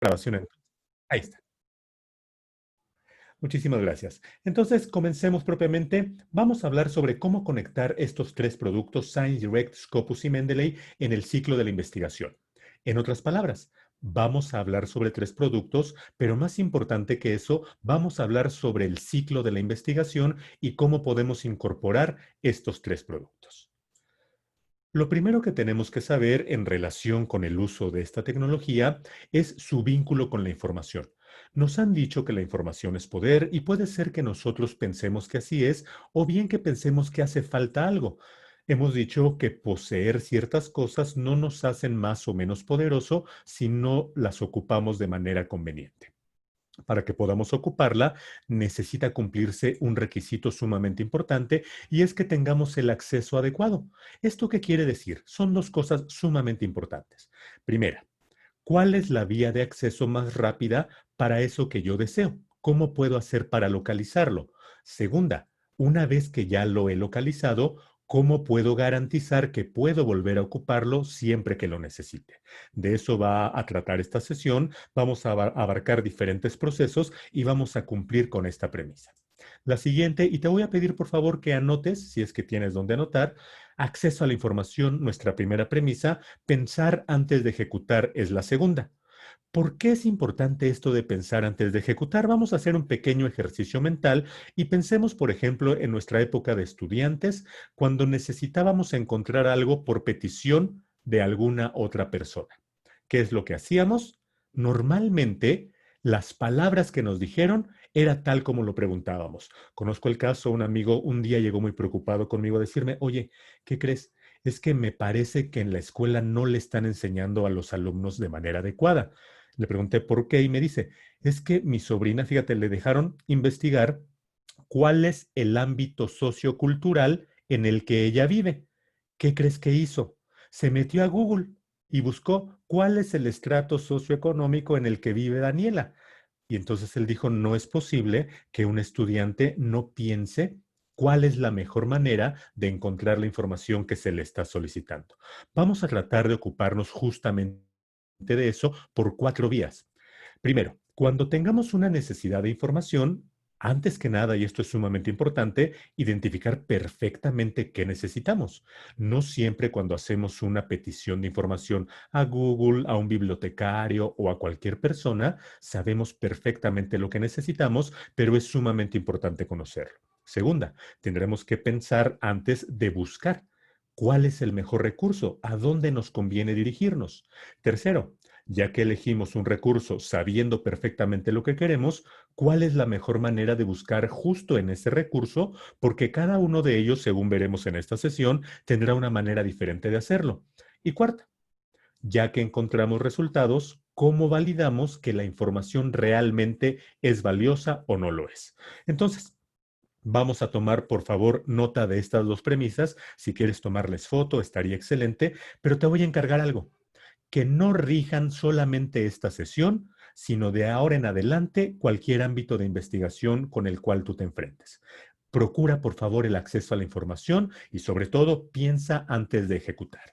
Grabación. Ahí está. Muchísimas gracias. Entonces, comencemos propiamente. Vamos a hablar sobre cómo conectar estos tres productos, Science Direct, Scopus y Mendeley, en el ciclo de la investigación. En otras palabras, vamos a hablar sobre tres productos, pero más importante que eso, vamos a hablar sobre el ciclo de la investigación y cómo podemos incorporar estos tres productos. Lo primero que tenemos que saber en relación con el uso de esta tecnología es su vínculo con la información. Nos han dicho que la información es poder y puede ser que nosotros pensemos que así es o bien que pensemos que hace falta algo. Hemos dicho que poseer ciertas cosas no nos hacen más o menos poderoso si no las ocupamos de manera conveniente. Para que podamos ocuparla, necesita cumplirse un requisito sumamente importante y es que tengamos el acceso adecuado. ¿Esto qué quiere decir? Son dos cosas sumamente importantes. Primera, ¿cuál es la vía de acceso más rápida para eso que yo deseo? ¿Cómo puedo hacer para localizarlo? Segunda, una vez que ya lo he localizado, ¿cómo puedo garantizar que puedo volver a ocuparlo siempre que lo necesite? De eso va a tratar esta sesión. Vamos a abarcar diferentes procesos y vamos a cumplir con esta premisa. La siguiente, y te voy a pedir por favor que anotes, si es que tienes donde anotar, acceso a la información, nuestra primera premisa. Pensar antes de ejecutar es la segunda. ¿Por qué es importante esto de pensar antes de ejecutar? Vamos a hacer un pequeño ejercicio mental y pensemos, por ejemplo, en nuestra época de estudiantes, cuando necesitábamos encontrar algo por petición de alguna otra persona. ¿Qué es lo que hacíamos? Normalmente, las palabras que nos dijeron era tal como lo preguntábamos. Conozco el caso, un amigo un día llegó muy preocupado conmigo a decirme, oye, ¿qué crees? Es que me parece que en la escuela no le están enseñando a los alumnos de manera adecuada. Le pregunté por qué y me dice, es que mi sobrina, fíjate, le dejaron investigar cuál es el ámbito sociocultural en el que ella vive. ¿Qué crees que hizo? Se metió a Google y buscó cuál es el estrato socioeconómico en el que vive Daniela. Y entonces él dijo, no es posible que un estudiante no piense cuál es la mejor manera de encontrar la información que se le está solicitando. Vamos a tratar de ocuparnos justamente de eso por cuatro vías. Primero, cuando tengamos una necesidad de información, antes que nada, y esto es sumamente importante, identificar perfectamente qué necesitamos. No siempre cuando hacemos una petición de información a Google, a un bibliotecario o a cualquier persona, sabemos perfectamente lo que necesitamos, pero es sumamente importante conocerlo. Segunda, tendremos que pensar antes de buscar. ¿Cuál es el mejor recurso? ¿A dónde nos conviene dirigirnos? Tercero, ya que elegimos un recurso sabiendo perfectamente lo que queremos, ¿cuál es la mejor manera de buscar justo en ese recurso? Porque cada uno de ellos, según veremos en esta sesión, tendrá una manera diferente de hacerlo. Y cuarta, ya que encontramos resultados, ¿cómo validamos que la información realmente es valiosa o no lo es? Entonces, vamos a tomar, por favor, nota de estas dos premisas. Si quieres tomarles foto, estaría excelente, pero te voy a encargar algo que no rijan solamente esta sesión, sino de ahora en adelante cualquier ámbito de investigación con el cual tú te enfrentes. Procura, por favor, el acceso a la información y sobre todo piensa antes de ejecutar.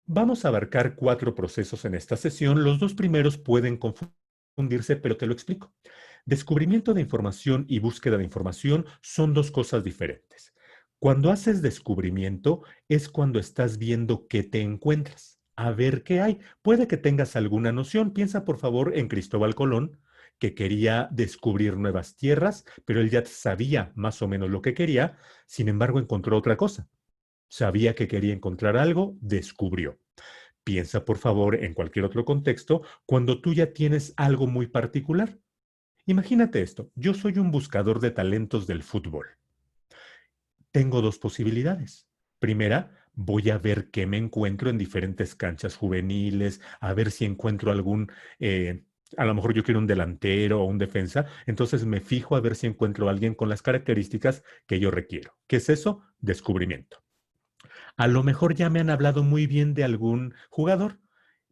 Vamos a abarcar cuatro procesos en esta sesión. Los dos primeros pueden confundirse, pero te lo explico. Descubrimiento de información y búsqueda de información son dos cosas diferentes. Cuando haces descubrimiento es cuando estás viendo qué te encuentras, a ver qué hay. Puede que tengas alguna noción. Piensa por favor en Cristóbal Colón, que quería descubrir nuevas tierras, pero él ya sabía más o menos lo que quería, sin embargo encontró otra cosa. Sabía que quería encontrar algo, descubrió. Piensa por favor en cualquier otro contexto cuando tú ya tienes algo muy particular. Imagínate esto, yo soy un buscador de talentos del fútbol. Tengo dos posibilidades. Primera, voy a ver qué me encuentro en diferentes canchas juveniles, a ver si encuentro a lo mejor yo quiero un delantero o un defensa, entonces me fijo a ver si encuentro a alguien con las características que yo requiero. ¿Qué es eso? Descubrimiento. A lo mejor ya me han hablado muy bien de algún jugador.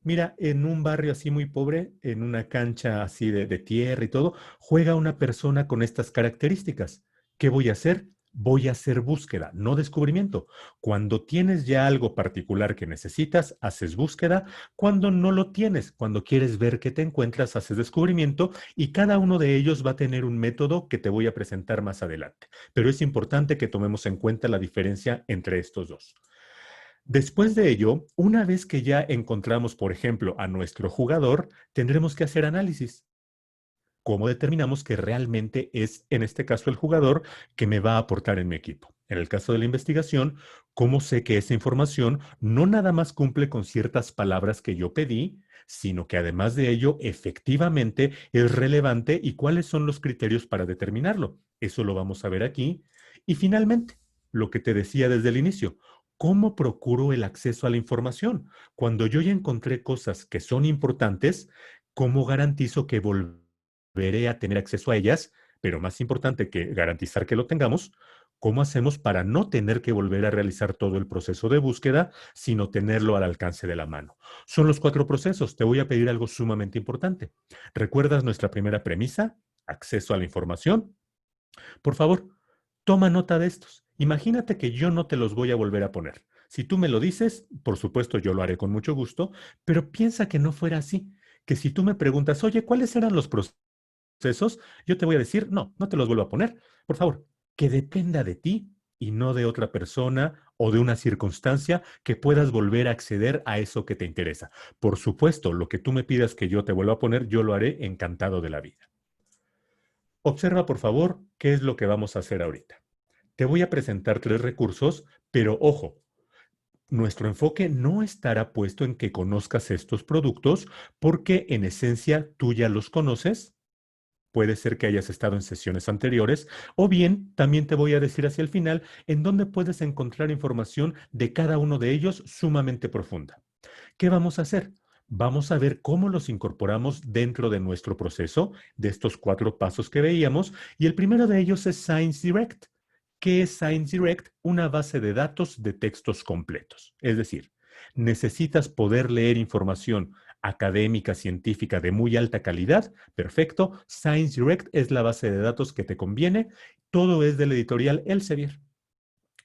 Mira, en un barrio así muy pobre, en una cancha así de tierra y todo, juega una persona con estas características. ¿Qué voy a hacer? Voy a hacer búsqueda, no descubrimiento. Cuando tienes ya algo particular que necesitas, haces búsqueda. Cuando no lo tienes, cuando quieres ver qué te encuentras, haces descubrimiento y cada uno de ellos va a tener un método que te voy a presentar más adelante. Pero es importante que tomemos en cuenta la diferencia entre estos dos. Después de ello, una vez que ya encontramos, por ejemplo, a nuestro jugador, tendremos que hacer análisis. ¿Cómo determinamos que realmente es, en este caso, el jugador que me va a aportar en mi equipo? En el caso de la investigación, ¿cómo sé que esa información no nada más cumple con ciertas palabras que yo pedí, sino que además de ello efectivamente es relevante y cuáles son los criterios para determinarlo? Eso lo vamos a ver aquí. Y finalmente, lo que te decía desde el inicio, ¿cómo procuro el acceso a la información? Cuando yo ya encontré cosas que son importantes, ¿cómo garantizo que volveré a tener acceso a ellas? Pero más importante que garantizar que lo tengamos, ¿cómo hacemos para no tener que volver a realizar todo el proceso de búsqueda, sino tenerlo al alcance de la mano? Son los 4 procesos. Te voy a pedir algo sumamente importante. ¿Recuerdas nuestra primera premisa? Acceso a la información. Por favor, toma nota de estos. Imagínate que yo no te los voy a volver a poner. Si tú me lo dices, por supuesto yo lo haré con mucho gusto, pero piensa que no fuera así. Que si tú me preguntas, oye, ¿cuáles eran los procesos? Yo te voy a decir, no, no te los vuelvo a poner. Por favor, que dependa de ti y no de otra persona o de una circunstancia que puedas volver a acceder a eso que te interesa. Por supuesto, lo que tú me pidas que yo te vuelva a poner, yo lo haré encantado de la vida. Observa, por favor, qué es lo que vamos a hacer ahorita. Te voy a presentar 3 recursos, pero ojo, nuestro enfoque no estará puesto en que conozcas estos productos porque en esencia tú ya los conoces. Puede ser que hayas estado en sesiones anteriores o bien también te voy a decir hacia el final en dónde puedes encontrar información de cada uno de ellos sumamente profunda. ¿Qué vamos a hacer? Vamos a ver cómo los incorporamos dentro de nuestro proceso de estos 4 pasos que veíamos y el primero de ellos es Science Direct. ¿Qué es Science Direct? Una base de datos de textos completos. Es decir, necesitas poder leer información académica, científica de muy alta calidad. Perfecto. Science Direct es la base de datos que te conviene. Todo es de la editorial Elsevier.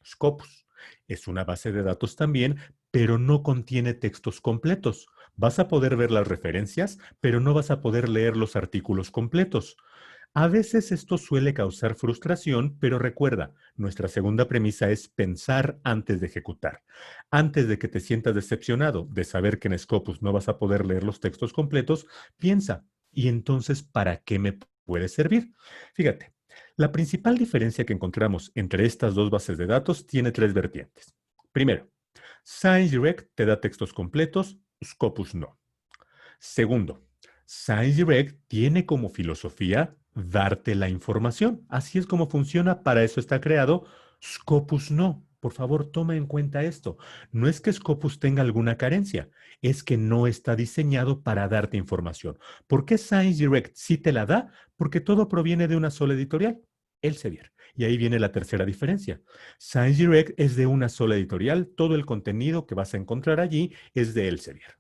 Scopus es una base de datos también, pero no contiene textos completos. Vas a poder ver las referencias, pero no vas a poder leer los artículos completos. A veces esto suele causar frustración, pero recuerda, nuestra segunda premisa es pensar antes de ejecutar. Antes de que te sientas decepcionado de saber que en Scopus no vas a poder leer los textos completos, piensa, ¿y entonces para qué me puede servir? Fíjate, la principal diferencia que encontramos entre estas dos bases de datos tiene 3 vertientes. Primero, ScienceDirect te da textos completos, Scopus no. Segundo, ScienceDirect tiene como filosofía darte la información. Así es como funciona, para eso está creado. Scopus no. Por favor, toma en cuenta esto. No es que Scopus tenga alguna carencia, es que no está diseñado para darte información. ¿Por qué ScienceDirect sí te la da? Porque todo proviene de una sola editorial, Elsevier. Y ahí viene la tercera diferencia. ScienceDirect es de una sola editorial, todo el contenido que vas a encontrar allí es de Elsevier.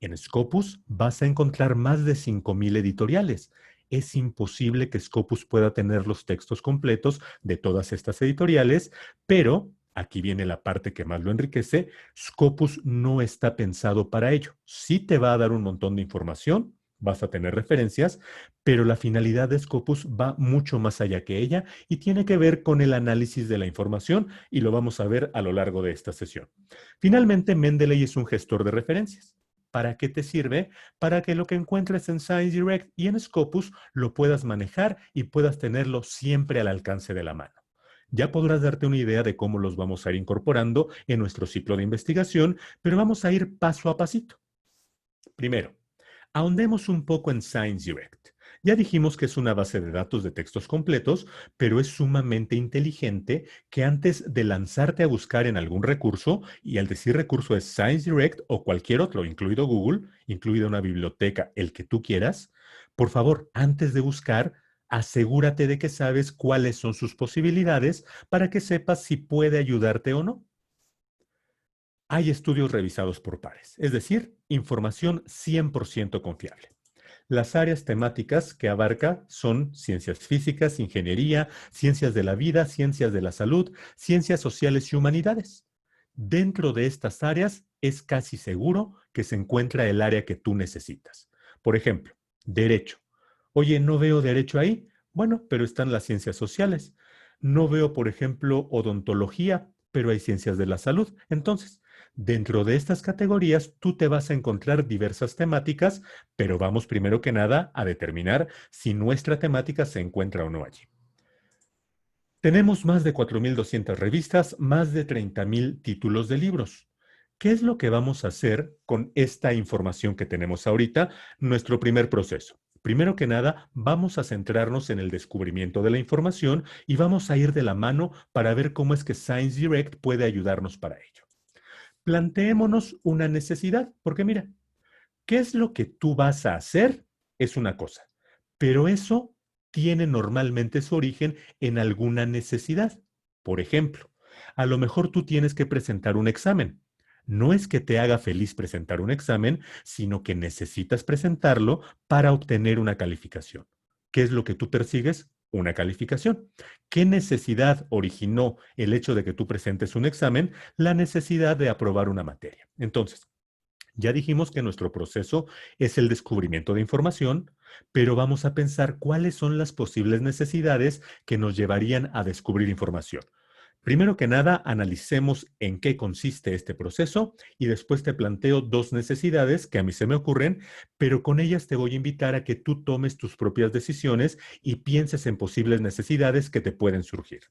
En Scopus vas a encontrar más de 5,000 editoriales. Es imposible que Scopus pueda tener los textos completos de todas estas editoriales, pero aquí viene la parte que más lo enriquece. Scopus no está pensado para ello. Sí te va a dar un montón de información, vas a tener referencias, pero la finalidad de Scopus va mucho más allá que ella y tiene que ver con el análisis de la información y lo vamos a ver a lo largo de esta sesión. Finalmente, Mendeley es un gestor de referencias. ¿Para qué te sirve? Para que lo que encuentres en ScienceDirect y en Scopus lo puedas manejar y puedas tenerlo siempre al alcance de la mano. Ya podrás darte una idea de cómo los vamos a ir incorporando en nuestro ciclo de investigación, pero vamos a ir paso a pasito. Primero, ahondemos un poco en ScienceDirect. Ya dijimos que es una base de datos de textos completos, pero es sumamente inteligente que antes de lanzarte a buscar en algún recurso, y al decir recurso es ScienceDirect o cualquier otro, incluido Google, incluida una biblioteca, el que tú quieras, por favor, antes de buscar, asegúrate de que sabes cuáles son sus posibilidades para que sepas si puede ayudarte o no. Hay estudios revisados por pares, es decir, información 100% confiable. Las áreas temáticas que abarca son ciencias físicas, ingeniería, ciencias de la vida, ciencias de la salud, ciencias sociales y humanidades. Dentro de estas áreas es casi seguro que se encuentra el área que tú necesitas. Por ejemplo, derecho. Oye, no veo derecho ahí. Bueno, pero están las ciencias sociales. No veo, por ejemplo, odontología, pero hay ciencias de la salud. Entonces, dentro de estas categorías, tú te vas a encontrar diversas temáticas, pero vamos primero que nada a determinar si nuestra temática se encuentra o no allí. Tenemos más de 4.200 revistas, más de 30.000 títulos de libros. ¿Qué es lo que vamos a hacer con esta información que tenemos ahorita? Nuestro primer proceso. Primero que nada, vamos a centrarnos en el descubrimiento de la información y vamos a ir de la mano para ver cómo es que Science Direct puede ayudarnos para ello. Planteémonos una necesidad, porque mira, ¿qué es lo que tú vas a hacer? Es una cosa, pero eso tiene normalmente su origen en alguna necesidad. Por ejemplo, a lo mejor tú tienes que presentar un examen. No es que te haga feliz presentar un examen, sino que necesitas presentarlo para obtener una calificación. ¿Qué es lo que tú persigues? Una calificación. ¿Qué necesidad originó el hecho de que tú presentes un examen? La necesidad de aprobar una materia. Entonces, ya dijimos que nuestro proceso es el descubrimiento de información, pero vamos a pensar cuáles son las posibles necesidades que nos llevarían a descubrir información. Primero que nada, analicemos en qué consiste este proceso y después te planteo dos necesidades que a mí se me ocurren, pero con ellas te voy a invitar a que tú tomes tus propias decisiones y pienses en posibles necesidades que te pueden surgir.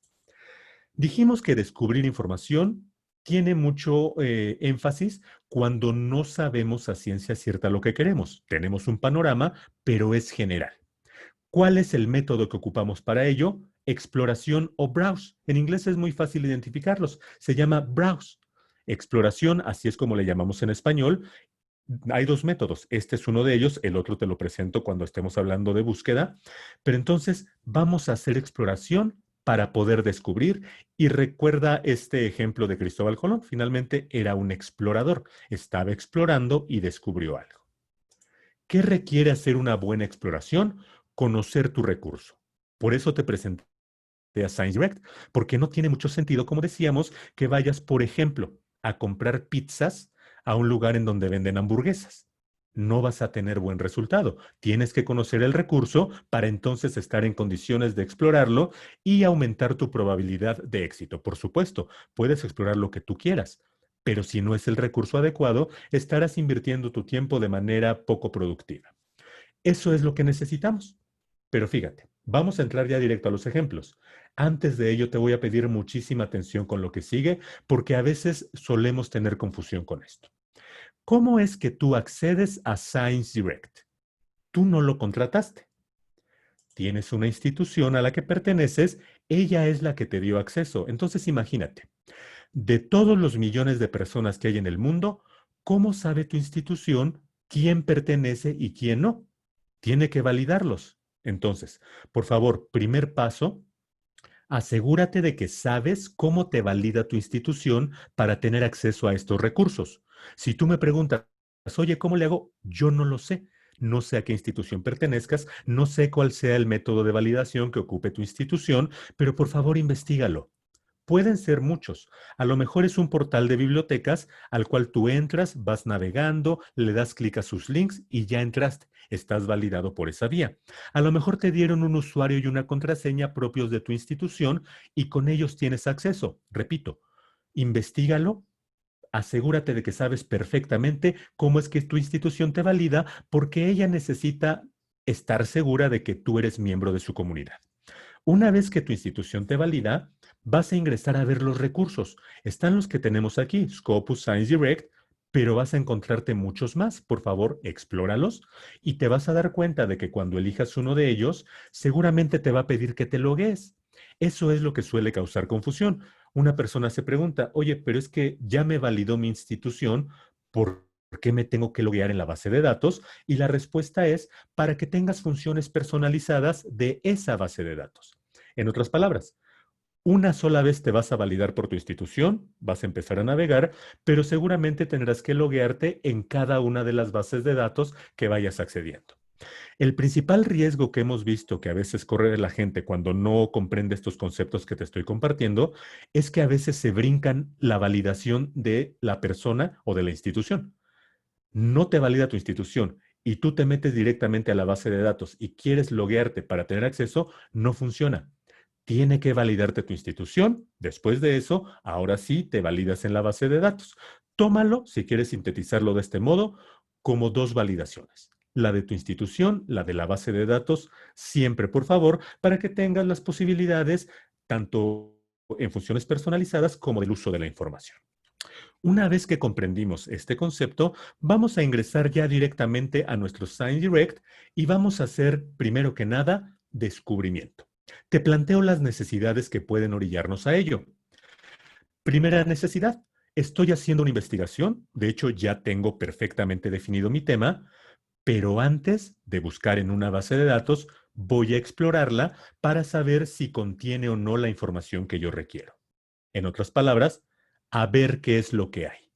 Dijimos que descubrir información tiene mucho énfasis cuando no sabemos a ciencia cierta lo que queremos. Tenemos un panorama, pero es general. ¿Cuál es el método que ocupamos para ello? Exploración o browse. En inglés es muy fácil identificarlos. Se llama browse. Exploración, así es como le llamamos en español. Hay dos métodos. Este es uno de ellos. El otro te lo presento cuando estemos hablando de búsqueda. Pero entonces vamos a hacer exploración para poder descubrir. Y recuerda este ejemplo de Cristóbal Colón. Finalmente era un explorador. Estaba explorando y descubrió algo. ¿Qué requiere hacer una buena exploración? Conocer tu recurso. Por eso te presenté a Science Direct, porque no tiene mucho sentido, como decíamos, que vayas, por ejemplo, a comprar pizzas a un lugar en donde venden hamburguesas. No vas a tener buen resultado. Tienes que conocer el recurso para entonces estar en condiciones de explorarlo y aumentar tu probabilidad de éxito. Por supuesto, puedes explorar lo que tú quieras, pero si no es el recurso adecuado, estarás invirtiendo tu tiempo de manera poco productiva. Eso es lo que necesitamos. Pero fíjate, vamos a entrar ya directo a los ejemplos. Antes de ello, te voy a pedir muchísima atención con lo que sigue, porque a veces solemos tener confusión con esto. ¿Cómo es que tú accedes a Science Direct? Tú no lo contrataste. Tienes una institución a la que perteneces, ella es la que te dio acceso. Entonces imagínate, de todos los millones de personas que hay en el mundo, ¿cómo sabe tu institución quién pertenece y quién no? Tiene que validarlos. Entonces, por favor, primer paso, asegúrate de que sabes cómo te valida tu institución para tener acceso a estos recursos. Si tú me preguntas, oye, ¿cómo le hago? Yo no lo sé. No sé a qué institución pertenezcas, no sé cuál sea el método de validación que ocupe tu institución, pero por favor investígalo. Pueden ser muchos. A lo mejor es un portal de bibliotecas al cual tú entras, vas navegando, le das clic a sus links y ya entraste. Estás validado por esa vía. A lo mejor te dieron un usuario y una contraseña propios de tu institución y con ellos tienes acceso. Repito, investígalo, asegúrate de que sabes perfectamente cómo es que tu institución te valida porque ella necesita estar segura de que tú eres miembro de su comunidad. Una vez que tu institución te valida, vas a ingresar a ver los recursos. Están los que tenemos aquí, Scopus Science Direct, pero vas a encontrarte muchos más. Por favor, explóralos y te vas a dar cuenta de que cuando elijas uno de ellos, seguramente te va a pedir que te logues. Eso es lo que suele causar confusión. Una persona se pregunta, oye, pero es que ya me validó mi institución, ¿por qué me tengo que loguear en la base de datos? Y la respuesta es para que tengas funciones personalizadas de esa base de datos. En otras palabras, una sola vez te vas a validar por tu institución, vas a empezar a navegar, pero seguramente tendrás que loguearte en cada una de las bases de datos que vayas accediendo. El principal riesgo que hemos visto que a veces corre la gente cuando no comprende estos conceptos que te estoy compartiendo es que a veces se brincan la validación de la persona o de la institución. No te valida tu institución y tú te metes directamente a la base de datos y quieres loguearte para tener acceso, no funciona. Tiene que validarte tu institución. Después de eso, ahora sí te validas en la base de datos. Tómalo, si quieres sintetizarlo de este modo, como dos validaciones. La de tu institución, la de la base de datos, siempre, por favor, para que tengas las posibilidades tanto en funciones personalizadas como del uso de la información. Una vez que comprendimos este concepto, vamos a ingresar ya directamente a nuestro SignDirect y vamos a hacer, primero que nada, descubrimiento. Te planteo las necesidades que pueden orillarnos a ello. Primera necesidad, estoy haciendo una investigación, de hecho ya tengo perfectamente definido mi tema, pero antes de buscar en una base de datos, voy a explorarla para saber si contiene o no la información que yo requiero. En otras palabras, a ver qué es lo que hay.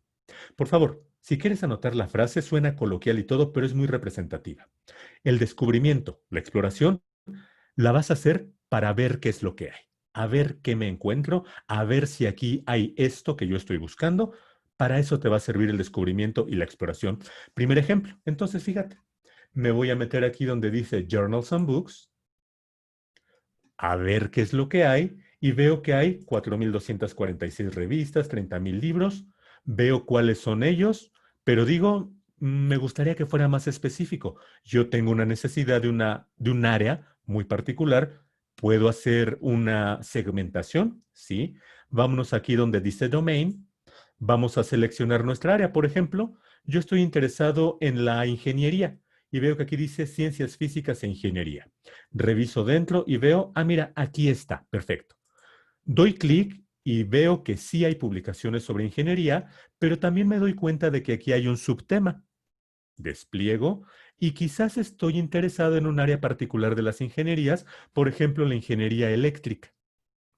Por favor, si quieres anotar la frase, suena coloquial y todo, pero es muy representativa. El descubrimiento, la exploración, la vas a hacer para ver qué es lo que hay, a ver qué me encuentro, a ver si aquí hay esto que yo estoy buscando. Para eso te va a servir el descubrimiento y la exploración. Primer ejemplo. Entonces, fíjate, me voy a meter aquí donde dice Journals and Books, a ver qué es lo que hay y veo que hay 4.246 revistas, 30.000 libros, veo cuáles son ellos, pero digo, me gustaría que fuera más específico. Yo tengo una necesidad de un área muy particular, puedo hacer una segmentación, ¿sí? Vámonos aquí donde dice domain, vamos a seleccionar nuestra área, por ejemplo, yo estoy interesado en la ingeniería y veo que aquí dice ciencias físicas e ingeniería. Reviso dentro y veo, ah, mira, aquí está, perfecto. Doy clic y veo que sí hay publicaciones sobre ingeniería, pero también me doy cuenta de que aquí hay un subtema. Despliego y quizás estoy interesado en un área particular de las ingenierías, por ejemplo, la ingeniería eléctrica.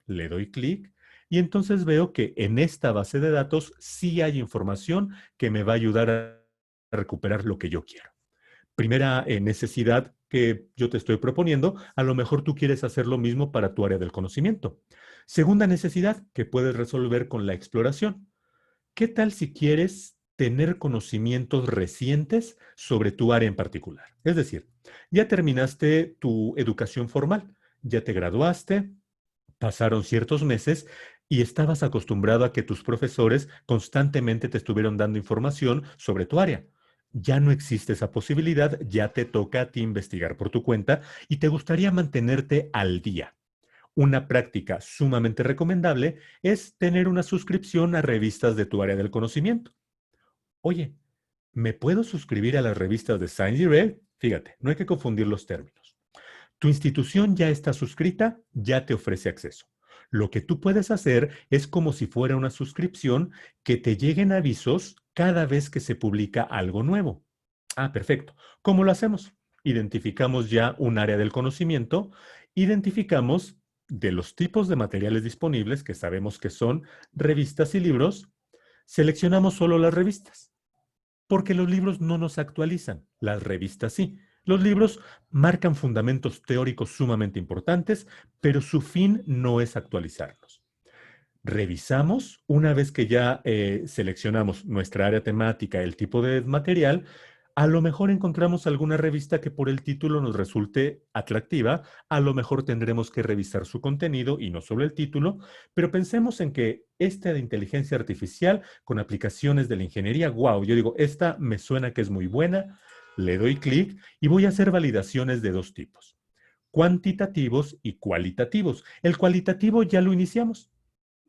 Le doy clic y entonces veo que en esta base de datos sí hay información que me va a ayudar a recuperar lo que yo quiero. Primera necesidad que yo te estoy proponiendo, a lo mejor tú quieres hacer lo mismo para tu área del conocimiento. Segunda necesidad que puedes resolver con la exploración. ¿Qué tal si quieres tener conocimientos recientes sobre tu área en particular? Es decir, ya terminaste tu educación formal, ya te graduaste, pasaron ciertos meses y estabas acostumbrado a que tus profesores constantemente te estuvieron dando información sobre tu área. Ya no existe esa posibilidad, ya te toca a ti investigar por tu cuenta y te gustaría mantenerte al día. Una práctica sumamente recomendable es tener una suscripción a revistas de tu área del conocimiento. Oye, ¿me puedo suscribir a las revistas de Science Direct? Fíjate, no hay que confundir los términos. Tu institución ya está suscrita, ya te ofrece acceso. Lo que tú puedes hacer es como si fuera una suscripción que te lleguen avisos cada vez que se publica algo nuevo. Ah, perfecto. ¿Cómo lo hacemos? Identificamos ya un área del conocimiento, identificamos de los tipos de materiales disponibles que sabemos que son revistas y libros, seleccionamos solo las revistas. Porque los libros no nos actualizan, las revistas sí. Los libros marcan fundamentos teóricos sumamente importantes, pero su fin no es actualizarlos. Revisamos, una vez que ya seleccionamos nuestra área temática, el tipo de material, a lo mejor encontramos alguna revista que por el título nos resulte atractiva, a lo mejor tendremos que revisar su contenido y no solo el título, pero pensemos en que esta de inteligencia artificial con aplicaciones de la ingeniería, wow, yo digo, esta me suena que es muy buena, le doy clic y voy a hacer validaciones de dos tipos, cuantitativos y cualitativos. El cualitativo ya lo iniciamos.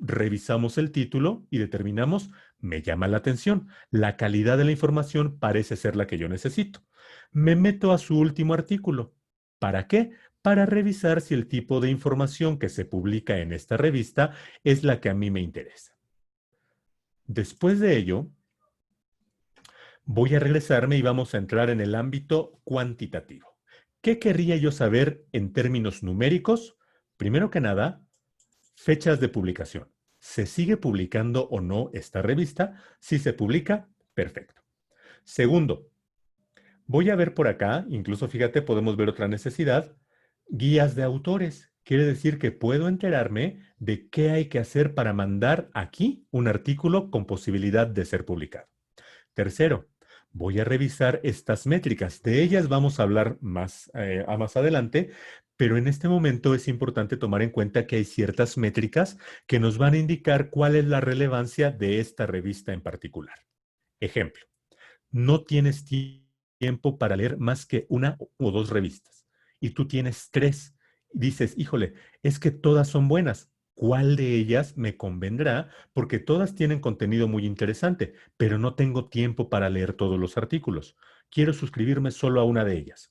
Revisamos el título y determinamos, me llama la atención, la calidad de la información parece ser la que yo necesito. Me meto a su último artículo. ¿Para qué? Para revisar si el tipo de información que se publica en esta revista es la que a mí me interesa. Después de ello, voy a regresarme y vamos a entrar en el ámbito cuantitativo. ¿Qué querría yo saber en términos numéricos? Primero que nada, fechas de publicación. ¿Se sigue publicando o no esta revista? Si se publica, perfecto. Segundo, Voy a ver por acá, incluso fíjate, podemos ver otra necesidad, guías de autores. Quiere decir que puedo enterarme de qué hay que hacer para mandar aquí un artículo con posibilidad de ser publicado. Tercero, voy a revisar estas métricas. De ellas vamos a hablar más adelante, pero en este momento es importante tomar en cuenta que hay ciertas métricas que nos van a indicar cuál es la relevancia de esta revista en particular. Ejemplo, no tienes tiempo para leer más que una o dos revistas y tú tienes tres. Dices, híjole, es que todas son buenas. ¿Cuál de ellas me convendrá? Porque todas tienen contenido muy interesante, pero no tengo tiempo para leer todos los artículos. Quiero suscribirme solo a una de ellas.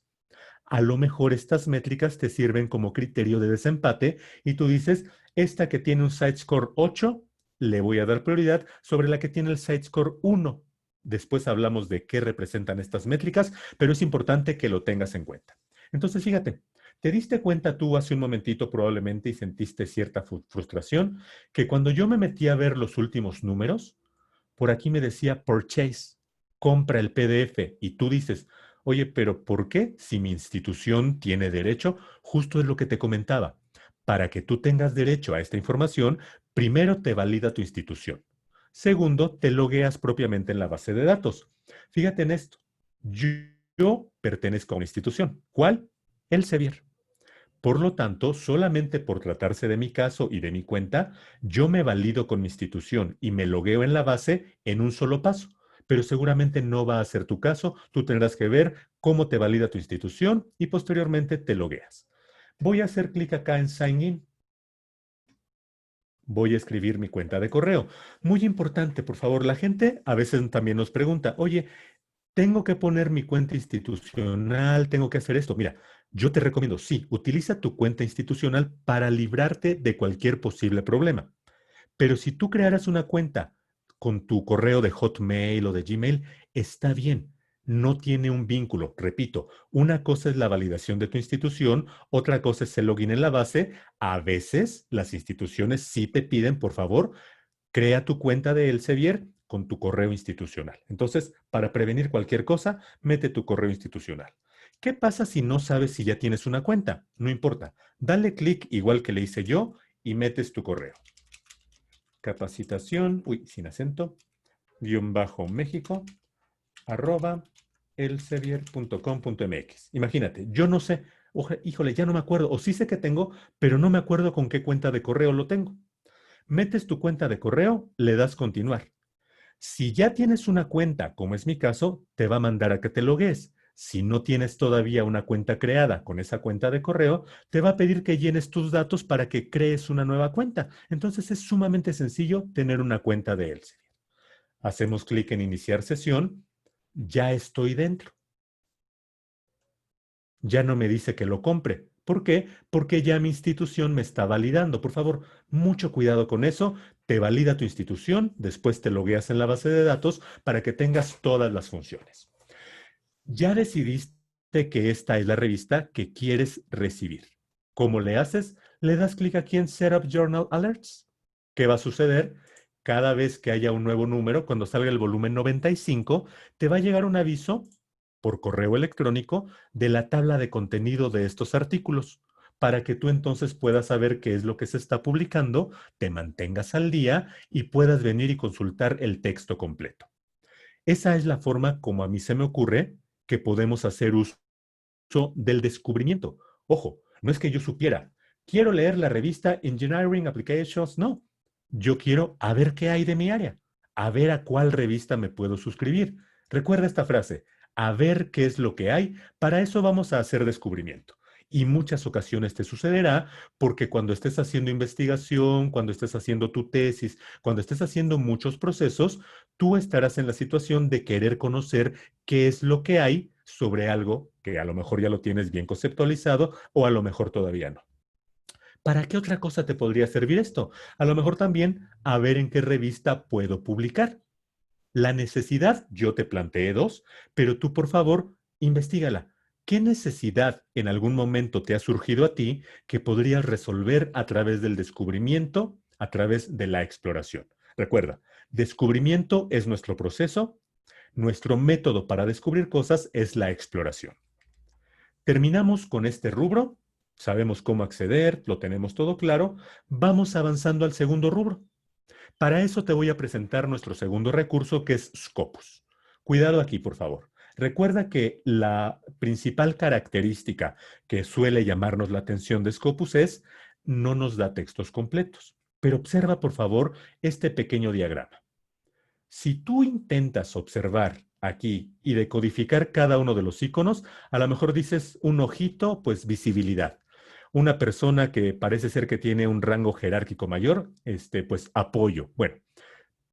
A lo mejor estas métricas te sirven como criterio de desempate y tú dices, esta que tiene un site-score 8, le voy a dar prioridad sobre la que tiene el site-score 1. Después hablamos de qué representan estas métricas, pero es importante que lo tengas en cuenta. Entonces, fíjate, te diste cuenta tú hace un momentito probablemente y sentiste cierta frustración que cuando yo me metí a ver los últimos números, por aquí me decía purchase, compra el PDF y tú dices, oye, pero ¿por qué si mi institución tiene derecho? Justo es lo que te comentaba. Para que tú tengas derecho a esta información, primero te valida tu institución. Segundo, te logueas propiamente en la base de datos. Fíjate en esto. Yo pertenezco a una institución. ¿Cuál? Elsevier. Por lo tanto, solamente por tratarse de mi caso y de mi cuenta, yo me valido con mi institución y me logueo en la base en un solo paso. Pero seguramente no va a ser tu caso. Tú tendrás que ver cómo te valida tu institución y posteriormente te logueas. Voy a hacer clic acá en Sign In. Voy a escribir mi cuenta de correo. Muy importante, por favor, la gente a veces también nos pregunta, oye, tengo que poner mi cuenta institucional, tengo que hacer esto. Mira, yo te recomiendo, sí, utiliza tu cuenta institucional para librarte de cualquier posible problema. Pero si tú crearas una cuenta con tu correo de Hotmail o de Gmail, está bien. No tiene un vínculo. Repito, una cosa es la validación de tu institución, otra cosa es el login en la base. A veces las instituciones sí te piden, por favor, crea tu cuenta de Elsevier con tu correo institucional. Entonces, para prevenir cualquier cosa, mete tu correo institucional. ¿Qué pasa si no sabes si ya tienes una cuenta? No importa. Dale clic igual que le hice yo y metes tu correo. Capacitación, sin acento, México, arroba elsevier.com.mx. Imagínate, yo no sé, híjole, ya no me acuerdo, o sí sé que tengo, pero no me acuerdo con qué cuenta de correo lo tengo. Metes tu cuenta de correo, le das continuar. Si ya tienes una cuenta, como es mi caso, te va a mandar a que te logues. Si no tienes todavía una cuenta creada con esa cuenta de correo, te va a pedir que llenes tus datos para que crees una nueva cuenta. Entonces es sumamente sencillo tener una cuenta de Elsevier. Hacemos clic en iniciar sesión. Ya estoy dentro. Ya no me dice que lo compre. ¿Por qué? Porque ya mi institución me está validando. Por favor, mucho cuidado con eso. Te valida tu institución, después te logueas en la base de datos para que tengas todas las funciones. Ya decidiste que esta es la revista que quieres recibir. ¿Cómo le haces? Le das clic aquí en Setup Journal Alerts. ¿Qué va a suceder? Cada vez que haya un nuevo número, cuando salga el volumen 95, te va a llegar un aviso por correo electrónico de la tabla de contenido de estos artículos, para que tú entonces puedas saber qué es lo que se está publicando, te mantengas al día y puedas venir y consultar el texto completo. Esa es la forma como a mí se me ocurre que podemos hacer uso del descubrimiento. Ojo, no es que yo supiera, quiero leer la revista Engineering Applications, no. Yo quiero a ver qué hay de mi área, a ver a cuál revista me puedo suscribir. Recuerda esta frase, a ver qué es lo que hay, para eso vamos a hacer descubrimiento. Y muchas ocasiones te sucederá porque cuando estés haciendo investigación, cuando estés haciendo tu tesis, cuando estés haciendo muchos procesos, tú estarás en la situación de querer conocer qué es lo que hay sobre algo que a lo mejor ya lo tienes bien conceptualizado o a lo mejor todavía no. ¿Para qué otra cosa te podría servir esto? A lo mejor también a ver en qué revista puedo publicar. La necesidad, yo te planteé dos, pero tú por favor, investigala. ¿Qué necesidad en algún momento te ha surgido a ti que podrías resolver a través del descubrimiento, a través de la exploración? Recuerda, descubrimiento es nuestro proceso, Nuestro método para descubrir cosas es la exploración. Terminamos con este rubro, sabemos cómo acceder, lo tenemos todo claro, vamos avanzando al segundo rubro. Para eso te voy a presentar nuestro segundo recurso, que es Scopus. Cuidado aquí, por favor. Recuerda que la principal característica que suele llamarnos la atención de Scopus es no nos da textos completos. Pero observa, por favor, este pequeño diagrama. Si tú intentas observar aquí y decodificar cada uno de los iconos, a lo mejor dices un ojito, pues visibilidad. Una persona que parece ser que tiene un rango jerárquico mayor, pues apoyo. Bueno,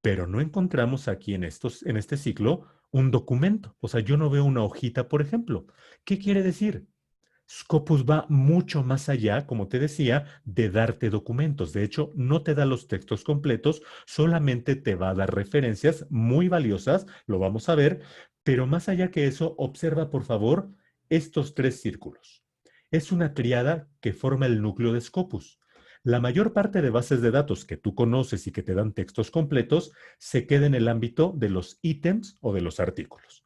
pero no encontramos aquí en este ciclo un documento. O sea, yo no veo una hojita, por ejemplo. ¿Qué quiere decir? Scopus va mucho más allá, como te decía, de darte documentos. De hecho, no te da los textos completos, solamente te va a dar referencias muy valiosas, lo vamos a ver, pero más allá que eso, observa por favor estos tres círculos. Es una tríada que forma el núcleo de Scopus. La mayor parte de bases de datos que tú conoces y que te dan textos completos se queda en el ámbito de los ítems o de los artículos.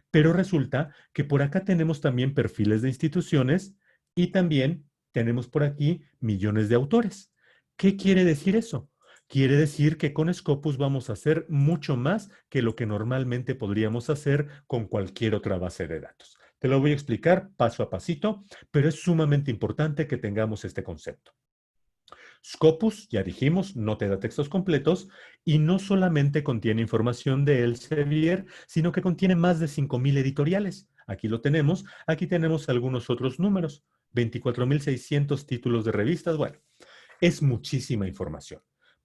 Pero resulta que por acá tenemos también perfiles de instituciones y también tenemos por aquí millones de autores. ¿Qué quiere decir eso? Quiere decir que con Scopus vamos a hacer mucho más que lo que normalmente podríamos hacer con cualquier otra base de datos. Te lo voy a explicar paso a pasito, pero es sumamente importante que tengamos este concepto. Scopus, ya dijimos, no te da textos completos y no solamente contiene información de Elsevier, sino que contiene más de 5,000 editoriales. Aquí lo tenemos, aquí tenemos algunos otros números, 24,600 títulos de revistas. Bueno, es muchísima información.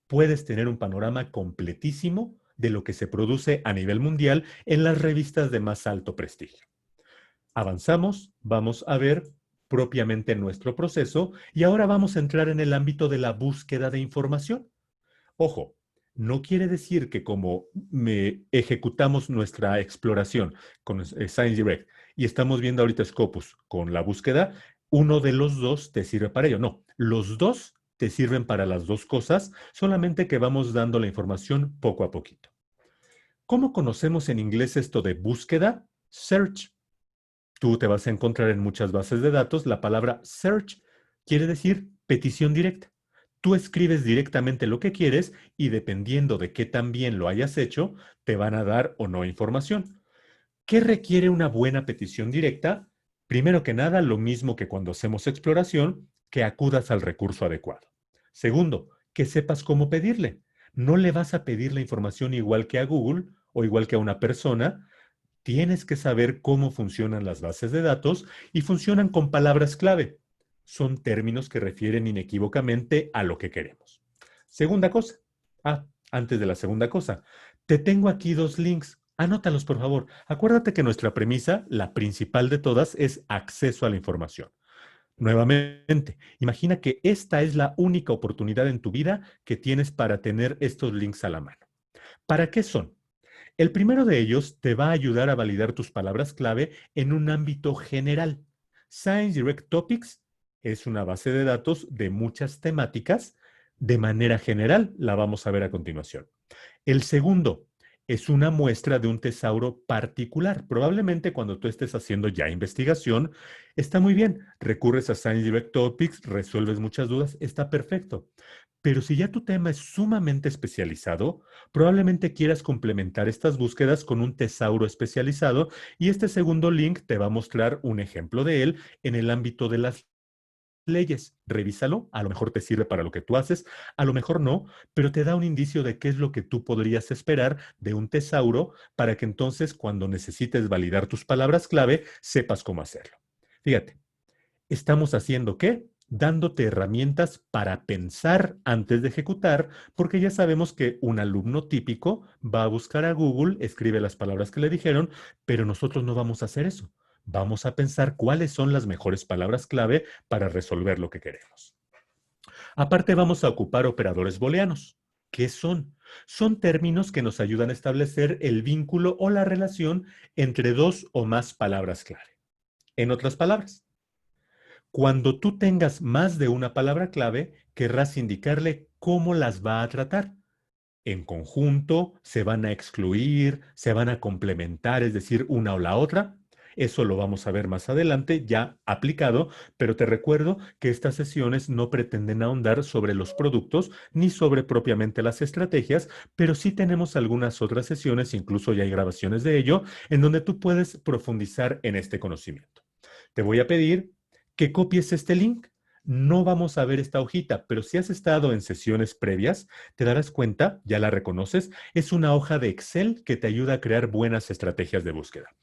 Puedes tener un panorama completísimo de lo que se produce a nivel mundial en las revistas de más alto prestigio. Avanzamos, vamos a ver propiamente nuestro proceso y ahora vamos a entrar en el ámbito de la búsqueda de información. Ojo, no quiere decir que como ejecutamos nuestra exploración con ScienceDirect y estamos viendo ahorita Scopus con la búsqueda, uno de los dos te sirve para ello. No, los dos te sirven para las dos cosas, solamente que vamos dando la información poco a poquito. ¿Cómo conocemos en inglés esto de búsqueda? Search. Tú te vas a encontrar en muchas bases de datos la palabra search, quiere decir petición directa. Tú escribes directamente lo que quieres y dependiendo de qué tan bien lo hayas hecho, te van a dar o no información. ¿Qué requiere una buena petición directa? Primero que nada, lo mismo que cuando hacemos exploración, que acudas al recurso adecuado. Segundo, que sepas cómo pedirle. No le vas a pedir la información igual que a Google o igual que a una persona. Tienes que saber cómo funcionan las bases de datos y funcionan con palabras clave. Son términos que refieren inequívocamente a lo que queremos. Segunda cosa. Antes de la segunda cosa. Te tengo aquí dos links. Anótalos, por favor. Acuérdate que nuestra premisa, la principal de todas, es acceso a la información. Nuevamente, imagina que esta es la única oportunidad en tu vida que tienes para tener estos links a la mano. ¿Para qué son? El primero de ellos te va a ayudar a validar tus palabras clave en un ámbito general. Science Direct Topics es una base de datos de muchas temáticas. De manera general, la vamos a ver a continuación. El segundo es una muestra de un tesauro particular. Probablemente cuando tú estés haciendo ya investigación, está muy bien. Recurres a Science Direct Topics, resuelves muchas dudas, está perfecto. Pero si ya tu tema es sumamente especializado, probablemente quieras complementar estas búsquedas con un tesauro especializado y este segundo link te va a mostrar un ejemplo de él en el ámbito de las leyes. Revísalo, a lo mejor te sirve para lo que tú haces, a lo mejor no, pero te da un indicio de qué es lo que tú podrías esperar de un tesauro para que entonces cuando necesites validar tus palabras clave, sepas cómo hacerlo. Fíjate, ¿estamos haciendo qué? Dándote herramientas para pensar antes de ejecutar, porque ya sabemos que un alumno típico va a buscar a Google, escribe las palabras que le dijeron, pero nosotros no vamos a hacer eso. Vamos a pensar cuáles son las mejores palabras clave para resolver lo que queremos. Aparte, vamos a ocupar operadores booleanos. ¿Qué son? Son términos que nos ayudan a establecer el vínculo o la relación entre dos o más palabras clave. En otras palabras, cuando tú tengas más de una palabra clave, querrás indicarle cómo las va a tratar. en conjunto, se van a excluir, se van a complementar, es decir, una o la otra. Eso lo vamos a ver más adelante, ya aplicado, pero te recuerdo que estas sesiones no pretenden ahondar sobre los productos ni sobre propiamente las estrategias, pero sí tenemos algunas otras sesiones, incluso ya hay grabaciones de ello, en donde tú puedes profundizar en este conocimiento. Te voy a pedir que copies este link. No vamos a ver esta hojita, pero si has estado en sesiones previas, te darás cuenta, ya la reconoces, es una hoja de Excel que te ayuda a crear buenas estrategias de búsqueda.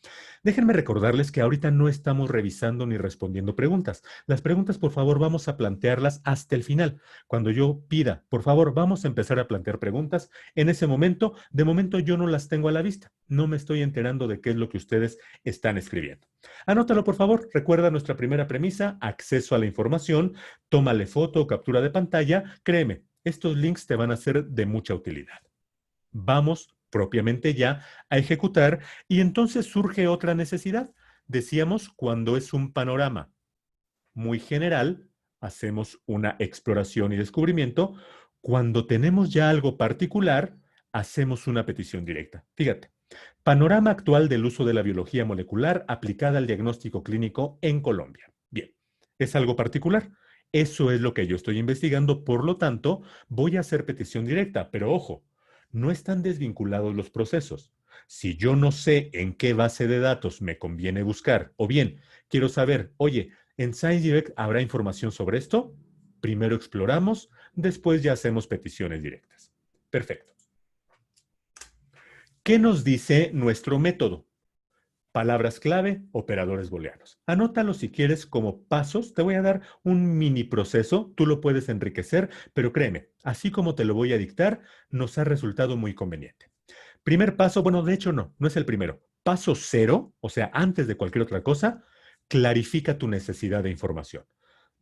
Déjenme recordarles que ahorita no estamos revisando ni respondiendo preguntas. Las preguntas, por favor, vamos a plantearlas hasta el final. Cuando yo pida, por favor, vamos a empezar a plantear preguntas. En ese momento, de momento yo no las tengo a la vista. No me estoy enterando de qué es lo que ustedes están escribiendo. Anótalo, por favor. Recuerda nuestra primera premisa, acceso a la información. Tómale foto o captura de pantalla. Créeme, estos links te van a ser de mucha utilidad. Vamos propiamente ya a ejecutar y entonces surge otra necesidad. Decíamos, cuando es un panorama muy general, hacemos una exploración y descubrimiento. Cuando tenemos ya algo particular, hacemos una petición directa. Fíjate, panorama actual del uso de la biología molecular aplicada al diagnóstico clínico en Colombia. Bien, es algo particular. Eso es lo que yo estoy investigando, por lo tanto, voy a hacer petición directa, pero ojo, no están desvinculados los procesos. Si yo no sé en qué base de datos me conviene buscar, o bien quiero saber, oye, en ScienceDirect habrá información sobre esto, primero exploramos, después ya hacemos peticiones directas. Perfecto. ¿Qué nos dice nuestro método? Palabras clave, operadores booleanos. Anótalo si quieres como pasos. Te voy a dar un mini proceso. Tú lo puedes enriquecer, pero créeme, así como te lo voy a dictar, nos ha resultado muy conveniente. Primer paso, bueno, de hecho no es el primero. Paso cero, o sea, antes de cualquier otra cosa, clarifica tu necesidad de información.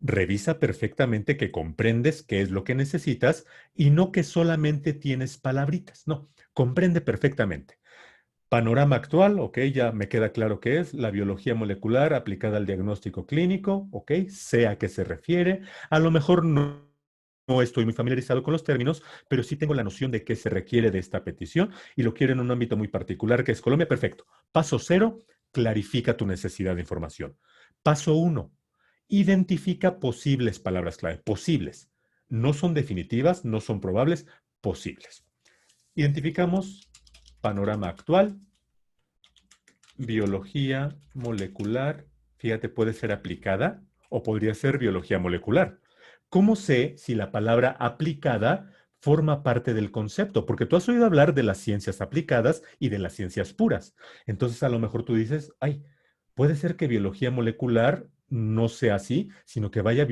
Revisa perfectamente que comprendes qué es lo que necesitas y no que solamente tienes palabritas. No, comprende perfectamente. Panorama actual, ok, ya me queda claro qué es la biología molecular aplicada al diagnóstico clínico, ok, sé a qué se refiere. A lo mejor no estoy muy familiarizado con los términos, pero sí tengo la noción de qué se requiere de esta petición y lo quiero en un ámbito muy particular que es Colombia. Perfecto. Paso cero, clarifica tu necesidad de información. Paso uno, identifica posibles palabras clave. Posibles. No son definitivas, no son probables, posibles. Identificamos panorama actual, biología molecular. Fíjate, puede ser aplicada o podría ser biología molecular. ¿Cómo sé si la palabra aplicada forma parte del concepto? Porque tú has oído hablar de las ciencias aplicadas y de las ciencias puras. Entonces, a lo mejor tú dices, ay, puede ser que biología molecular no sea así, sino que vaya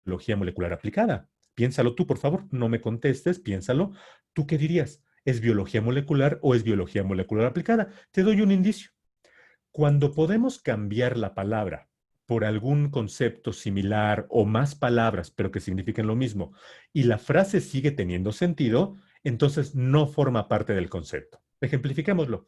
biología molecular aplicada. Piénsalo tú, por favor, no me contestes, piénsalo. ¿Tú qué dirías? ¿Es biología molecular o es biología molecular aplicada? Te doy un indicio. Cuando podemos cambiar la palabra por algún concepto similar o más palabras, pero que signifiquen lo mismo, y la frase sigue teniendo sentido, entonces no forma parte del concepto. Ejemplifiquémoslo.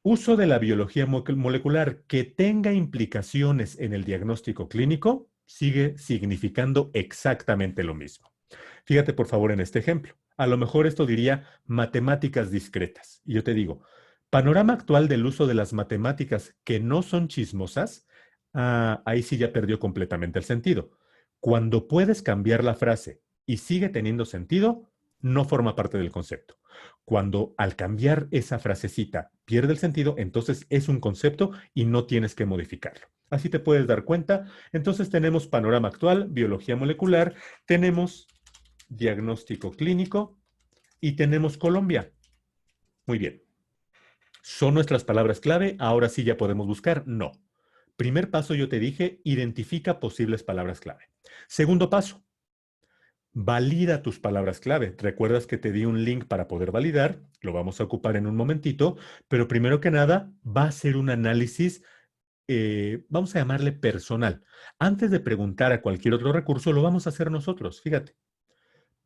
Uso de la biología molecular que tenga implicaciones en el diagnóstico clínico sigue significando exactamente lo mismo. Fíjate por favor en este ejemplo. A lo mejor esto diría matemáticas discretas. Y yo te digo, panorama actual del uso de las matemáticas que no son chismosas, ahí sí ya perdió completamente el sentido. Cuando puedes cambiar la frase y sigue teniendo sentido, no forma parte del concepto. Cuando al cambiar esa frasecita pierde el sentido, entonces es un concepto y no tienes que modificarlo. Así te puedes dar cuenta. Entonces tenemos panorama actual, biología molecular, tenemos diagnóstico clínico y tenemos Colombia. Muy bien. ¿Son nuestras palabras clave? Ahora sí ya podemos buscar. No. Primer paso, yo te dije, identifica posibles palabras clave. Segundo paso, valida tus palabras clave. ¿Recuerdas que te di un link para poder validar? Lo vamos a ocupar en un momentito, pero primero que nada va a ser un análisis, vamos a llamarle personal. Antes de preguntar a cualquier otro recurso, lo vamos a hacer nosotros. Fíjate,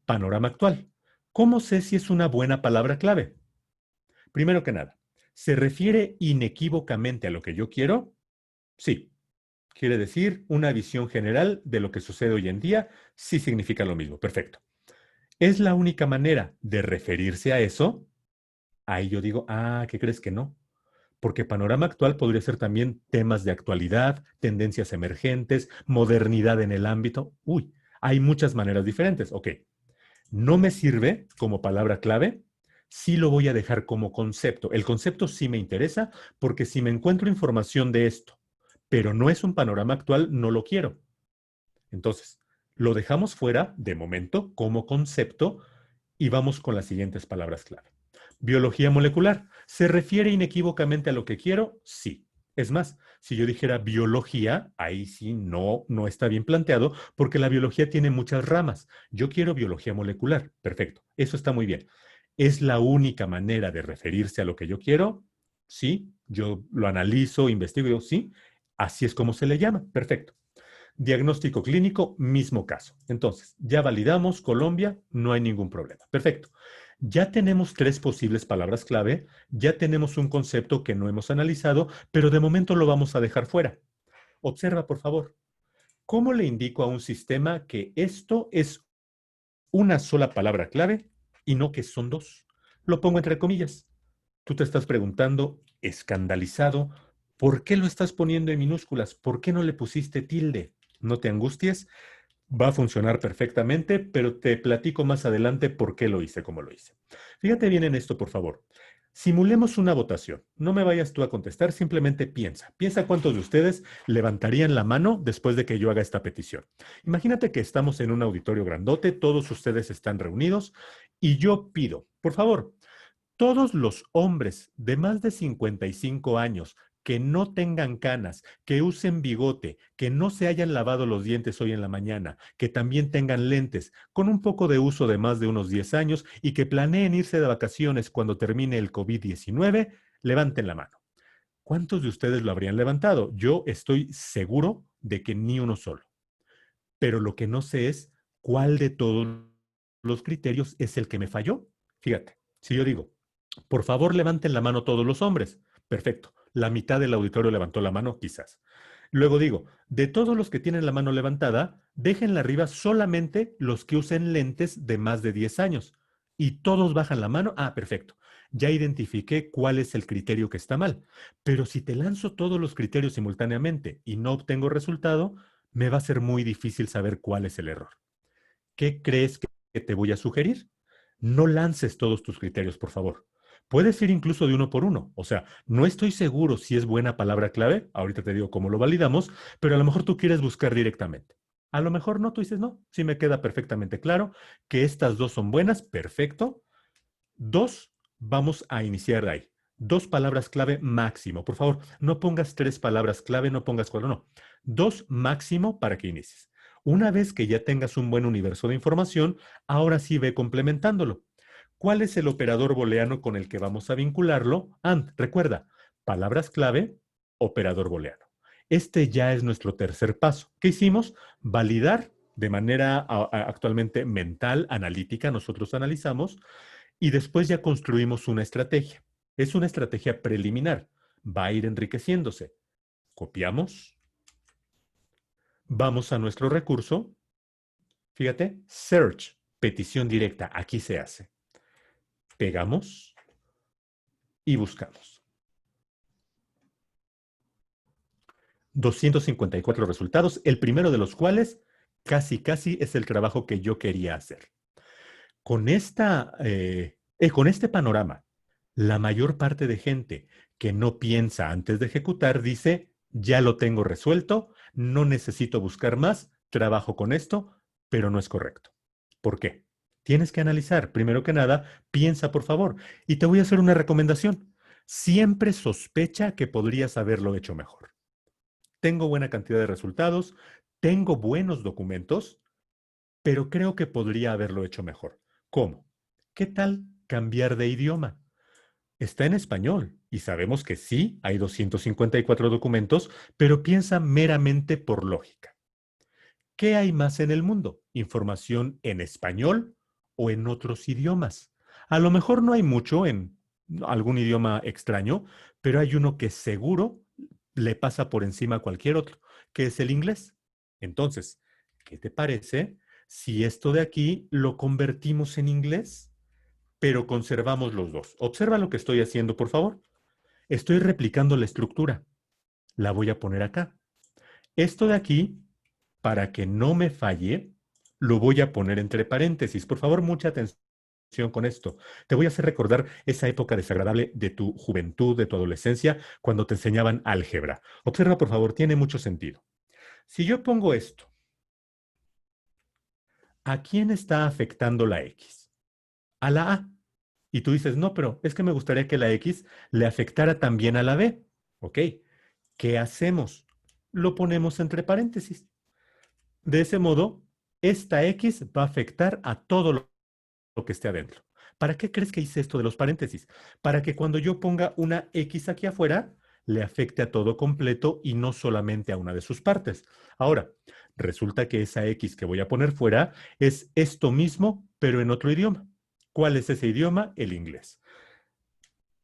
panorama actual. ¿Cómo sé si es una buena palabra clave? Primero que nada, ¿se refiere inequívocamente a lo que yo quiero? Sí. Quiere decir una visión general de lo que sucede hoy en día, sí significa lo mismo. Perfecto. ¿Es la única manera de referirse a eso? Ahí yo digo, ¿qué crees que no? Porque panorama actual podría ser también temas de actualidad, tendencias emergentes, modernidad en el ámbito. Uy, hay muchas maneras diferentes. Ok, no me sirve como palabra clave, sí lo voy a dejar como concepto. El concepto sí me interesa porque si me encuentro información de esto, pero no es un panorama actual, no lo quiero. Entonces, lo dejamos fuera de momento como concepto y vamos con las siguientes palabras clave. Biología molecular. ¿Se refiere inequívocamente a lo que quiero? Sí. Es más, si yo dijera biología, ahí sí no está bien planteado porque la biología tiene muchas ramas. Yo quiero biología molecular. Perfecto. Eso está muy bien. ¿Es la única manera de referirse a lo que yo quiero? Sí. Yo lo analizo, investigo y digo, sí. Así es como se le llama. Perfecto. Diagnóstico clínico, mismo caso. Entonces, ya validamos Colombia, no hay ningún problema. Perfecto. Ya tenemos tres posibles palabras clave, ya tenemos un concepto que no hemos analizado, pero de momento lo vamos a dejar fuera. Observa, por favor, ¿cómo le indico a un sistema que esto es una sola palabra clave y no que son dos? Lo pongo entre comillas. Tú te estás preguntando, escandalizado, ¿por qué lo estás poniendo en minúsculas? ¿Por qué no le pusiste tilde? No te angusties, va a funcionar perfectamente, pero te platico más adelante por qué lo hice como lo hice. Fíjate bien en esto, por favor. Simulemos una votación. No me vayas tú a contestar, simplemente piensa. Piensa cuántos de ustedes levantarían la mano después de que yo haga esta petición. Imagínate que estamos en un auditorio grandote, todos ustedes están reunidos y yo pido, por favor, todos los hombres de más de 55 años que no tengan canas, que usen bigote, que no se hayan lavado los dientes hoy en la mañana, que también tengan lentes, con un poco de uso de más de unos 10 años y que planeen irse de vacaciones cuando termine el COVID-19, levanten la mano. ¿Cuántos de ustedes lo habrían levantado? Yo estoy seguro de que ni uno solo. Pero lo que no sé es cuál de todos los criterios es el que me falló. Fíjate, si yo digo, por favor, levanten la mano todos los hombres. Perfecto. La mitad del auditorio levantó la mano, quizás. Luego digo, de todos los que tienen la mano levantada, déjenla arriba solamente los que usen lentes de más de 10 años. Y todos bajan la mano. Perfecto. Ya identifiqué cuál es el criterio que está mal. Pero si te lanzo todos los criterios simultáneamente y no obtengo resultado, me va a ser muy difícil saber cuál es el error. ¿Qué crees que te voy a sugerir? No lances todos tus criterios, por favor. Puedes ir incluso de uno por uno. O sea, no estoy seguro si es buena palabra clave. Ahorita te digo cómo lo validamos, pero a lo mejor tú quieres buscar directamente. A lo mejor no, tú dices, no, sí me queda perfectamente claro que estas dos son buenas, perfecto. Dos, vamos a iniciar de ahí. Dos palabras clave máximo. Por favor, no pongas tres palabras clave, no pongas cuatro, no. Dos máximo para que inicies. Una vez que ya tengas un buen universo de información, ahora sí ve complementándolo. ¿Cuál es el operador booleano con el que vamos a vincularlo? Recuerda, palabras clave, operador booleano. Este ya es nuestro tercer paso. ¿Qué hicimos? Validar de manera actualmente mental, analítica, nosotros analizamos y después ya construimos una estrategia. Es una estrategia preliminar. Va a ir enriqueciéndose. Copiamos, vamos a nuestro recurso. Fíjate, search, petición directa. Aquí se hace. Pegamos y buscamos. 254 resultados, el primero de los cuales casi es el trabajo que yo quería hacer. Con este panorama, la mayor parte de gente que no piensa antes de ejecutar dice, ya lo tengo resuelto, no necesito buscar más, trabajo con esto, pero no es correcto. ¿Por qué? Tienes que analizar. Primero que nada, piensa por favor. Y te voy a hacer una recomendación. Siempre sospecha que podrías haberlo hecho mejor. Tengo buena cantidad de resultados, tengo buenos documentos, pero creo que podría haberlo hecho mejor. ¿Cómo? ¿Qué tal cambiar de idioma? Está en español y sabemos que sí, hay 254 documentos, pero piensa meramente por lógica. ¿Qué hay más en el mundo? ¿Información en español o en otros idiomas? A lo mejor no hay mucho en algún idioma extraño, pero hay uno que seguro le pasa por encima a cualquier otro, que es el inglés. Entonces, ¿qué te parece si esto de aquí lo convertimos en inglés, pero conservamos los dos. Observa lo que estoy haciendo, por favor. Estoy replicando la estructura. La voy a poner acá. Esto de aquí, para que no me falle, lo voy a poner entre paréntesis. Por favor, mucha atención con esto. Te voy a hacer recordar esa época desagradable de tu juventud, de tu adolescencia, cuando te enseñaban álgebra. Observa, por favor, tiene mucho sentido. Si yo pongo esto, ¿a quién está afectando la X? A la A. Y tú dices, no, pero es que me gustaría que la X le afectara también a la B. Ok, ¿qué hacemos? Lo ponemos entre paréntesis. De ese modo, esta X va a afectar a todo lo que esté adentro. ¿Para qué crees que hice esto de los paréntesis? Para que cuando yo ponga una X aquí afuera, le afecte a todo completo y no solamente a una de sus partes. Ahora, resulta que esa X que voy a poner fuera es esto mismo, pero en otro idioma. ¿Cuál es ese idioma? El inglés.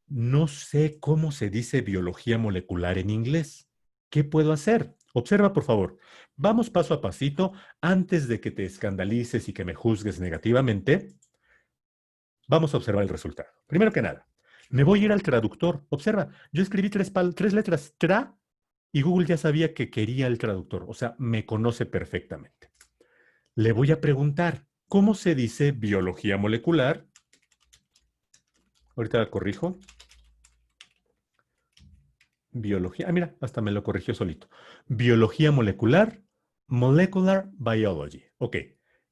No sé cómo se dice biología molecular en inglés. ¿Qué puedo hacer? Observa, por favor. Vamos paso a pasito antes de que te escandalices y que me juzgues negativamente. Vamos a observar el resultado. Primero que nada, me voy a ir al traductor. Observa, yo escribí tres letras tra y Google ya sabía que quería el traductor. O sea, me conoce perfectamente. Le voy a preguntar, ¿cómo se dice biología molecular? Ahorita la corrijo. Biología. Ah, mira, hasta me lo corrigió solito. Biología molecular, molecular biology. Ok,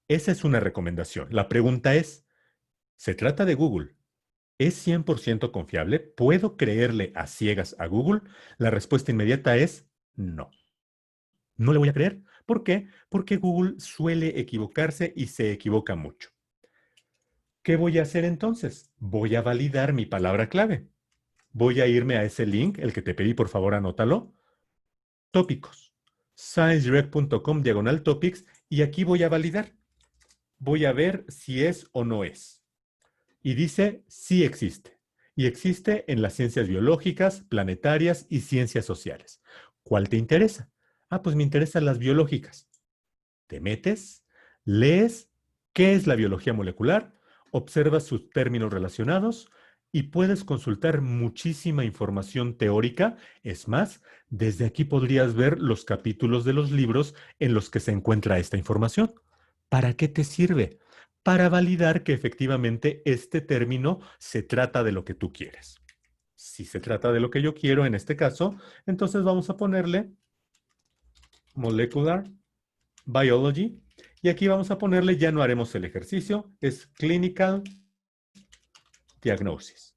esa es una recomendación. La pregunta es, ¿se trata de Google? ¿Es 100% confiable? ¿Puedo creerle a ciegas a Google? La respuesta inmediata es no. No le voy a creer. ¿Por qué? Porque Google suele equivocarse y se equivoca mucho. ¿Qué voy a hacer entonces? Voy a validar mi palabra clave. Voy a irme a ese link, el que te pedí, por favor, anótalo. Tópicos. ScienceDirect.com/topics y aquí voy a validar. Voy a ver si es o no es. Y dice sí existe. Y existe en las ciencias biológicas, planetarias y ciencias sociales. ¿Cuál te interesa? Ah, pues me interesan las biológicas. Te metes, lees qué es la biología molecular, observas sus términos relacionados y puedes consultar muchísima información teórica. Es más, desde aquí podrías ver los capítulos de los libros en los que se encuentra esta información. ¿Para qué te sirve? Para validar que efectivamente este término se trata de lo que tú quieres. Si se trata de lo que yo quiero en este caso, entonces vamos a ponerle molecular biology. Y aquí vamos a ponerle, ya no haremos el ejercicio, es clinical diagnosis.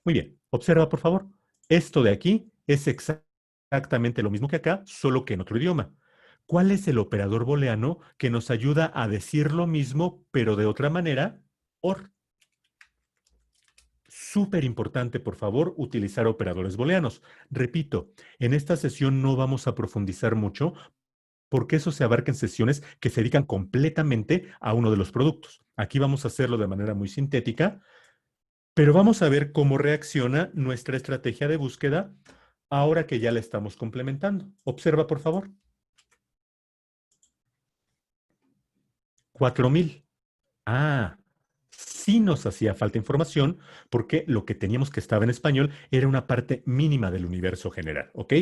Muy bien, observa por favor. Esto de aquí es exactamente lo mismo que acá, solo que en otro idioma. ¿Cuál es el operador booleano que nos ayuda a decir lo mismo, pero de otra manera? OR. Súper importante, por favor, utilizar operadores booleanos. Repito, en esta sesión no vamos a profundizar mucho porque eso se abarca en sesiones que se dedican completamente a uno de los productos. Aquí vamos a hacerlo de manera muy sintética, pero vamos a ver cómo reacciona nuestra estrategia de búsqueda ahora que ya la estamos complementando. Observa, por favor. 4,000. Ah, sí nos hacía falta información porque lo que teníamos que estaba en español era una parte mínima del universo general, ¿ok?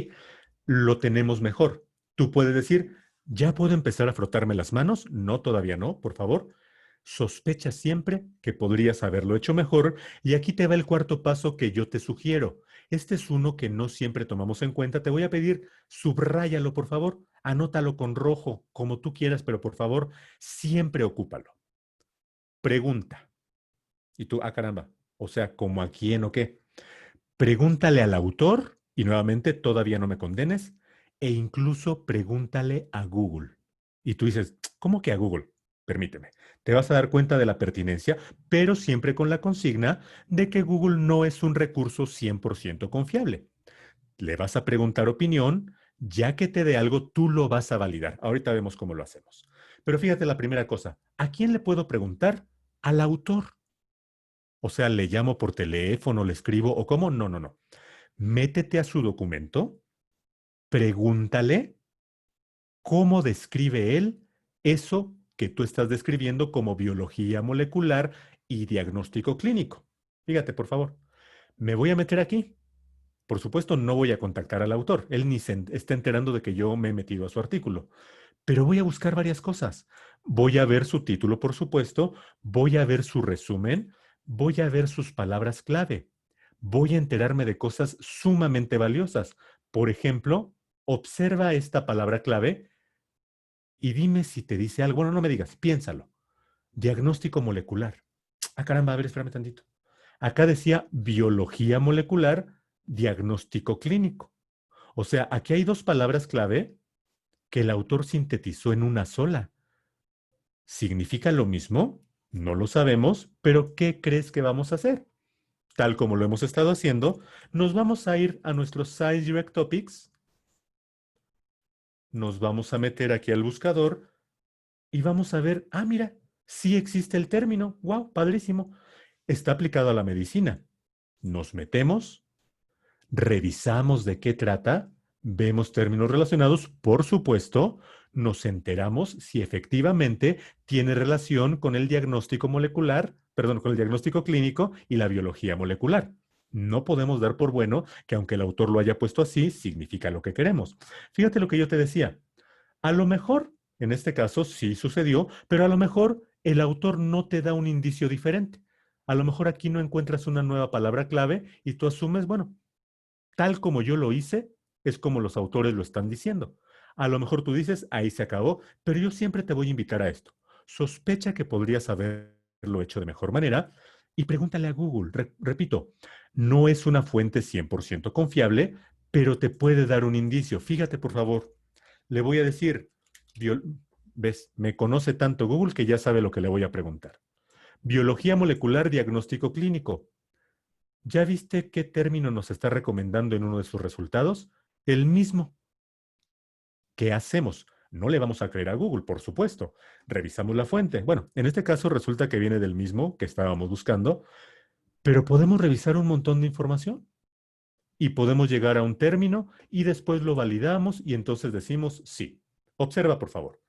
Lo tenemos mejor. Tú puedes decir, ¿ya puedo empezar a frotarme las manos? No, todavía no, por favor. Sospecha siempre que podrías haberlo hecho mejor y aquí te va el cuarto paso que yo te sugiero. Este es uno que no siempre tomamos en cuenta. Te voy a pedir, subráyalo, por favor. Anótalo con rojo, como tú quieras, pero por favor, siempre ocúpalo. Pregunta. Y tú, ah, caramba, o sea, ¿como a quién o qué? Pregúntale al autor, y nuevamente todavía no me condenes, e incluso pregúntale a Google. Y tú dices, ¿cómo que a Google? Permíteme. Te vas a dar cuenta de la pertinencia, pero siempre con la consigna de que Google no es un recurso 100% confiable. Le vas a preguntar opinión, ya que te dé algo, tú lo vas a validar. Ahorita vemos cómo lo hacemos. Pero fíjate la primera cosa, ¿a quién le puedo preguntar? Al autor. O sea, le llamo por teléfono, le escribo o cómo. No, no, no. Métete a su documento, pregúntale cómo describe él eso que tú estás describiendo como biología molecular y diagnóstico clínico. Fíjate, por favor. Me voy a meter aquí. Por supuesto, no voy a contactar al autor. Él ni se está enterando de que yo me he metido a su artículo. Pero voy a buscar varias cosas. Voy a ver su título, por supuesto. Voy a ver su resumen. Voy a ver sus palabras clave. Voy a enterarme de cosas sumamente valiosas. Por ejemplo, observa esta palabra clave y dime si te dice algo. Bueno, no me digas, piénsalo. Diagnóstico molecular. Ah, caramba, a ver, espérame tantito. Acá decía biología molecular, diagnóstico clínico. O sea, aquí hay dos palabras clave que el autor sintetizó en una sola. ¿Significa lo mismo? No lo sabemos, pero ¿qué crees que vamos a hacer? Tal como lo hemos estado haciendo, nos vamos a ir a nuestros Science Direct Topics, nos vamos a meter aquí al buscador y vamos a ver, ah, mira, sí existe el término. ¡Wow! Padrísimo. Está aplicado a la medicina. Nos metemos, revisamos de qué trata, vemos términos relacionados, por supuesto, nos enteramos si efectivamente tiene relación con el diagnóstico molecular, perdón, con el diagnóstico clínico y la biología molecular. No podemos dar por bueno que aunque el autor lo haya puesto así, significa lo que queremos. Fíjate lo que yo te decía. A lo mejor, en este caso sí sucedió, pero a lo mejor el autor no te da un indicio diferente. A lo mejor aquí no encuentras una nueva palabra clave y tú asumes, bueno, tal como yo lo hice, es como los autores lo están diciendo. A lo mejor tú dices, ahí se acabó, pero yo siempre te voy a invitar a esto. Sospecha que podrías haberlo hecho de mejor manera y pregúntale a Google. Repito, no es una fuente 100% confiable, pero te puede dar un indicio. Fíjate, por favor, le voy a decir, ¿ves? Me conoce tanto Google que ya sabe lo que le voy a preguntar. Biología molecular, diagnóstico clínico. ¿Ya viste qué término nos está recomendando en uno de sus resultados? El mismo. ¿Qué hacemos? No le vamos a creer a Google, por supuesto. Revisamos la fuente. Bueno, en este caso resulta que viene del mismo que estábamos buscando, pero podemos revisar un montón de información y podemos llegar a un término y después lo validamos y entonces decimos sí. Observa, por favor.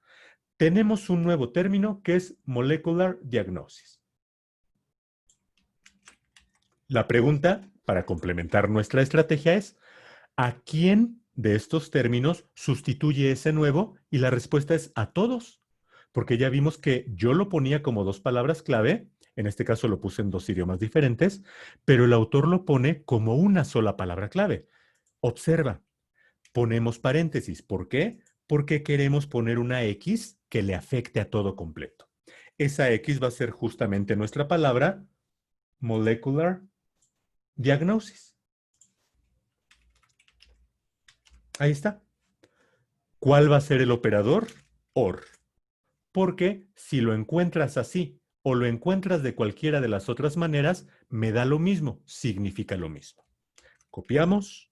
Tenemos un nuevo término que es molecular diagnosis. La pregunta, para complementar nuestra estrategia, es, ¿a quién de estos términos sustituye ese nuevo? Y la respuesta es a todos, porque ya vimos que yo lo ponía como dos palabras clave, en este caso lo puse en dos idiomas diferentes, pero el autor lo pone como una sola palabra clave. Observa, ponemos paréntesis. ¿Por qué? Porque queremos poner una X que le afecte a todo completo. Esa X va a ser justamente nuestra palabra molecular diagnosis. Ahí está. ¿Cuál va a ser el operador? OR. Porque si lo encuentras así o lo encuentras de cualquiera de las otras maneras, me da lo mismo, significa lo mismo. Copiamos,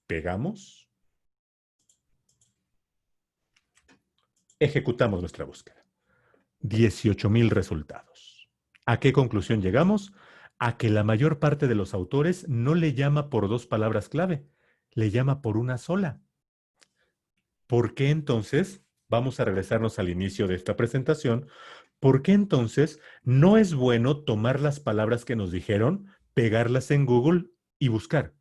pegamos, ejecutamos nuestra búsqueda. 18,000 resultados. ¿A qué conclusión llegamos? A que la mayor parte de los autores no le llama por dos palabras clave, le llama por una sola. ¿Por qué entonces? Vamos a regresarnos al inicio de esta presentación. ¿Por qué entonces no es bueno tomar las palabras que nos dijeron, pegarlas en Google y buscar?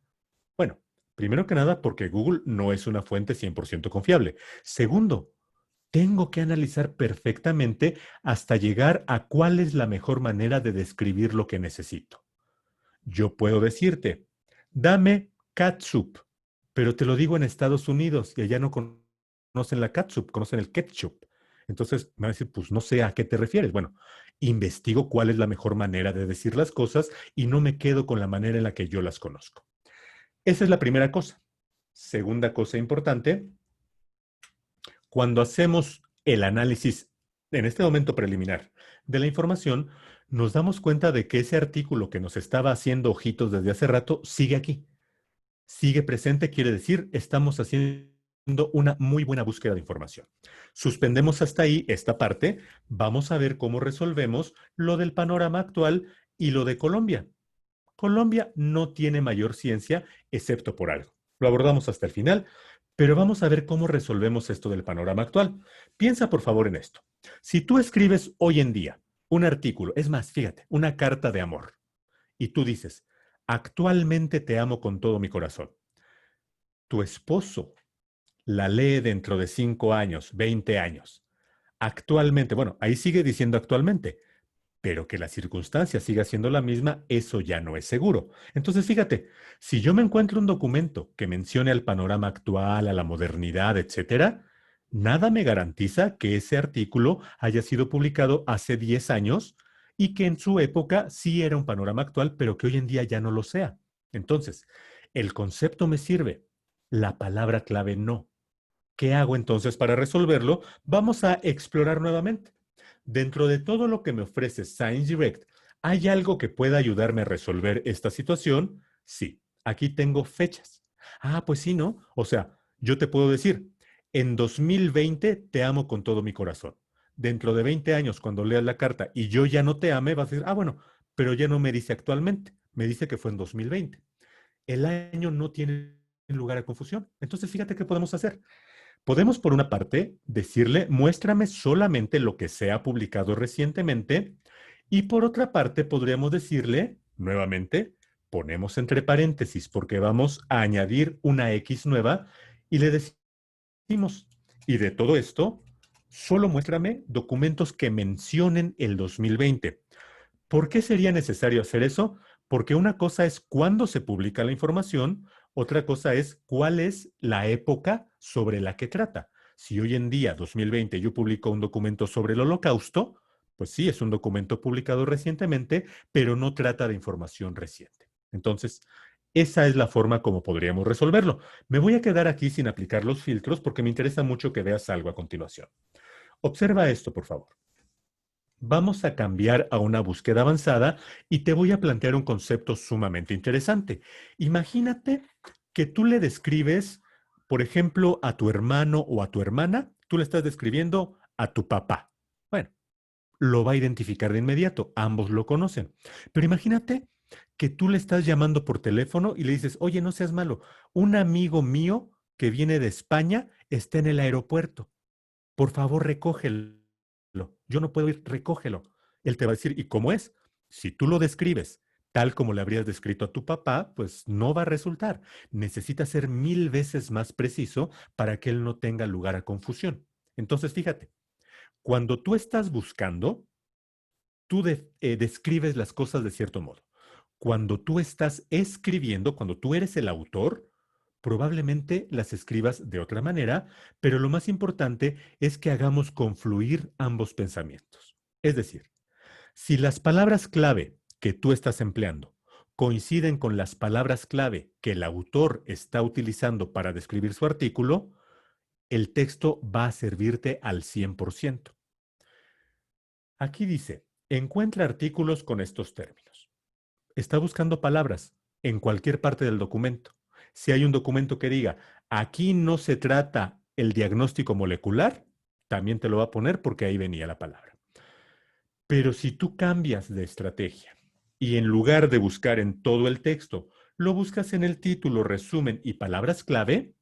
Bueno, primero que nada, porque Google no es una fuente 100% confiable. Segundo, tengo que analizar perfectamente hasta llegar a cuál es la mejor manera de describir lo que necesito. Yo puedo decirte, dame catsup, pero te lo digo en Estados Unidos y allá no conocen la catsup, conocen el ketchup. Entonces me va a decir, pues no sé a qué te refieres. Bueno, investigo cuál es la mejor manera de decir las cosas y no me quedo con la manera en la que yo las conozco. Esa es la primera cosa. Segunda cosa importante, cuando hacemos el análisis, en este momento preliminar, de la información, nos damos cuenta de que ese artículo que nos estaba haciendo ojitos desde hace rato sigue aquí. Sigue presente, quiere decir, estamos haciendo una muy buena búsqueda de información. Suspendemos hasta ahí esta parte. Vamos a ver cómo resolvemos lo del panorama actual y lo de Colombia. Colombia no tiene mayor ciencia, excepto por algo. Lo abordamos hasta el final, Pero vamos a ver cómo resolvemos esto del panorama actual. Piensa por favor en esto. Si tú escribes hoy en día un artículo, es más, fíjate, una carta de amor, y tú dices, actualmente te amo con todo mi corazón. Tu esposo la lee dentro de 5 años, 20 años. Actualmente, bueno, ahí sigue diciendo actualmente, pero que la circunstancia siga siendo la misma, eso ya no es seguro. Entonces, fíjate, si yo me encuentro un documento que mencione al panorama actual, a la modernidad, etcétera, nada me garantiza que ese artículo haya sido publicado hace 10 años y que en su época sí era un panorama actual, pero que hoy en día ya no lo sea. Entonces, el concepto me sirve, la palabra clave no. ¿Qué hago entonces para resolverlo? Vamos a explorar nuevamente. Dentro de todo lo que me ofrece Science Direct, ¿hay algo que pueda ayudarme a resolver esta situación? Sí, aquí tengo fechas. Ah, pues sí, ¿no? O sea, yo te puedo decir, en 2020 te amo con todo mi corazón. Dentro de 20 años, cuando leas la carta y yo ya no te ame, vas a decir, ah, bueno, pero ya no me dice actualmente, me dice que fue en 2020. El año no tiene lugar a confusión. Entonces, fíjate qué podemos hacer. Podemos, por una parte, decirle, muéstrame solamente lo que se ha publicado recientemente, y por otra parte, podríamos decirle, nuevamente, ponemos entre paréntesis porque vamos a añadir una X nueva y le decimos, y de todo esto, solo muéstrame documentos que mencionen el 2020. ¿Por qué sería necesario hacer eso? Porque una cosa es cuándo se publica la información, otra cosa es cuál es la época sobre la que trata. Si hoy en día, 2020, yo publico un documento sobre el Holocausto, pues sí, es un documento publicado recientemente, pero no trata de información reciente. Entonces, esa es la forma como podríamos resolverlo. Me voy a quedar aquí sin aplicar los filtros porque me interesa mucho que veas algo a continuación. Observa esto, por favor. Vamos a cambiar a una búsqueda avanzada y te voy a plantear un concepto sumamente interesante. Imagínate que tú le describes, por ejemplo, a tu hermano o a tu hermana, tú le estás describiendo a tu papá. Bueno, lo va a identificar de inmediato, ambos lo conocen. Pero imagínate que tú le estás llamando por teléfono y le dices, oye, no seas malo, un amigo mío que viene de España está en el aeropuerto, por favor recógelo. Yo no puedo ir, recógelo. Él te va a decir, ¿y cómo es? Si tú lo describes tal como le habrías descrito a tu papá, pues no va a resultar. Necesita ser 1000 veces más preciso para que él no tenga lugar a confusión. Entonces, fíjate, cuando tú estás buscando, tú describes las cosas de cierto modo. Cuando tú estás escribiendo, cuando tú eres el autor, probablemente las escribas de otra manera, pero lo más importante es que hagamos confluir ambos pensamientos. Es decir, si las palabras clave que tú estás empleando coinciden con las palabras clave que el autor está utilizando para describir su artículo, el texto va a servirte al 100%. Aquí dice, encuentra artículos con estos términos. Está buscando palabras en cualquier parte del documento. Si hay un documento que diga, aquí no se trata el diagnóstico molecular, también te lo va a poner porque ahí venía la palabra. Pero si tú cambias de estrategia y en lugar de buscar en todo el texto, lo buscas en el título, resumen y palabras clave,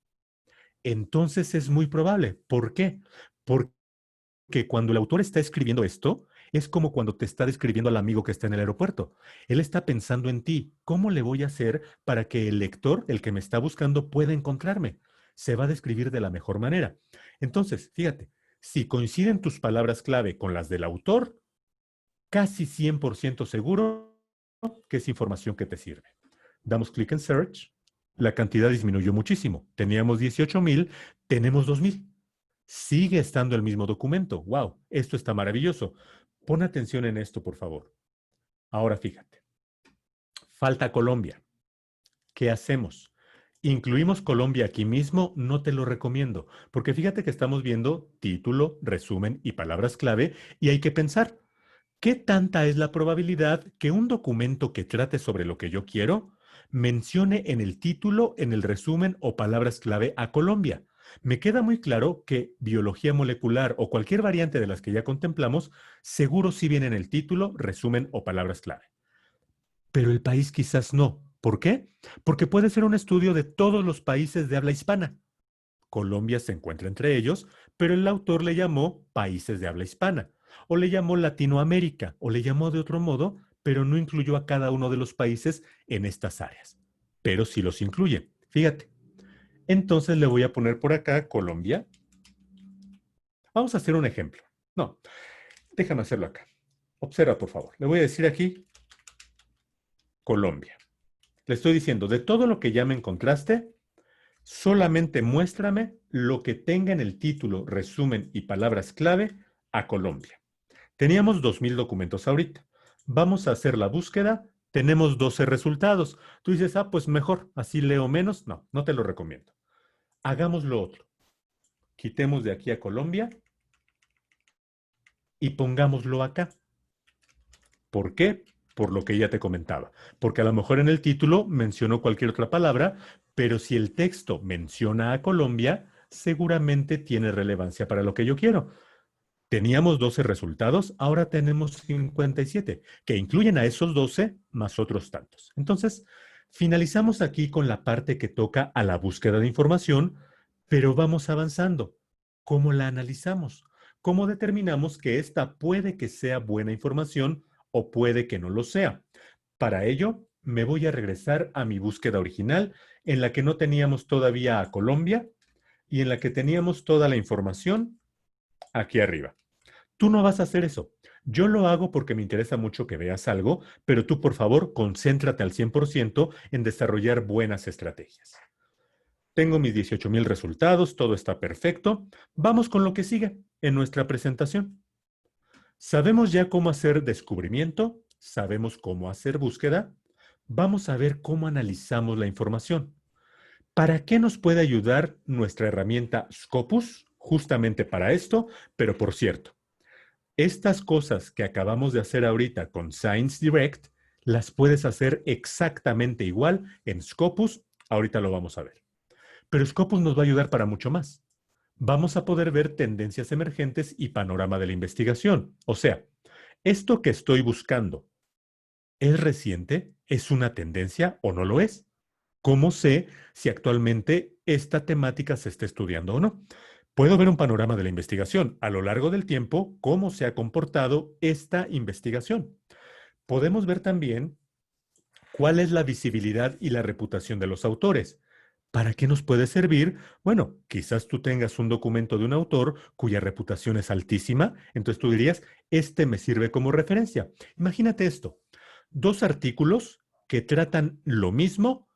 entonces es muy probable. ¿Por qué? Porque cuando el autor está escribiendo esto, es como cuando te está describiendo al amigo que está en el aeropuerto. Él está pensando en ti. ¿Cómo le voy a hacer para que el lector, el que me está buscando, pueda encontrarme? Se va a describir de la mejor manera. Entonces, fíjate, si coinciden tus palabras clave con las del autor, casi 100% seguro que es información que te sirve. Damos clic en Search, la cantidad disminuyó muchísimo. Teníamos 18,000, tenemos 2,000. Sigue estando el mismo documento. ¡Wow! Esto está maravilloso. Pon atención en esto, por favor. Ahora fíjate. Falta Colombia. ¿Qué hacemos? ¿Incluimos Colombia aquí mismo? No te lo recomiendo, porque fíjate que estamos viendo título, resumen y palabras clave y hay que pensar, ¿qué tanta es la probabilidad que un documento que trate sobre lo que yo quiero mencione en el título, en el resumen o palabras clave a Colombia? Me queda muy claro que biología molecular o cualquier variante de las que ya contemplamos, seguro sí viene en el título, resumen o palabras clave. Pero el país quizás no. ¿Por qué? Porque puede ser un estudio de todos los países de habla hispana. Colombia se encuentra entre ellos, pero el autor le llamó países de habla hispana, o le llamó Latinoamérica, o le llamó de otro modo, pero no incluyó a cada uno de los países en estas áreas. Pero sí los incluye. Fíjate. Entonces le voy a poner por acá Colombia. Vamos a hacer un ejemplo. No, déjame hacerlo acá. Observa, por favor. Le voy a decir aquí Colombia. Le estoy diciendo, de todo lo que ya me encontraste, solamente muéstrame lo que tenga en el título, resumen y palabras clave a Colombia. Teníamos 2000 documentos ahorita. Vamos a hacer la búsqueda. Tenemos 12 resultados. Tú dices, pues mejor, así leo menos. No, no te lo recomiendo. Hagamos lo otro. Quitemos de aquí a Colombia y pongámoslo acá. ¿Por qué? Por lo que ya te comentaba. Porque a lo mejor en el título mencionó cualquier otra palabra, pero si el texto menciona a Colombia, seguramente tiene relevancia para lo que yo quiero. Teníamos 12 resultados, ahora tenemos 57, que incluyen a esos 12 más otros tantos. Entonces, finalizamos aquí con la parte que toca a la búsqueda de información, pero vamos avanzando. ¿Cómo la analizamos? ¿Cómo determinamos que esta puede que sea buena información o puede que no lo sea? Para ello, me voy a regresar a mi búsqueda original, en la que no teníamos todavía a Colombia y en la que teníamos toda la información aquí arriba. Tú no vas a hacer eso. Yo lo hago porque me interesa mucho que veas algo, pero tú, por favor, concéntrate al 100% en desarrollar buenas estrategias. Tengo mis 18,000 resultados, todo está perfecto. Vamos con lo que sigue en nuestra presentación. Sabemos ya cómo hacer descubrimiento, sabemos cómo hacer búsqueda. Vamos a ver cómo analizamos la información. ¿Para qué nos puede ayudar nuestra herramienta Scopus? Justamente para esto, pero por cierto, estas cosas que acabamos de hacer ahorita con Science Direct, las puedes hacer exactamente igual en Scopus. Ahorita lo vamos a ver. Pero Scopus nos va a ayudar para mucho más. Vamos a poder ver tendencias emergentes y panorama de la investigación. O sea, esto que estoy buscando, ¿es reciente? ¿Es una tendencia o no lo es? ¿Cómo sé si actualmente esta temática se está estudiando o no? Puedo ver un panorama de la investigación a lo largo del tiempo, cómo se ha comportado esta investigación. Podemos ver también cuál es la visibilidad y la reputación de los autores. ¿Para qué nos puede servir? Bueno, quizás tú tengas un documento de un autor cuya reputación es altísima, entonces tú dirías, este me sirve como referencia. Imagínate esto, dos artículos que tratan lo mismo,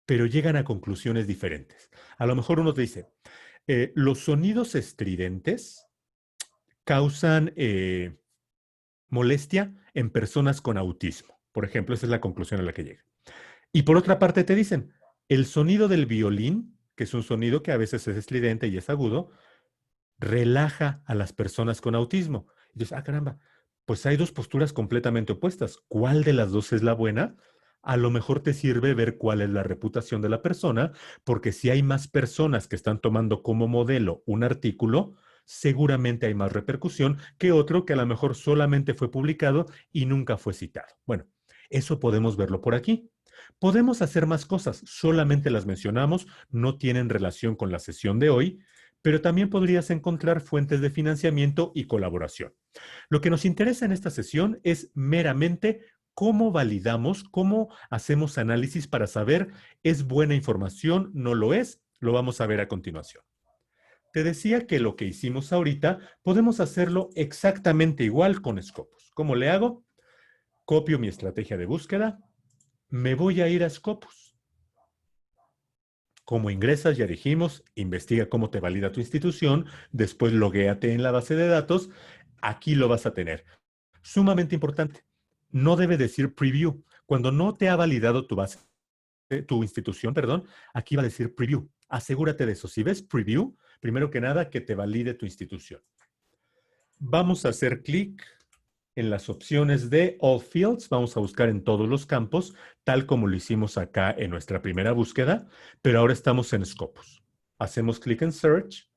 pero llegan a conclusiones diferentes. A lo mejor uno te dice, los sonidos estridentes causan molestia en personas con autismo. Por ejemplo, esa es la conclusión a la que llega. Y por otra parte te dicen, el sonido del violín, que es un sonido que a veces es estridente y es agudo, relaja a las personas con autismo. Y dices, caramba, pues hay dos posturas completamente opuestas. ¿Cuál de las dos es la buena? A lo mejor te sirve ver cuál es la reputación de la persona, porque si hay más personas que están tomando como modelo un artículo, seguramente hay más repercusión que otro que a lo mejor solamente fue publicado y nunca fue citado. Bueno, eso podemos verlo por aquí. Podemos hacer más cosas, solamente las mencionamos, no tienen relación con la sesión de hoy, pero también podrías encontrar fuentes de financiamiento y colaboración. Lo que nos interesa en esta sesión es meramente cómo validamos, cómo hacemos análisis para saber es buena información, no lo es, lo vamos a ver a continuación. Te decía que lo que hicimos ahorita podemos hacerlo exactamente igual con Scopus. ¿Cómo le hago? Copio mi estrategia de búsqueda, me voy a ir a Scopus. Como ingresas, ya dijimos, investiga cómo te valida tu institución, después loguéate en la base de datos, aquí lo vas a tener. Sumamente importante, no debe decir preview. Cuando no te ha validado tu base, tu institución, perdón, aquí va a decir preview. Asegúrate de eso. Si ves preview, primero que nada, que te valide tu institución. Vamos a hacer clic en las opciones de All Fields, vamos a buscar en todos los campos, tal como lo hicimos acá en nuestra primera búsqueda, pero ahora estamos en Scopus. Hacemos clic en Search.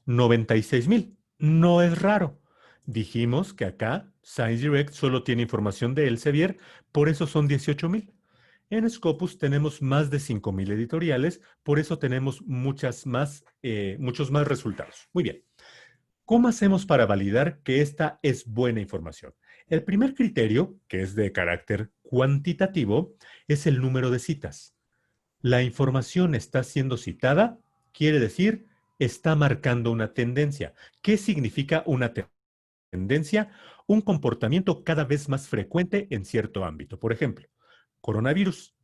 96,000. No es raro. Dijimos que acá Science Direct solo tiene información de Elsevier, por eso son 18,000. En Scopus tenemos más de 5,000 editoriales, por eso tenemos muchos más resultados. Muy bien. ¿Cómo hacemos para validar que esta es buena información? El primer criterio, que es de carácter cuantitativo, es el número de citas. La información está siendo citada, quiere decir, está marcando una tendencia. ¿Qué significa una tendencia? Un comportamiento cada vez más frecuente en cierto ámbito. Por ejemplo, coronavirus.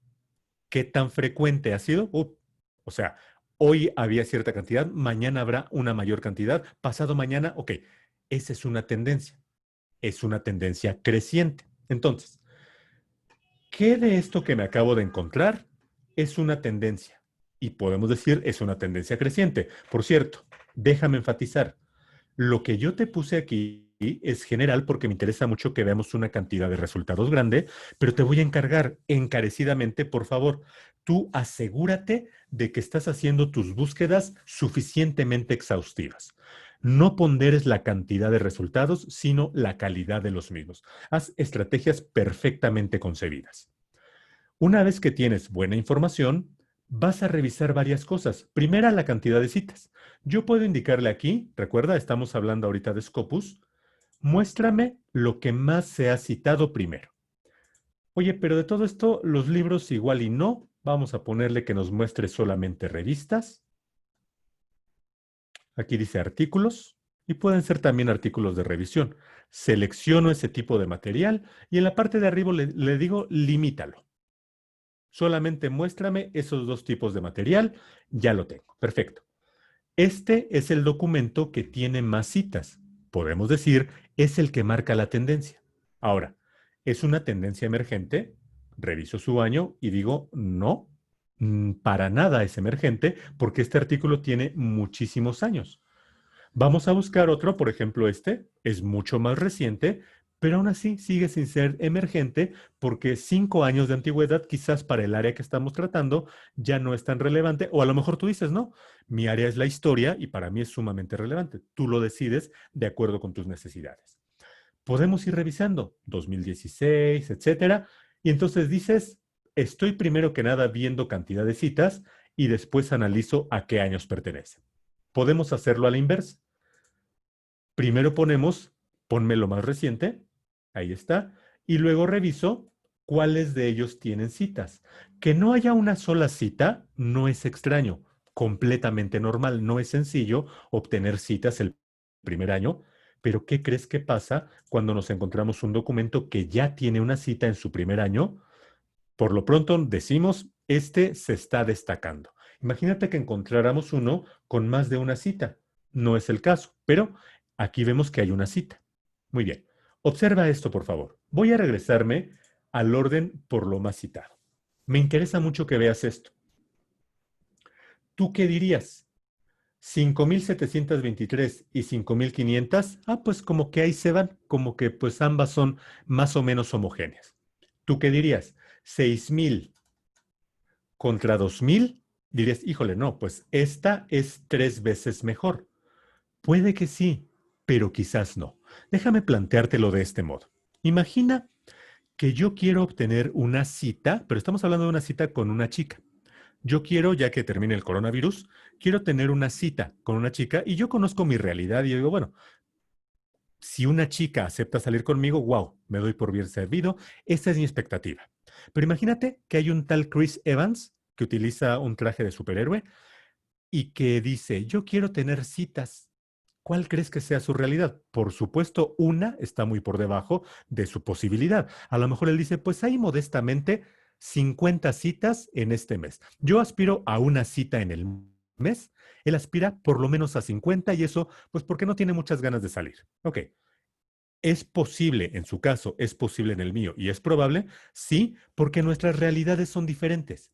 ¿Qué tan frecuente ha sido? O sea, hoy había cierta cantidad, mañana habrá una mayor cantidad, pasado mañana, ok, esa es una tendencia creciente. Entonces, ¿qué de esto que me acabo de encontrar es una tendencia? Y podemos decir es una tendencia creciente. Por cierto, déjame enfatizar, lo que yo te puse aquí es general porque me interesa mucho que veamos una cantidad de resultados grande, pero te voy a encargar encarecidamente, por favor, tú asegúrate de que estás haciendo tus búsquedas suficientemente exhaustivas. No ponderes la cantidad de resultados, sino la calidad de los mismos. Haz estrategias perfectamente concebidas. Una vez que tienes buena información, vas a revisar varias cosas. Primera, la cantidad de citas. Yo puedo indicarle aquí, recuerda, estamos hablando ahorita de Scopus, muéstrame lo que más se ha citado primero. Oye, pero de todo esto, los libros igual y no. Vamos a ponerle que nos muestre solamente revistas. Aquí dice artículos y pueden ser también artículos de revisión. Selecciono ese tipo de material y en la parte de arriba le digo limítalo. Solamente muéstrame esos dos tipos de material. Ya lo tengo. Perfecto. Este es el documento que tiene más citas. Podemos decir, es el que marca la tendencia. Ahora, ¿es una tendencia emergente? Reviso su año y digo, no, para nada es emergente porque este artículo tiene muchísimos años. Vamos a buscar otro, por ejemplo, este es mucho más reciente, pero aún así sigue sin ser emergente porque 5 años de antigüedad quizás para el área que estamos tratando ya no es tan relevante, o a lo mejor tú dices, no, mi área es la historia y para mí es sumamente relevante. Tú lo decides de acuerdo con tus necesidades. Podemos ir revisando 2016, etcétera, y entonces dices, estoy primero que nada viendo cantidad de citas y después analizo a qué años pertenecen. Podemos hacerlo a la inversa. Primero ponme lo más reciente, ahí está, y luego reviso cuáles de ellos tienen citas. Que no haya una sola cita no es extraño, completamente normal, no es sencillo obtener citas el primer año, pero ¿qué crees que pasa cuando nos encontramos un documento que ya tiene una cita en su primer año? Por lo pronto decimos, este se está destacando. Imagínate que encontráramos uno con más de una cita. No es el caso, pero aquí vemos que hay una cita. Muy bien. Observa esto, por favor. Voy a regresarme al orden por lo más citado. Me interesa mucho que veas esto. ¿Tú qué dirías? 5,723 y 5,500. Pues como que ahí se van, como que pues ambas son más o menos homogéneas. ¿Tú qué dirías? 6,000 contra 2,000, dirías, híjole, no, pues esta es 3 veces mejor. Puede que sí, pero quizás no. Déjame planteártelo de este modo. Imagina que yo quiero obtener una cita, pero estamos hablando de una cita con una chica. Yo quiero, ya que termine el coronavirus, quiero tener una cita con una chica y yo conozco mi realidad y digo, bueno, si una chica acepta salir conmigo, wow, me doy por bien servido. Esa es mi expectativa. Pero imagínate que hay un tal Chris Evans que utiliza un traje de superhéroe y que dice, yo quiero tener citas. ¿Cuál crees que sea su realidad? Por supuesto, una está muy por debajo de su posibilidad. A lo mejor él dice, pues hay modestamente 50 citas en este mes. Yo aspiro a una cita en el mes. Él aspira por lo menos a 50 y eso, pues porque no tiene muchas ganas de salir. Ok. ¿Es posible en su caso? ¿Es posible en el mío? ¿Y es probable? Sí, porque nuestras realidades son diferentes.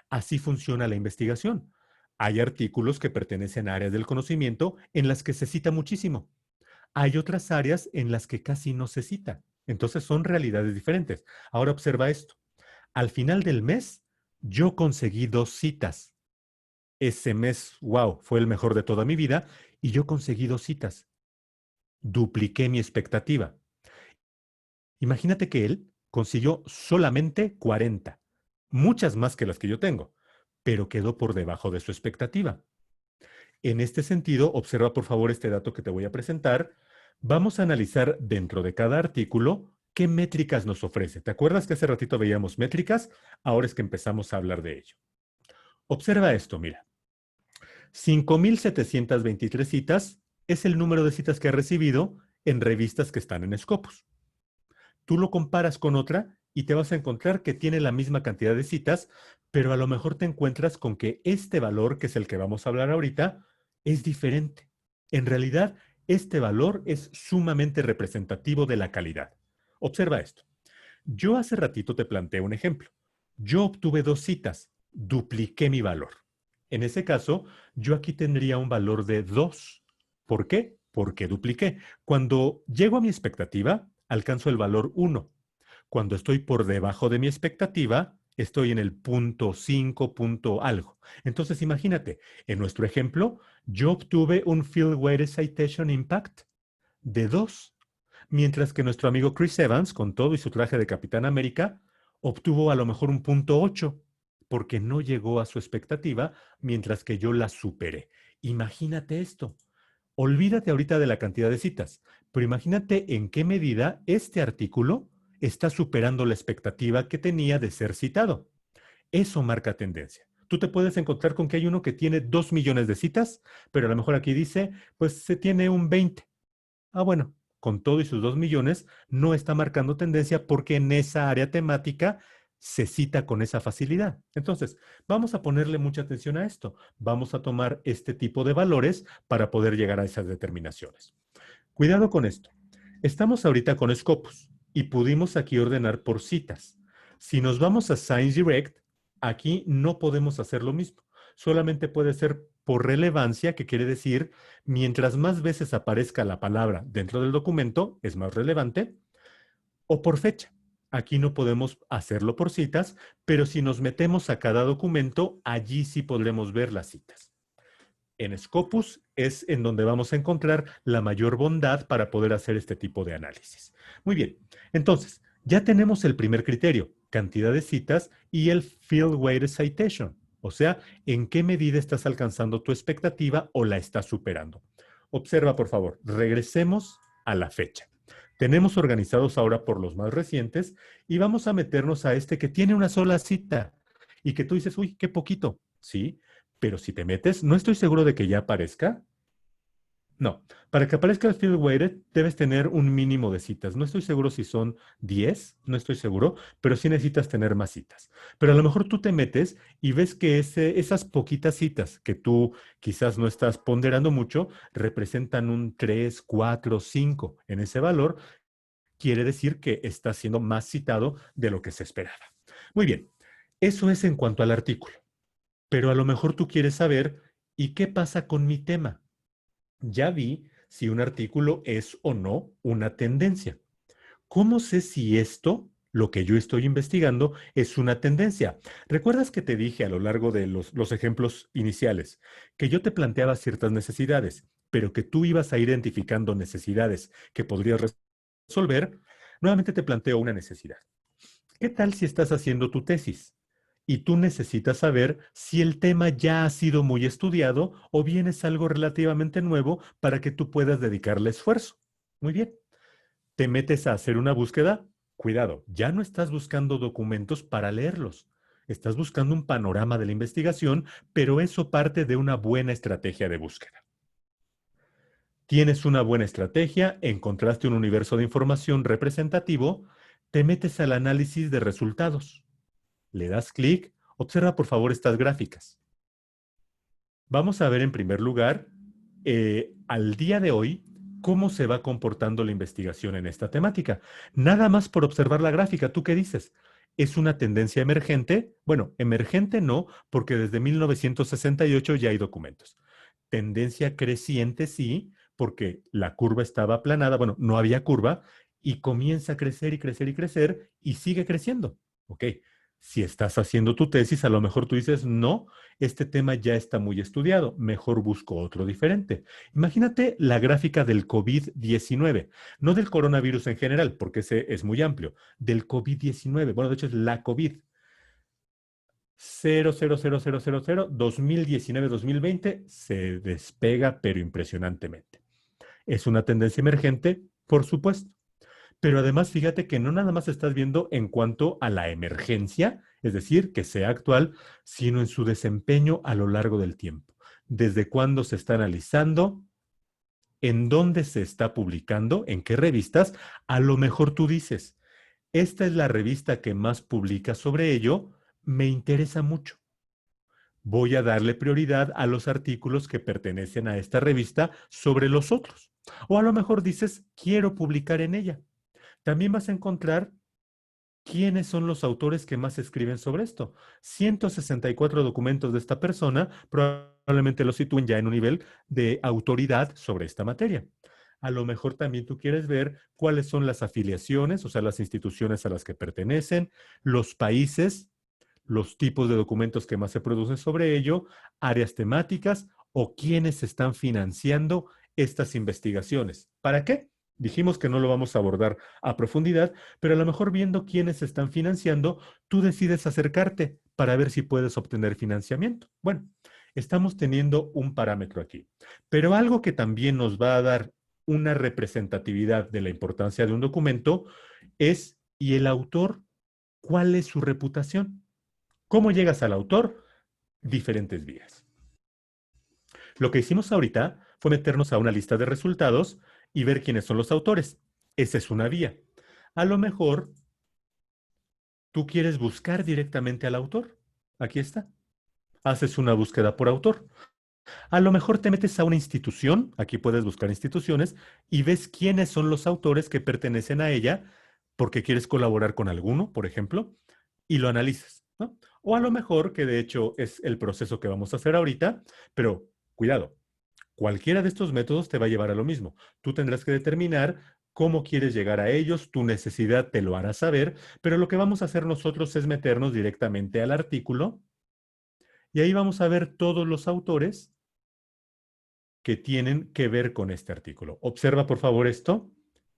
Así funciona la investigación. Hay artículos que pertenecen a áreas del conocimiento en las que se cita muchísimo. Hay otras áreas en las que casi no se cita. Entonces son realidades diferentes. Ahora observa esto. Al final del mes, yo conseguí 2 citas. Ese mes, wow, fue el mejor de toda mi vida y yo conseguí 2 citas. Dupliqué mi expectativa. Imagínate que él consiguió solamente 40. muchas más que las que yo tengo, pero quedó por debajo de su expectativa. En este sentido, observa por favor este dato que te voy a presentar. Vamos a analizar dentro de cada artículo qué métricas nos ofrece. ¿Te acuerdas que hace ratito veíamos métricas? Ahora es que empezamos a hablar de ello. Observa esto, mira. 5,723 citas es el número de citas que ha recibido en revistas que están en Scopus. Tú lo comparas con otra y te vas a encontrar que tiene la misma cantidad de citas, pero a lo mejor te encuentras con que este valor, que es el que vamos a hablar ahorita, es diferente. En realidad, este valor es sumamente representativo de la calidad. Observa esto. Yo hace ratito te planteé un ejemplo. Yo obtuve 2 citas, dupliqué mi valor. En ese caso, yo aquí tendría un valor de 2. ¿Por qué? Porque dupliqué. Cuando llego a mi expectativa, alcanzo el valor 1. Cuando estoy por debajo de mi expectativa, estoy en el punto 5 punto algo. Entonces, imagínate, en nuestro ejemplo, yo obtuve un Field Weighted Citation Impact de 2, mientras que nuestro amigo Chris Evans, con todo y su traje de Capitán América, obtuvo a lo mejor un punto 8, porque no llegó a su expectativa, mientras que yo la superé. Imagínate esto. Olvídate ahorita de la cantidad de citas, pero imagínate en qué medida este artículo está superando la expectativa que tenía de ser citado. Eso marca tendencia. Tú te puedes encontrar con que hay uno que tiene 2 millones de citas, pero a lo mejor aquí dice, pues se tiene un 20. Bueno, con todo y sus 2 millones, no está marcando tendencia porque en esa área temática se cita con esa facilidad. Entonces, vamos a ponerle mucha atención a esto. Vamos a tomar este tipo de valores para poder llegar a esas determinaciones. Cuidado con esto. Estamos ahorita con Scopus y pudimos aquí ordenar por citas. Si nos vamos a Science Direct, aquí no podemos hacer lo mismo. Solamente puede ser por relevancia, que quiere decir, mientras más veces aparezca la palabra dentro del documento, es más relevante, o por fecha. Aquí no podemos hacerlo por citas, pero si nos metemos a cada documento, allí sí podremos ver las citas. En Scopus es en donde vamos a encontrar la mayor bondad para poder hacer este tipo de análisis. Muy bien, entonces, ya tenemos el primer criterio, cantidad de citas y el Field Weighted Citation, o sea, en qué medida estás alcanzando tu expectativa o la estás superando. Observa, por favor, regresemos a la fecha. Tenemos organizados ahora por los más recientes y vamos a meternos a este que tiene una sola cita y que tú dices, uy, qué poquito, ¿sí? Pero si te metes, no estoy seguro de que ya aparezca. No, para que aparezca el field weighted debes tener un mínimo de citas. No estoy seguro si son 10, no estoy seguro, pero sí necesitas tener más citas. Pero a lo mejor tú te metes y ves que esas poquitas citas que tú quizás no estás ponderando mucho representan un 3, 4, 5 en ese valor. Quiere decir que está siendo más citado de lo que se esperaba. Muy bien, eso es en cuanto al artículo. Pero a lo mejor tú quieres saber, ¿y qué pasa con mi tema? Ya vi si un artículo es o no una tendencia. ¿Cómo sé si esto, lo que yo estoy investigando, es una tendencia? ¿Recuerdas que te dije a lo largo de los ejemplos iniciales que yo te planteaba ciertas necesidades, pero que tú ibas a ir identificando necesidades que podrías resolver? Nuevamente te planteo una necesidad. ¿Qué tal si estás haciendo tu tesis y tú necesitas saber si el tema ya ha sido muy estudiado o bien es algo relativamente nuevo para que tú puedas dedicarle esfuerzo? Muy bien, te metes a hacer una búsqueda. Cuidado, ya no estás buscando documentos para leerlos. Estás buscando un panorama de la investigación, pero eso parte de una buena estrategia de búsqueda. Tienes una buena estrategia, encontraste un universo de información representativo, te metes al análisis de resultados. Le das clic, observa por favor estas gráficas. Vamos a ver en primer lugar, al día de hoy, cómo se va comportando la investigación en esta temática. Nada más por observar la gráfica, ¿tú qué dices? ¿Es una tendencia emergente? Bueno, emergente no, porque desde 1968 ya hay documentos. Tendencia creciente sí, porque la curva estaba aplanada, bueno, no había curva, y comienza a crecer y crecer y crecer y sigue creciendo. Ok, si estás haciendo tu tesis, a lo mejor tú dices, no, este tema ya está muy estudiado, mejor busco otro diferente. Imagínate la gráfica del COVID-19, no del coronavirus en general, porque ese es muy amplio, del COVID-19. Bueno, de hecho es la COVID. 0,00000, 2019-2020 se despega, pero impresionantemente. ¿Es una tendencia emergente? Por supuesto. Pero además, fíjate que no nada más estás viendo en cuanto a la emergencia, es decir, que sea actual, sino en su desempeño a lo largo del tiempo. Desde cuándo se está analizando, en dónde se está publicando, en qué revistas. A lo mejor tú dices, esta es la revista que más publica sobre ello, me interesa mucho. Voy a darle prioridad a los artículos que pertenecen a esta revista sobre los otros. O a lo mejor dices, quiero publicar en ella. También vas a encontrar quiénes son los autores que más escriben sobre esto. 164 documentos de esta persona probablemente lo sitúen ya en un nivel de autoridad sobre esta materia. A lo mejor también tú quieres ver cuáles son las afiliaciones, o sea, las instituciones a las que pertenecen, los países, los tipos de documentos que más se producen sobre ello, áreas temáticas o quiénes están financiando estas investigaciones. ¿Para qué? Dijimos que no lo vamos a abordar a profundidad, pero a lo mejor viendo quiénes están financiando, tú decides acercarte para ver si puedes obtener financiamiento. Bueno, estamos teniendo un parámetro aquí, pero algo que también nos va a dar una representatividad de la importancia de un documento es, ¿y el autor? ¿Cuál es su reputación? ¿Cómo llegas al autor? Diferentes vías. Lo que hicimos ahorita fue meternos a una lista de resultados y ver quiénes son los autores. Esa es una vía. A lo mejor tú quieres buscar directamente al autor. Aquí está. Haces una búsqueda por autor. A lo mejor te metes a una institución, aquí puedes buscar instituciones, y ves quiénes son los autores que pertenecen a ella, porque quieres colaborar con alguno, por ejemplo, y lo analizas, ¿no? O a lo mejor, que de hecho es el proceso que vamos a hacer ahorita, pero cuidado, cualquiera de estos métodos te va a llevar a lo mismo. Tú tendrás que determinar cómo quieres llegar a ellos, tu necesidad te lo hará saber, pero lo que vamos a hacer nosotros es meternos directamente al artículo y ahí vamos a ver todos los autores que tienen que ver con este artículo. Observa, por favor, esto.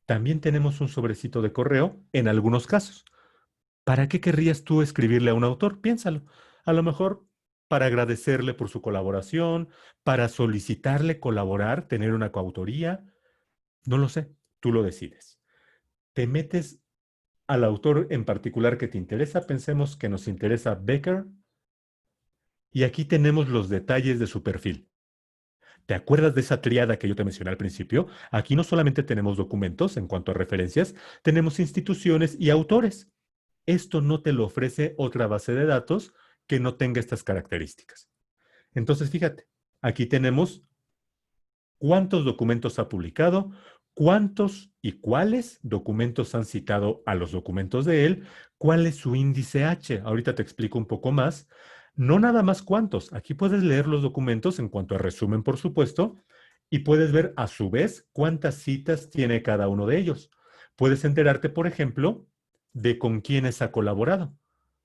También tenemos un sobrecito de correo en algunos casos. ¿Para qué querrías tú escribirle a un autor? Piénsalo. A lo mejor para agradecerle por su colaboración, para solicitarle colaborar, tener una coautoría. No lo sé, tú lo decides. Te metes al autor en particular que te interesa. Pensemos que nos interesa Becker. Y aquí tenemos los detalles de su perfil. ¿Te acuerdas de esa triada que yo te mencioné al principio? Aquí no solamente tenemos documentos en cuanto a referencias, tenemos instituciones y autores. Esto no te lo ofrece otra base de datos que no tenga estas características. Entonces, fíjate, aquí tenemos cuántos documentos ha publicado, cuántos y cuáles documentos han citado a los documentos de él, cuál es su índice H. Ahorita te explico un poco más. No nada más cuántos. Aquí puedes leer los documentos en cuanto a resumen, por supuesto, y puedes ver a su vez cuántas citas tiene cada uno de ellos. Puedes enterarte, por ejemplo, de con quiénes ha colaborado.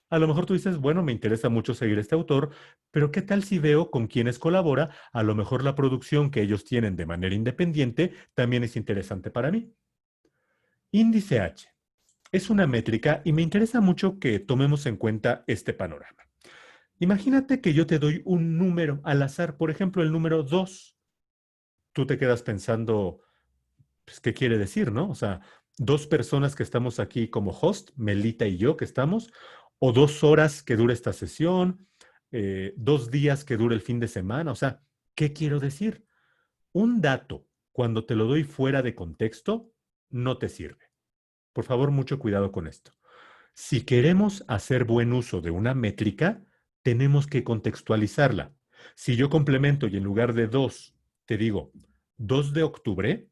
A lo mejor tú dices, bueno, me interesa mucho seguir este autor, pero ¿qué tal si veo con quiénes colabora? A lo mejor la producción que ellos tienen de manera independiente también es interesante para mí. Índice H. Es una métrica y me interesa mucho que tomemos en cuenta este panorama. Imagínate que yo te doy un número al azar, por ejemplo, el número 2. Tú te quedas pensando, pues, ¿qué quiere decir, no? O sea, dos personas que estamos aquí como host, Melita y yo que estamos, o 2 horas que dura esta sesión, 2 días que dura el fin de semana. O sea, ¿qué quiero decir? Un dato, cuando te lo doy fuera de contexto, no te sirve. Por favor, mucho cuidado con esto. Si queremos hacer buen uso de una métrica, tenemos que contextualizarla. Si yo complemento y en lugar de 2 te digo 2 de octubre,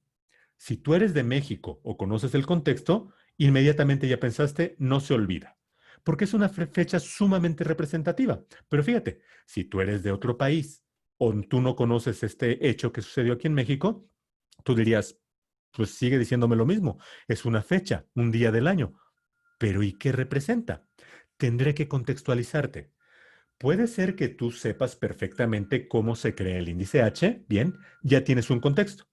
si tú eres de México o conoces el contexto, inmediatamente ya pensaste, no se olvida, porque es una fecha sumamente representativa. Pero fíjate, si tú eres de otro país o tú no conoces este hecho que sucedió aquí en México, tú dirías, pues sigue diciéndome lo mismo, es una fecha, un día del año, pero ¿y qué representa? Tendré que contextualizarte. Puede ser que tú sepas perfectamente cómo se crea el índice H, bien, ya tienes un contexto,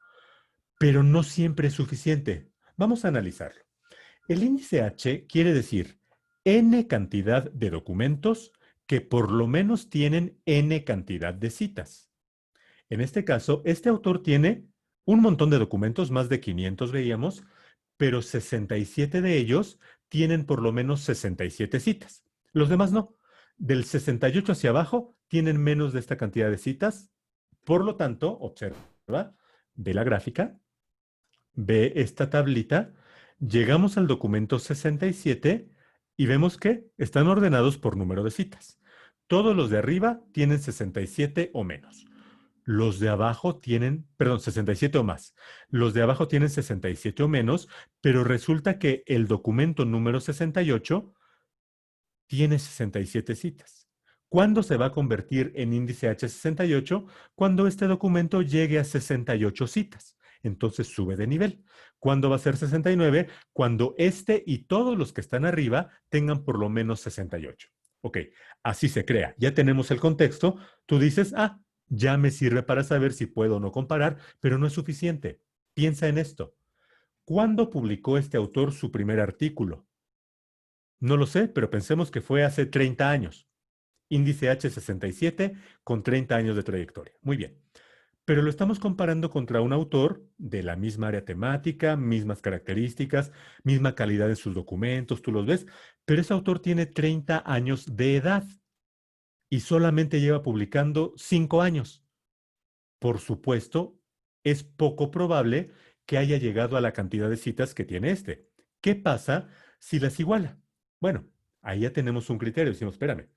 pero no siempre es suficiente. Vamos a analizarlo. El índice H quiere decir n cantidad de documentos que por lo menos tienen N cantidad de citas. En este caso, este autor tiene un montón de documentos, más de 500 veíamos, pero 67 de ellos tienen por lo menos 67 citas. Los demás no. Del 68 hacia abajo tienen menos de esta cantidad de citas. Por lo tanto, observa, ve la gráfica, ve esta tablita, llegamos al documento 67 y vemos que están ordenados por número de citas. Todos los de arriba tienen 67 o menos. Los de abajo tienen, perdón, 67 o más. Los de abajo tienen 67 o menos, pero resulta que el documento número 68 tiene 67 citas. ¿Cuándo se va a convertir en índice H68? Cuando este documento llegue a 68 citas. Entonces sube de nivel. ¿Cuándo va a ser 69? Cuando este y todos los que están arriba tengan por lo menos 68. Ok, así se crea. Ya tenemos el contexto. Tú dices, ya me sirve para saber si puedo o no comparar, pero no es suficiente. Piensa en esto. ¿Cuándo publicó este autor su primer artículo? No lo sé, pero pensemos que fue hace 30 años. Índice H67 con 30 años de trayectoria. Muy bien. Pero lo estamos comparando contra un autor de la misma área temática, mismas características, misma calidad en sus documentos, tú los ves, pero ese autor tiene 30 años de edad y solamente lleva publicando 5 años. Por supuesto, es poco probable que haya llegado a la cantidad de citas que tiene este. ¿Qué pasa si las iguala? Bueno, ahí ya tenemos un criterio. Decimos, espérame,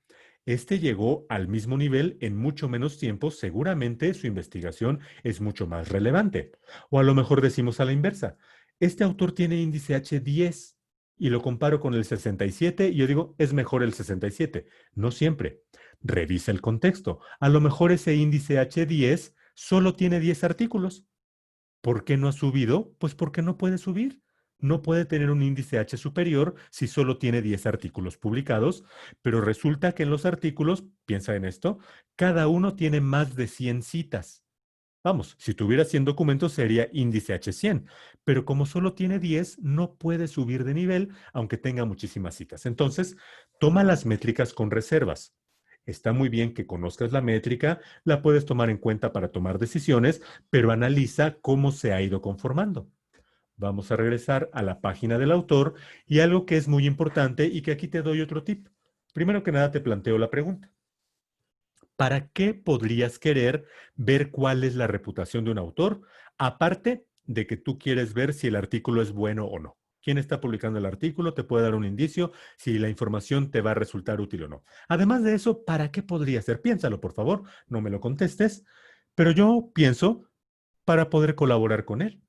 este llegó al mismo nivel en mucho menos tiempo, seguramente su investigación es mucho más relevante. O a lo mejor decimos a la inversa, este autor tiene índice H10 y lo comparo con el 67 y yo digo, es mejor el 67. No siempre. Revisa el contexto. A lo mejor ese índice H10 solo tiene 10 artículos. ¿Por qué no ha subido? Pues porque no puede subir. No puede tener un índice H superior si solo tiene 10 artículos publicados, pero resulta que en los artículos, piensa en esto, cada uno tiene más de 100 citas. Vamos, si tuviera 100 documentos sería índice H100, pero como solo tiene 10, no puede subir de nivel aunque tenga muchísimas citas. Entonces, toma las métricas con reservas. Está muy bien que conozcas la métrica, la puedes tomar en cuenta para tomar decisiones, pero analiza cómo se ha ido conformando. Vamos a regresar a la página del autor y algo que es muy importante y que aquí te doy otro tip. Primero que nada te planteo la pregunta. ¿Para qué podrías querer ver cuál es la reputación de un autor, aparte de que tú quieres ver si el artículo es bueno o no? ¿Quién está publicando el artículo? Te puede dar un indicio si la información te va a resultar útil o no. Además de eso, ¿para qué podría ser? Piénsalo, por favor, no me lo contestes, pero yo pienso para poder colaborar con él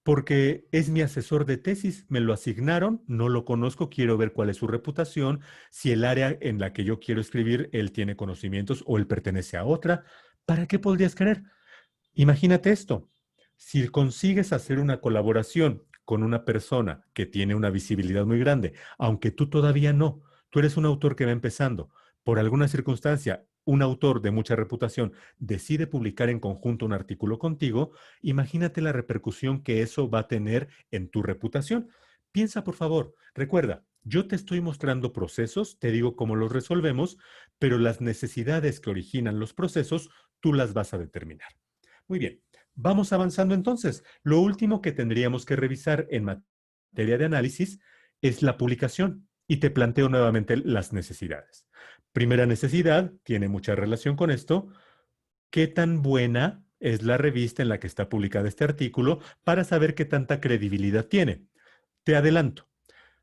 porque es mi asesor de tesis, me lo asignaron, no lo conozco, quiero ver cuál es su reputación, si el área en la que yo quiero escribir, él tiene conocimientos o él pertenece a otra. ¿Para qué podrías querer? Imagínate esto, si consigues hacer una colaboración con una persona que tiene una visibilidad muy grande, aunque tú todavía no, tú eres un autor que va empezando, por alguna circunstancia, un autor de mucha reputación decide publicar en conjunto un artículo contigo, imagínate la repercusión que eso va a tener en tu reputación. Piensa, por favor, recuerda, yo te estoy mostrando procesos, te digo cómo los resolvemos, pero las necesidades que originan los procesos, tú las vas a determinar. Muy bien, vamos avanzando entonces. Lo último que tendríamos que revisar en materia de análisis es la publicación y te planteo nuevamente las necesidades. Primera necesidad, tiene mucha relación con esto. ¿Qué tan buena es la revista en la que está publicado este artículo para saber qué tanta credibilidad tiene? Te adelanto,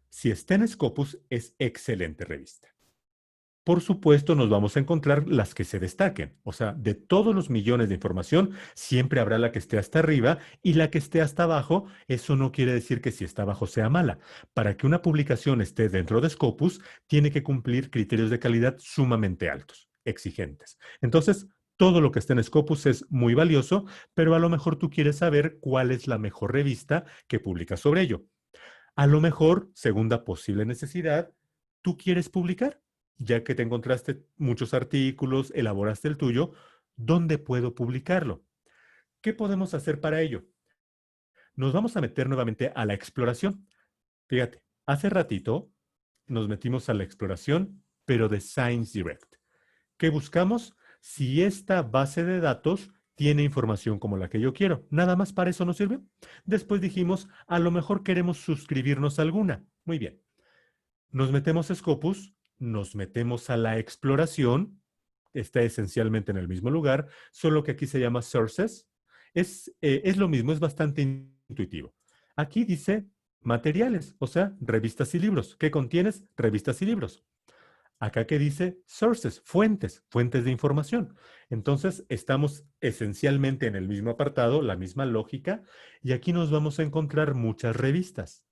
si está en Scopus es excelente revista. Por supuesto, nos vamos a encontrar las que se destaquen. O sea, de todos los millones de información, siempre habrá la que esté hasta arriba y la que esté hasta abajo. Eso no quiere decir que si está abajo sea mala. Para que una publicación esté dentro de Scopus, tiene que cumplir criterios de calidad sumamente altos, exigentes. Entonces, todo lo que esté en Scopus es muy valioso, pero a lo mejor tú quieres saber cuál es la mejor revista que publica sobre ello. A lo mejor, segunda posible necesidad, tú quieres publicar, ya que te encontraste muchos artículos, elaboraste el tuyo, ¿dónde puedo publicarlo? ¿Qué podemos hacer para ello? Nos vamos a meter nuevamente a la exploración. Fíjate, hace ratito nos metimos a la exploración, pero de Science Direct. ¿Qué buscamos? Si esta base de datos tiene información como la que yo quiero. Nada más para eso nos sirve. Después dijimos, a lo mejor queremos suscribirnos a alguna. Muy bien. Nos metemos a Scopus, nos metemos a la exploración, está esencialmente en el mismo lugar, solo que aquí se llama Sources. Es lo mismo, es bastante intuitivo. Aquí dice materiales, o sea, revistas y libros. ¿Qué contienes? Revistas y libros. Acá que dice sources, fuentes, fuentes de información. Entonces, estamos esencialmente en el mismo apartado, la misma lógica, y aquí nos vamos a encontrar muchas revistas.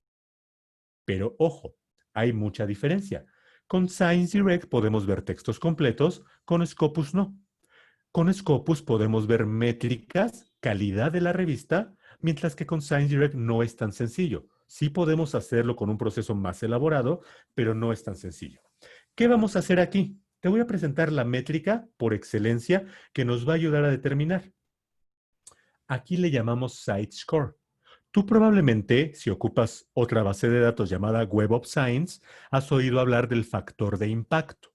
Pero ojo, hay mucha diferencia. Con Science Direct podemos ver textos completos, con Scopus no. Con Scopus podemos ver métricas, calidad de la revista, mientras que con Science Direct no es tan sencillo. Sí podemos hacerlo con un proceso más elaborado, pero no es tan sencillo. ¿Qué vamos a hacer aquí? Te voy a presentar la métrica por excelencia que nos va a ayudar a determinar. Aquí le llamamos Site Score. Tú probablemente, si ocupas otra base de datos llamada Web of Science, has oído hablar del factor de impacto.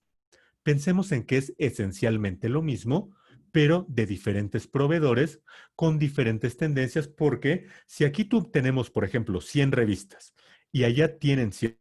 Pensemos en que es esencialmente lo mismo, pero de diferentes proveedores con diferentes tendencias, porque si aquí tú tenemos, por ejemplo, 100 revistas y allá tienen 100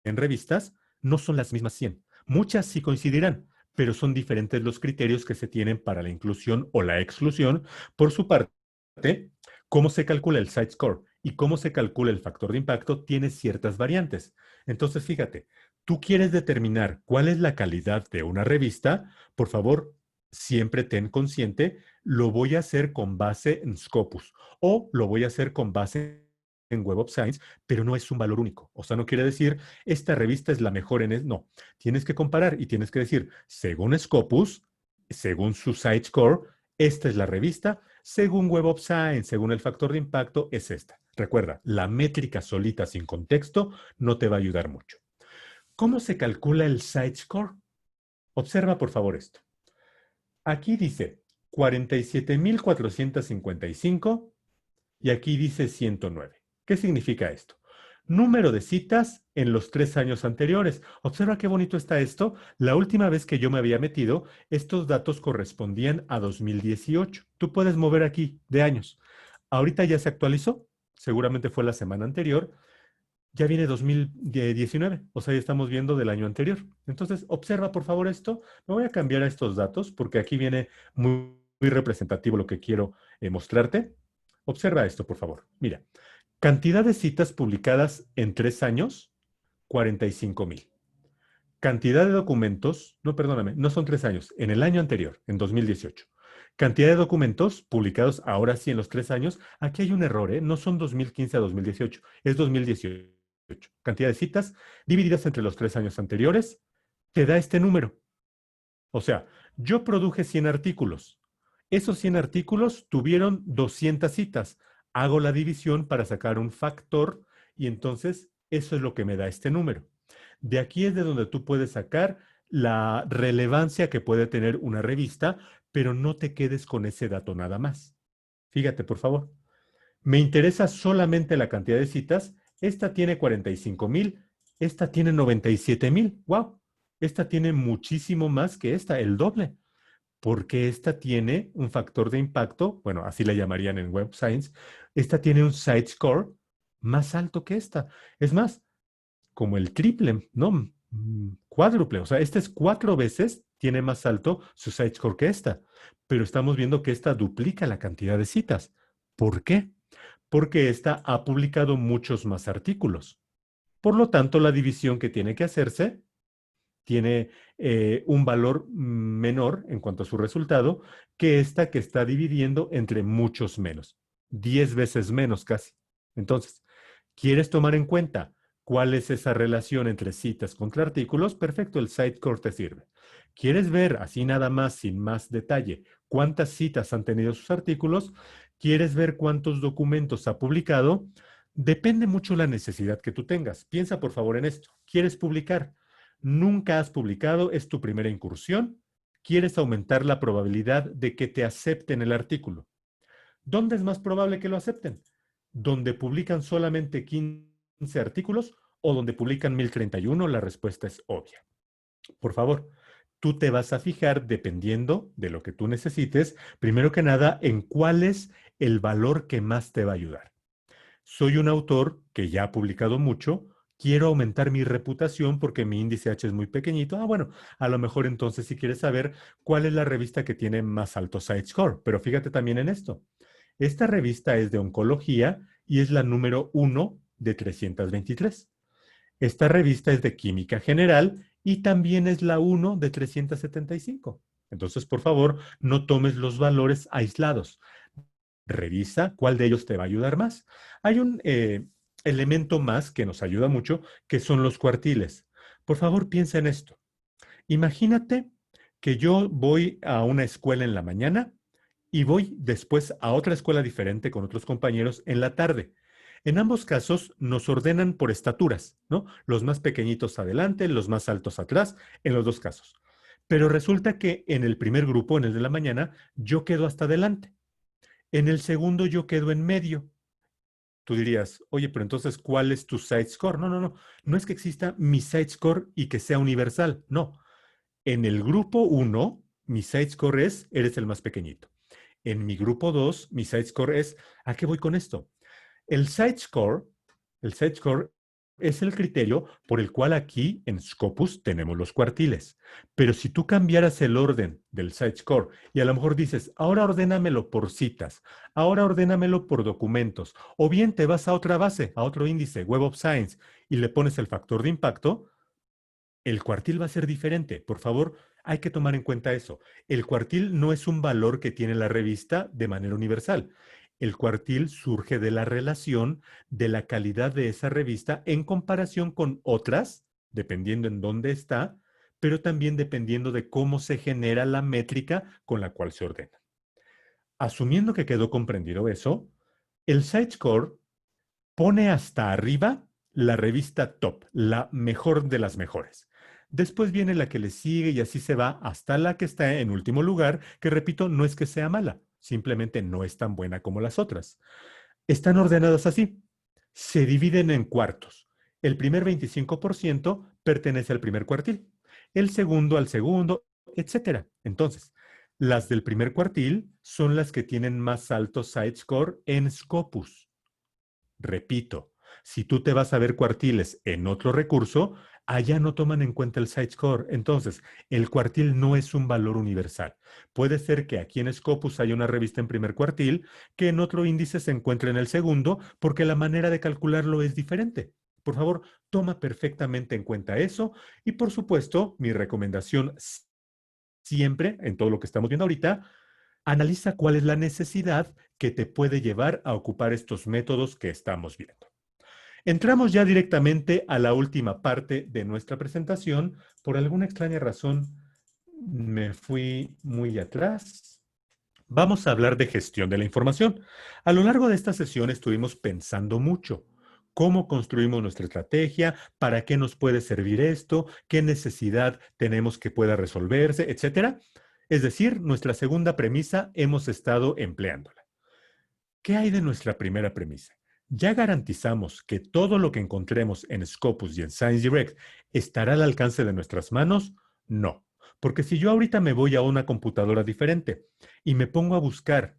revistas, no son las mismas 100. Muchas sí coincidirán, pero son diferentes los criterios que se tienen para la inclusión o la exclusión. Por su parte, cómo se calcula el site score y cómo se calcula el factor de impacto tiene ciertas variantes. Entonces, fíjate, tú quieres determinar cuál es la calidad de una revista, por favor, siempre ten consciente, lo voy a hacer con base en Scopus o lo voy a hacer con base en Web of Science, pero no es un valor único. O sea, no quiere decir, esta revista es la mejor en... No, tienes que comparar y tienes que decir, según Scopus, según su site score, esta es la revista, según Web of Science, según el factor de impacto, es esta. Recuerda, la métrica solita sin contexto no te va a ayudar mucho. ¿Cómo se calcula el site score? Observa por favor esto. Aquí dice 47,455 y aquí dice 109. ¿Qué significa esto? Número de citas en los 3 años anteriores. Observa qué bonito está esto. La última vez que yo me había metido, estos datos correspondían a 2018. Tú puedes mover aquí de años. Ahorita ya se actualizó. Seguramente fue la semana anterior. Ya viene 2019. O sea, ya estamos viendo del año anterior. Entonces, observa por favor esto. Me voy a cambiar a estos datos porque aquí viene muy representativo lo que quiero mostrarte. Observa esto, por favor. Mira, cantidad de citas publicadas en 3 años, 45,000. Cantidad de documentos, no, perdóname, no son 3 años, en el año anterior, en 2018. Cantidad de documentos publicados ahora sí en los 3 años. Aquí hay un error, ¿eh? No son 2015 a 2018, es 2018. Cantidad de citas divididas entre los 3 años anteriores, te da este número. O sea, yo produje 100 artículos. Esos 100 artículos tuvieron 200 citas. Hago la división para sacar un factor y entonces eso es lo que me da este número. De aquí es de donde tú puedes sacar la relevancia que puede tener una revista, pero no te quedes con ese dato nada más. Fíjate, por favor. Me interesa solamente la cantidad de citas. Esta tiene 45,000, esta tiene 97,000. ¡Wow! Esta tiene muchísimo más que esta, el doble, porque esta tiene un factor de impacto, bueno, así le llamarían en Web Science, esta tiene un site score más alto que esta. Es más, como el triple, ¿no? Cuádruple, o sea, esta es 4 veces, tiene más alto su site score que esta, pero estamos viendo que esta duplica la cantidad de citas. ¿Por qué? Porque esta ha publicado muchos más artículos. Por lo tanto, la división que tiene que hacerse tiene un valor menor en cuanto a su resultado que esta que está dividiendo entre muchos menos, 10 veces menos casi. Entonces, ¿quieres tomar en cuenta cuál es esa relación entre citas contra artículos? Perfecto, el Sitecore te sirve. ¿Quieres ver así nada más, sin más detalle, cuántas citas han tenido sus artículos? ¿Quieres ver cuántos documentos ha publicado? Depende mucho la necesidad que tú tengas. Piensa por favor en esto. ¿Quieres publicar? Nunca has publicado, es tu primera incursión. ¿Quieres aumentar la probabilidad de que te acepten el artículo? ¿Dónde es más probable que lo acepten? ¿Donde publican solamente 15 artículos o donde publican 1031? La respuesta es obvia. Por favor, tú te vas a fijar, dependiendo de lo que tú necesites, primero que nada, en cuál es el valor que más te va a ayudar. Soy un autor que ya ha publicado mucho, quiero aumentar mi reputación porque mi índice H es muy pequeñito. Ah, bueno, a lo mejor entonces si quieres saber cuál es la revista que tiene más alto site score. Pero fíjate también en esto. Esta revista es de oncología y es la número 1 de 323. Esta revista es de química general y también es la 1 de 375. Entonces, por favor, no tomes los valores aislados. Revisa cuál de ellos te va a ayudar más. Hay un elemento más que nos ayuda mucho, que son los cuartiles. Por favor, piensa en esto. Imagínate que yo voy a una escuela en la mañana y voy después a otra escuela diferente con otros compañeros en la tarde. En ambos casos nos ordenan por estaturas, ¿no? Los más pequeñitos adelante, los más altos atrás, en los dos casos. Pero resulta que en el primer grupo, en el de la mañana, yo quedo hasta adelante. En el segundo yo quedo en medio. Tú dirías, oye, pero entonces, ¿cuál es tu site score? No, no, no. No es que exista mi site score y que sea universal. No. En el grupo uno, mi site score es, eres el más pequeñito. En mi grupo 2, mi site score es, ¿a qué voy con esto? El site score, el site score es el criterio por el cual aquí en Scopus tenemos los cuartiles. Pero si tú cambiaras el orden del site score y a lo mejor dices, ahora ordénamelo por citas, ahora ordénamelo por documentos, o bien te vas a otra base, a otro índice, Web of Science, y le pones el factor de impacto, el cuartil va a ser diferente. Por favor, hay que tomar en cuenta eso. El cuartil no es un valor que tiene la revista de manera universal. El cuartil surge de la relación de la calidad de esa revista en comparación con otras, dependiendo en dónde está, pero también dependiendo de cómo se genera la métrica con la cual se ordena. Asumiendo que quedó comprendido eso, el site score pone hasta arriba la revista top, la mejor de las mejores. Después viene la que le sigue y así se va hasta la que está en último lugar, que repito, no es que sea mala, simplemente no es tan buena como las otras. Están ordenadas así. Se dividen en cuartos. El primer 25% pertenece al primer cuartil, el segundo al segundo, etcétera. Entonces, las del primer cuartil son las que tienen más alto site score en Scopus. Repito, si tú te vas a ver cuartiles en otro recurso, allá no toman en cuenta el site score. Entonces, el cuartil no es un valor universal. Puede ser que aquí en Scopus haya una revista en primer cuartil, que en otro índice se encuentre en el segundo, porque la manera de calcularlo es diferente. Por favor, toma perfectamente en cuenta eso. Y por supuesto, mi recomendación siempre, en todo lo que estamos viendo ahorita, analiza cuál es la necesidad que te puede llevar a ocupar estos métodos que estamos viendo. Entramos ya directamente a la última parte de nuestra presentación. Por alguna extraña razón, me fui muy atrás. Vamos a hablar de gestión de la información. A lo largo de esta sesión estuvimos pensando mucho. ¿Cómo construimos nuestra estrategia? ¿Para qué nos puede servir esto? ¿Qué necesidad tenemos que pueda resolverse? Etcétera. Es decir, nuestra segunda premisa hemos estado empleándola. ¿Qué hay de nuestra primera premisa? ¿Ya garantizamos que todo lo que encontremos en Scopus y en ScienceDirect estará al alcance de nuestras manos? No, porque si yo ahorita me voy a una computadora diferente y me pongo a buscar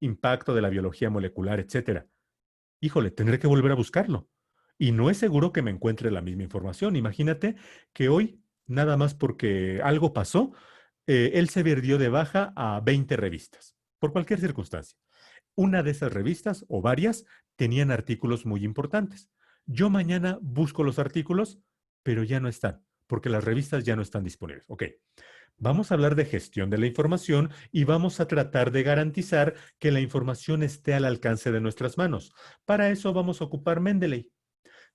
impacto de la biología molecular, etcétera, híjole, tendré que volver a buscarlo. Y no es seguro que me encuentre la misma información. Imagínate que hoy, nada más porque algo pasó, él se dio de baja a 20 revistas, por cualquier circunstancia. Una de esas revistas, o varias, tenían artículos muy importantes. Yo mañana busco los artículos, pero ya no están, porque las revistas ya no están disponibles. Ok, vamos a hablar de gestión de la información y vamos a tratar de garantizar que la información esté al alcance de nuestras manos. Para eso vamos a ocupar Mendeley.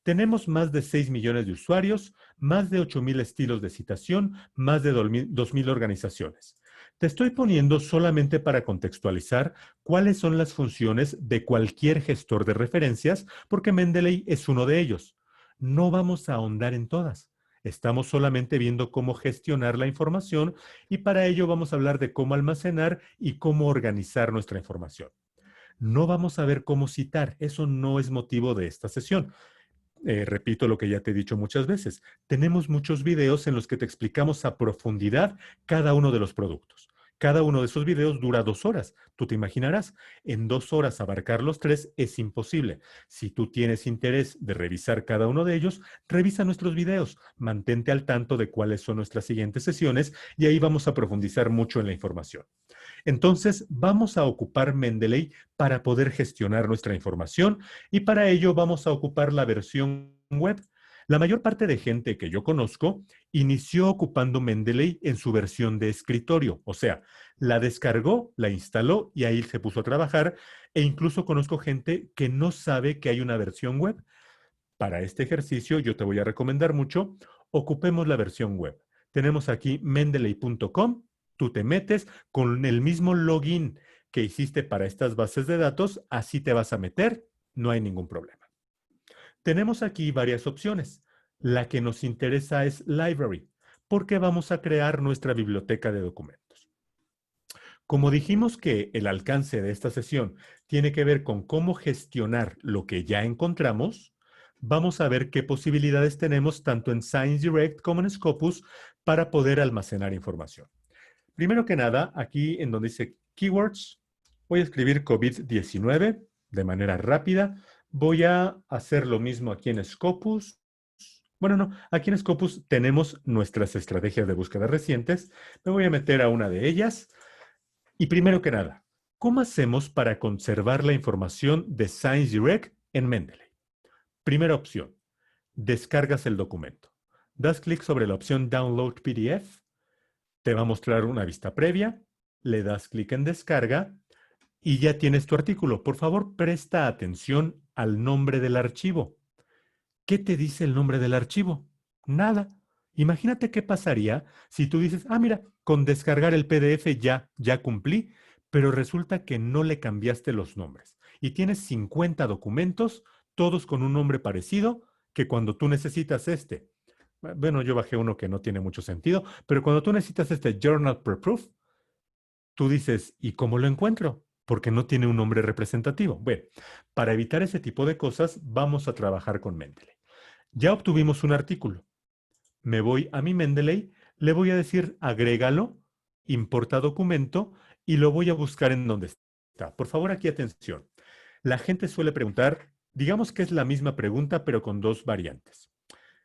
Tenemos más de 6 millones de usuarios, más de 8,000 estilos de citación, más de 2,000 organizaciones. Te estoy poniendo solamente para contextualizar cuáles son las funciones de cualquier gestor de referencias, porque Mendeley es uno de ellos. No vamos a ahondar en todas. Estamos solamente viendo cómo gestionar la información y para ello vamos a hablar de cómo almacenar y cómo organizar nuestra información. No vamos a ver cómo citar, eso no es motivo de esta sesión. repito lo que ya te he dicho muchas veces, tenemos muchos videos en los que te explicamos a profundidad cada uno de los productos. Cada uno de esos videos dura 2 horas. Tú te imaginarás, en 2 horas abarcar los tres es imposible. Si tú tienes interés de revisar cada uno de ellos, revisa nuestros videos, mantente al tanto de cuáles son nuestras siguientes sesiones y ahí vamos a profundizar mucho en la información. Entonces, vamos a ocupar Mendeley para poder gestionar nuestra información y para ello vamos a ocupar la versión web. La mayor parte de gente que yo conozco inició ocupando Mendeley en su versión de escritorio, o sea, la descargó, la instaló y ahí se puso a trabajar e incluso conozco gente que no sabe que hay una versión web. Para este ejercicio yo te voy a recomendar mucho, ocupemos la versión web. Tenemos aquí mendeley.com, tú te metes con el mismo login que hiciste para estas bases de datos, así te vas a meter, no hay ningún problema. Tenemos aquí varias opciones. La que nos interesa es Library, porque vamos a crear nuestra biblioteca de documentos. Como dijimos que el alcance de esta sesión tiene que ver con cómo gestionar lo que ya encontramos, vamos a ver qué posibilidades tenemos tanto en ScienceDirect como en Scopus para poder almacenar información. Primero que nada, aquí en donde dice Keywords, voy a escribir COVID-19 de manera rápida. Voy a hacer lo mismo aquí en Scopus. Bueno, no, aquí en Scopus tenemos nuestras estrategias de búsqueda recientes. Me voy a meter a una de ellas. Y primero que nada, ¿cómo hacemos para conservar la información de ScienceDirect en Mendeley? Primera opción, descargas el documento. Das clic sobre la opción Download PDF, te va a mostrar una vista previa, le das clic en descarga y ya tienes tu artículo. Por favor, presta atención al nombre del archivo. ¿Qué te dice el nombre del archivo? Nada. Imagínate qué pasaría si tú dices, ah, mira, con descargar el PDF ya cumplí, pero resulta que no le cambiaste los nombres y tienes 50 documentos, todos con un nombre parecido, que cuando tú necesitas bueno, yo bajé uno que no tiene mucho sentido, pero cuando tú necesitas este Journal Preproof, tú dices, ¿y cómo lo encuentro? Porque no tiene un nombre representativo. Bueno, para evitar ese tipo de cosas, vamos a trabajar con Mendeley. Ya obtuvimos un artículo. Me voy a mi Mendeley, le voy a decir agrégalo, importa documento y lo voy a buscar en donde está. Por favor, aquí atención. La gente suele preguntar, digamos que es la misma pregunta, pero con dos variantes.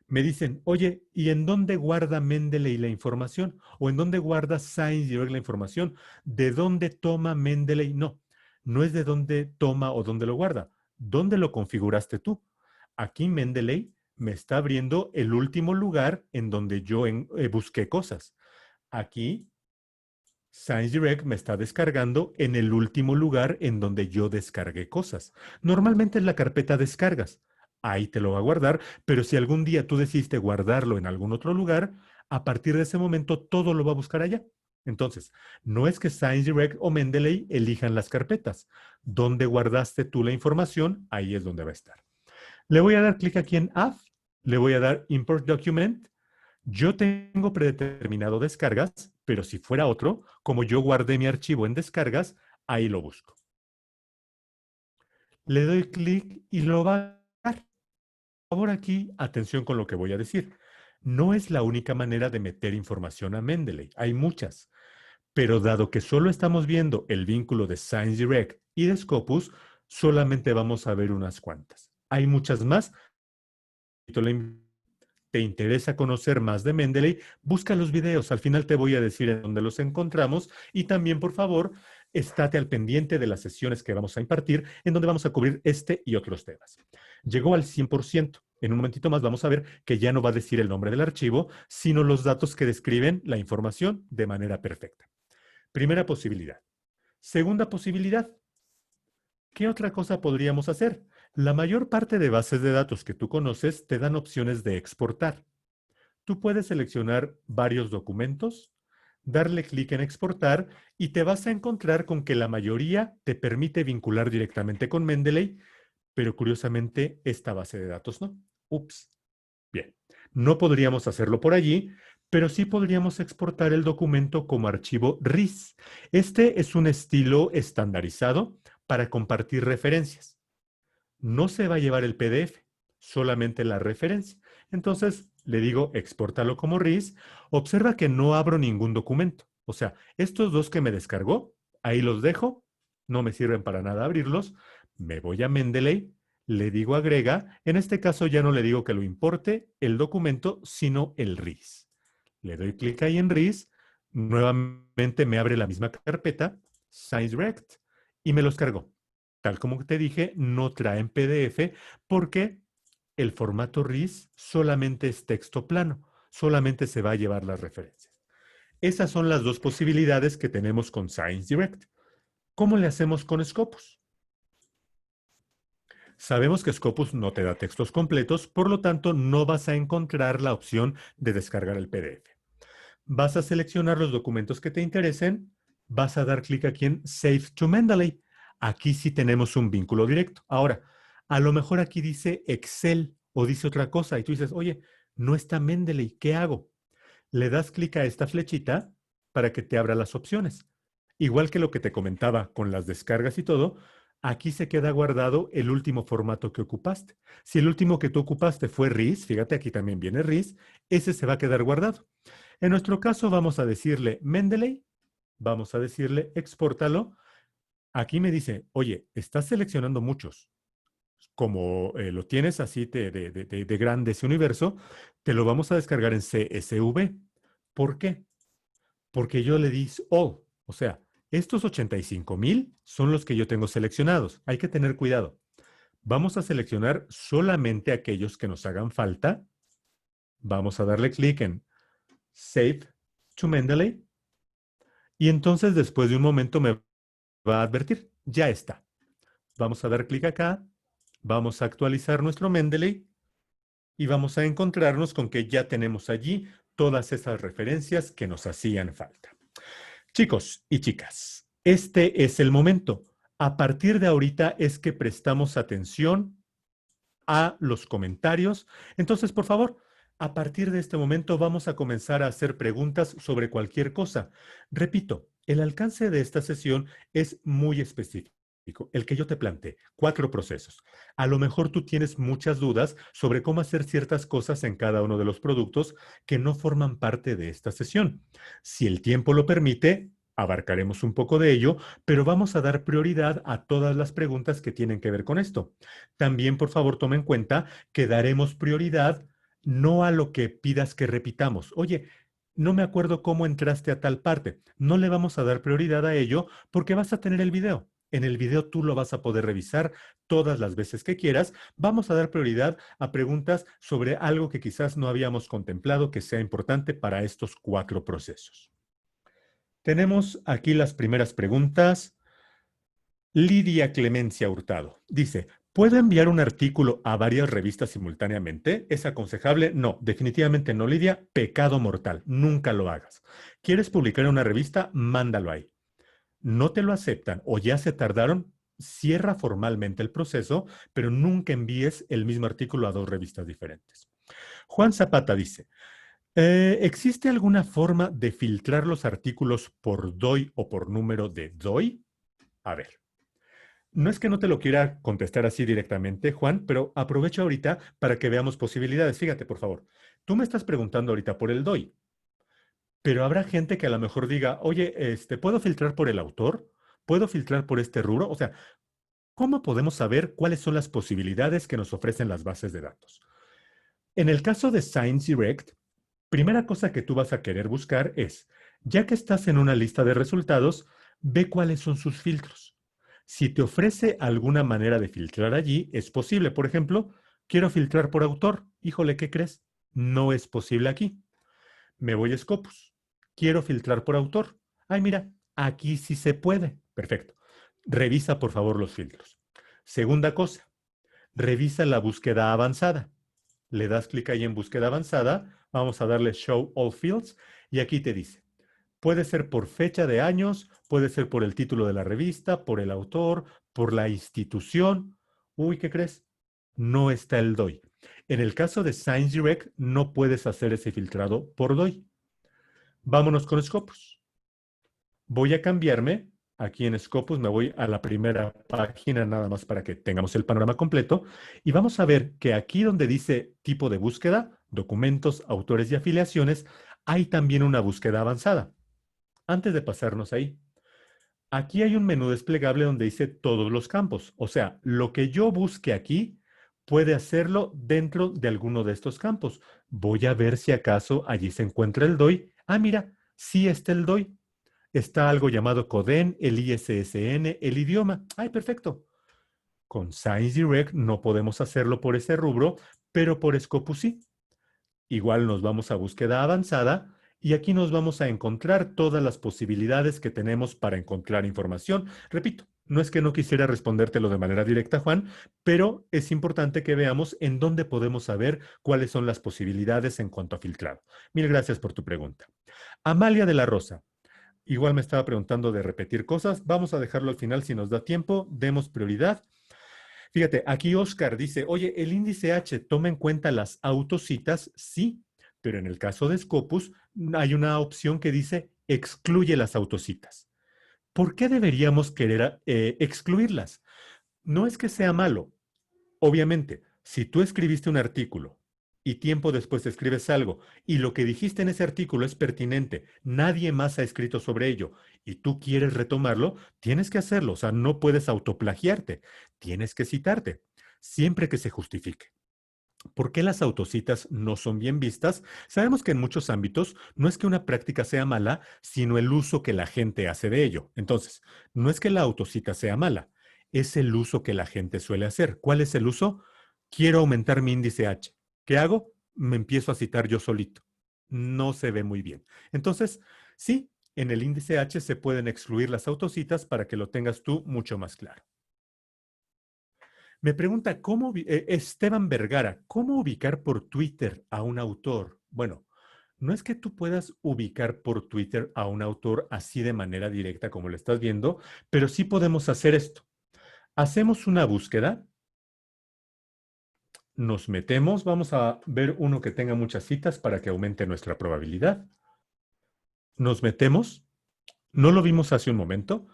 Me dicen, oye, ¿y en dónde guarda Mendeley la información? ¿O en dónde guarda ScienceDirect la información? ¿De dónde toma Mendeley? No, no es de dónde toma o dónde lo guarda. ¿Dónde lo configuraste tú? Aquí Mendeley me está abriendo el último lugar en donde yo busqué cosas. Aquí ScienceDirect me está descargando en el último lugar en donde yo descargué cosas. Normalmente es la carpeta descargas. Ahí te lo va a guardar, pero si algún día tú decidiste guardarlo en algún otro lugar, a partir de ese momento todo lo va a buscar allá. Entonces, no es que ScienceDirect o Mendeley elijan las carpetas. Donde guardaste tú la información, ahí es donde va a estar. Le voy a dar clic aquí en Add, le voy a dar Import Document. Yo tengo predeterminado descargas, pero si fuera otro, como yo guardé mi archivo en descargas, ahí lo busco. Le doy clic y lo va a dar. Por favor, aquí, atención con lo que voy a decir. No es la única manera de meter información a Mendeley. Hay muchas. Pero dado que solo estamos viendo el vínculo de ScienceDirect y de Scopus, solamente vamos a ver unas cuantas. Hay muchas más. ¿Te interesa conocer más de Mendeley? Busca los videos. Al final te voy a decir en dónde los encontramos. Y también, por favor, estate al pendiente de las sesiones que vamos a impartir, en donde vamos a cubrir este y otros temas. Llegó al 100%. En un momentito más vamos a ver que ya no va a decir el nombre del archivo, sino los datos que describen la información de manera perfecta. Primera posibilidad. Segunda posibilidad. ¿Qué otra cosa podríamos hacer? La mayor parte de bases de datos que tú conoces te dan opciones de exportar. Tú puedes seleccionar varios documentos, darle clic en exportar y te vas a encontrar con que la mayoría te permite vincular directamente con Mendeley, pero curiosamente esta base de datos no. Ups. Bien, no podríamos hacerlo por allí, pero sí podríamos exportar el documento como archivo RIS. Este es un estilo estandarizado para compartir referencias. No se va a llevar el PDF, solamente la referencia. Entonces le digo, expórtalo como RIS. Observa que no abro ningún documento. O sea, estos dos que me descargó, ahí los dejo, no me sirven para nada abrirlos. Me voy a Mendeley, le digo agrega. En este caso ya no le digo que lo importe el documento, sino el RIS. Le doy clic ahí en RIS. Nuevamente me abre la misma carpeta, ScienceDirect, y me los cargó. Tal como te dije, no traen PDF porque el formato RIS solamente es texto plano, solamente se va a llevar las referencias. Esas son las dos posibilidades que tenemos con ScienceDirect. ¿Cómo le hacemos con Scopus? Sabemos que Scopus no te da textos completos, por lo tanto no vas a encontrar la opción de descargar el PDF. Vas a seleccionar los documentos que te interesen, vas a dar clic aquí en Save to Mendeley. Aquí sí tenemos un vínculo directo. Ahora, a lo mejor aquí dice Excel o dice otra cosa y tú dices, oye, no está Mendeley, ¿qué hago? Le das clic a esta flechita para que te abra las opciones. Igual que lo que te comentaba con las descargas y todo, aquí se queda guardado el último formato que ocupaste. Si el último que tú ocupaste fue RIS, fíjate, aquí también viene RIS, ese se va a quedar guardado. En nuestro caso vamos a decirle Mendeley, vamos a decirle expórtalo. Aquí me dice, oye, estás seleccionando muchos. Como lo tienes así de grande ese universo, te lo vamos a descargar en CSV. ¿Por qué? Porque yo le di all. O sea, estos 85,000 son los que yo tengo seleccionados. Hay que tener cuidado. Vamos a seleccionar solamente aquellos que nos hagan falta. Vamos a darle clic en Save to Mendeley. Y entonces después de un momento me va a advertir, ya está. Vamos a dar clic acá, vamos a actualizar nuestro Mendeley y vamos a encontrarnos con que ya tenemos allí todas esas referencias que nos hacían falta. Chicos y chicas, este es el momento. A partir de ahorita es que prestamos atención a los comentarios. Entonces, por favor, a partir de este momento vamos a comenzar a hacer preguntas sobre cualquier cosa. Repito, el alcance de esta sesión es muy específico. El que yo te planteé, 4 procesos. A lo mejor tú tienes muchas dudas sobre cómo hacer ciertas cosas en cada uno de los productos que no forman parte de esta sesión. Si el tiempo lo permite, abarcaremos un poco de ello, pero vamos a dar prioridad a todas las preguntas que tienen que ver con esto. También, por favor, toma en cuenta que daremos prioridad no a lo que pidas que repitamos. Oye, no me acuerdo cómo entraste a tal parte. No le vamos a dar prioridad a ello porque vas a tener el video. En el video tú lo vas a poder revisar todas las veces que quieras. Vamos a dar prioridad a preguntas sobre algo que quizás no habíamos contemplado que sea importante para estos 4 procesos. Tenemos aquí las primeras preguntas. Lidia Clemencia Hurtado dice, ¿puedo enviar un artículo a varias revistas simultáneamente? ¿Es aconsejable? No, definitivamente no, Lidia. Pecado mortal. Nunca lo hagas. ¿Quieres publicar en una revista? Mándalo ahí. No te lo aceptan o ya se tardaron, cierra formalmente el proceso, pero nunca envíes el mismo artículo a 2 revistas diferentes. Juan Zapata dice, ¿existe alguna forma de filtrar los artículos por DOI o por número de DOI? A ver. No es que no te lo quiera contestar así directamente, Juan, pero aprovecho ahorita para que veamos posibilidades. Fíjate, por favor. Tú me estás preguntando ahorita por el DOI, pero habrá gente que a lo mejor diga, oye, ¿puedo filtrar por el autor? ¿Puedo filtrar por este rubro? O sea, ¿cómo podemos saber cuáles son las posibilidades que nos ofrecen las bases de datos? En el caso de ScienceDirect, primera cosa que tú vas a querer buscar es, ya que estás en una lista de resultados, ve cuáles son sus filtros. Si te ofrece alguna manera de filtrar allí, es posible. Por ejemplo, quiero filtrar por autor. Híjole, ¿qué crees? No es posible aquí. Me voy a Scopus. Quiero filtrar por autor. Ay, mira, aquí sí se puede. Perfecto. Revisa, por favor, los filtros. Segunda cosa, revisa la búsqueda avanzada. Le das clic ahí en búsqueda avanzada. Vamos a darle Show All Fields. Y aquí te dice, puede ser por fecha de años, puede ser por el título de la revista, por el autor, por la institución. Uy, ¿qué crees? No está el DOI. En el caso de ScienceDirect, no puedes hacer ese filtrado por DOI. Vámonos con Scopus. Voy a cambiarme aquí en Scopus, me voy a la primera página nada más para que tengamos el panorama completo y vamos a ver que aquí donde dice tipo de búsqueda, documentos, autores y afiliaciones, hay también una búsqueda avanzada. Antes de pasarnos ahí, aquí hay un menú desplegable donde dice todos los campos. O sea, lo que yo busque aquí puede hacerlo dentro de alguno de estos campos. Voy a ver si acaso allí se encuentra el DOI. Ah, mira, sí está el DOI. Está algo llamado CODEN, el ISSN, el idioma. Ay, perfecto. Con ScienceDirect no podemos hacerlo por ese rubro, pero por Scopus sí. Igual nos vamos a búsqueda avanzada y aquí nos vamos a encontrar todas las posibilidades que tenemos para encontrar información. Repito, no es que no quisiera respondértelo de manera directa, Juan, pero es importante que veamos en dónde podemos saber cuáles son las posibilidades en cuanto a filtrado. Mil gracias por tu pregunta. Amalia de la Rosa. Igual me estaba preguntando de repetir cosas. Vamos a dejarlo al final si nos da tiempo. Demos prioridad. Fíjate, aquí Oscar dice, oye, el índice H toma en cuenta las autocitas, sí, pero en el caso de Scopus hay una opción que dice excluye las autocitas. ¿Por qué deberíamos querer excluirlas? No es que sea malo. Obviamente, si tú escribiste un artículo y tiempo después escribes algo y lo que dijiste en ese artículo es pertinente, nadie más ha escrito sobre ello y tú quieres retomarlo, tienes que hacerlo. O sea, no puedes autoplagiarte, tienes que citarte, siempre que se justifique. ¿Por qué las autocitas no son bien vistas? Sabemos que en muchos ámbitos no es que una práctica sea mala, sino el uso que la gente hace de ello. Entonces, no es que la autocita sea mala, es el uso que la gente suele hacer. ¿Cuál es el uso? Quiero aumentar mi índice H. ¿Qué hago? Me empiezo a citar yo solito. No se ve muy bien. Entonces, sí, en el índice H se pueden excluir las autocitas para que lo tengas tú mucho más claro. Me pregunta, Esteban Vergara, ¿cómo ubicar por Twitter a un autor? Bueno, no es que tú puedas ubicar por Twitter a un autor así de manera directa como lo estás viendo, pero sí podemos hacer esto. Hacemos una búsqueda, nos metemos, vamos a ver uno que tenga muchas citas para que aumente nuestra probabilidad. Nos metemos, no lo vimos hace un momento,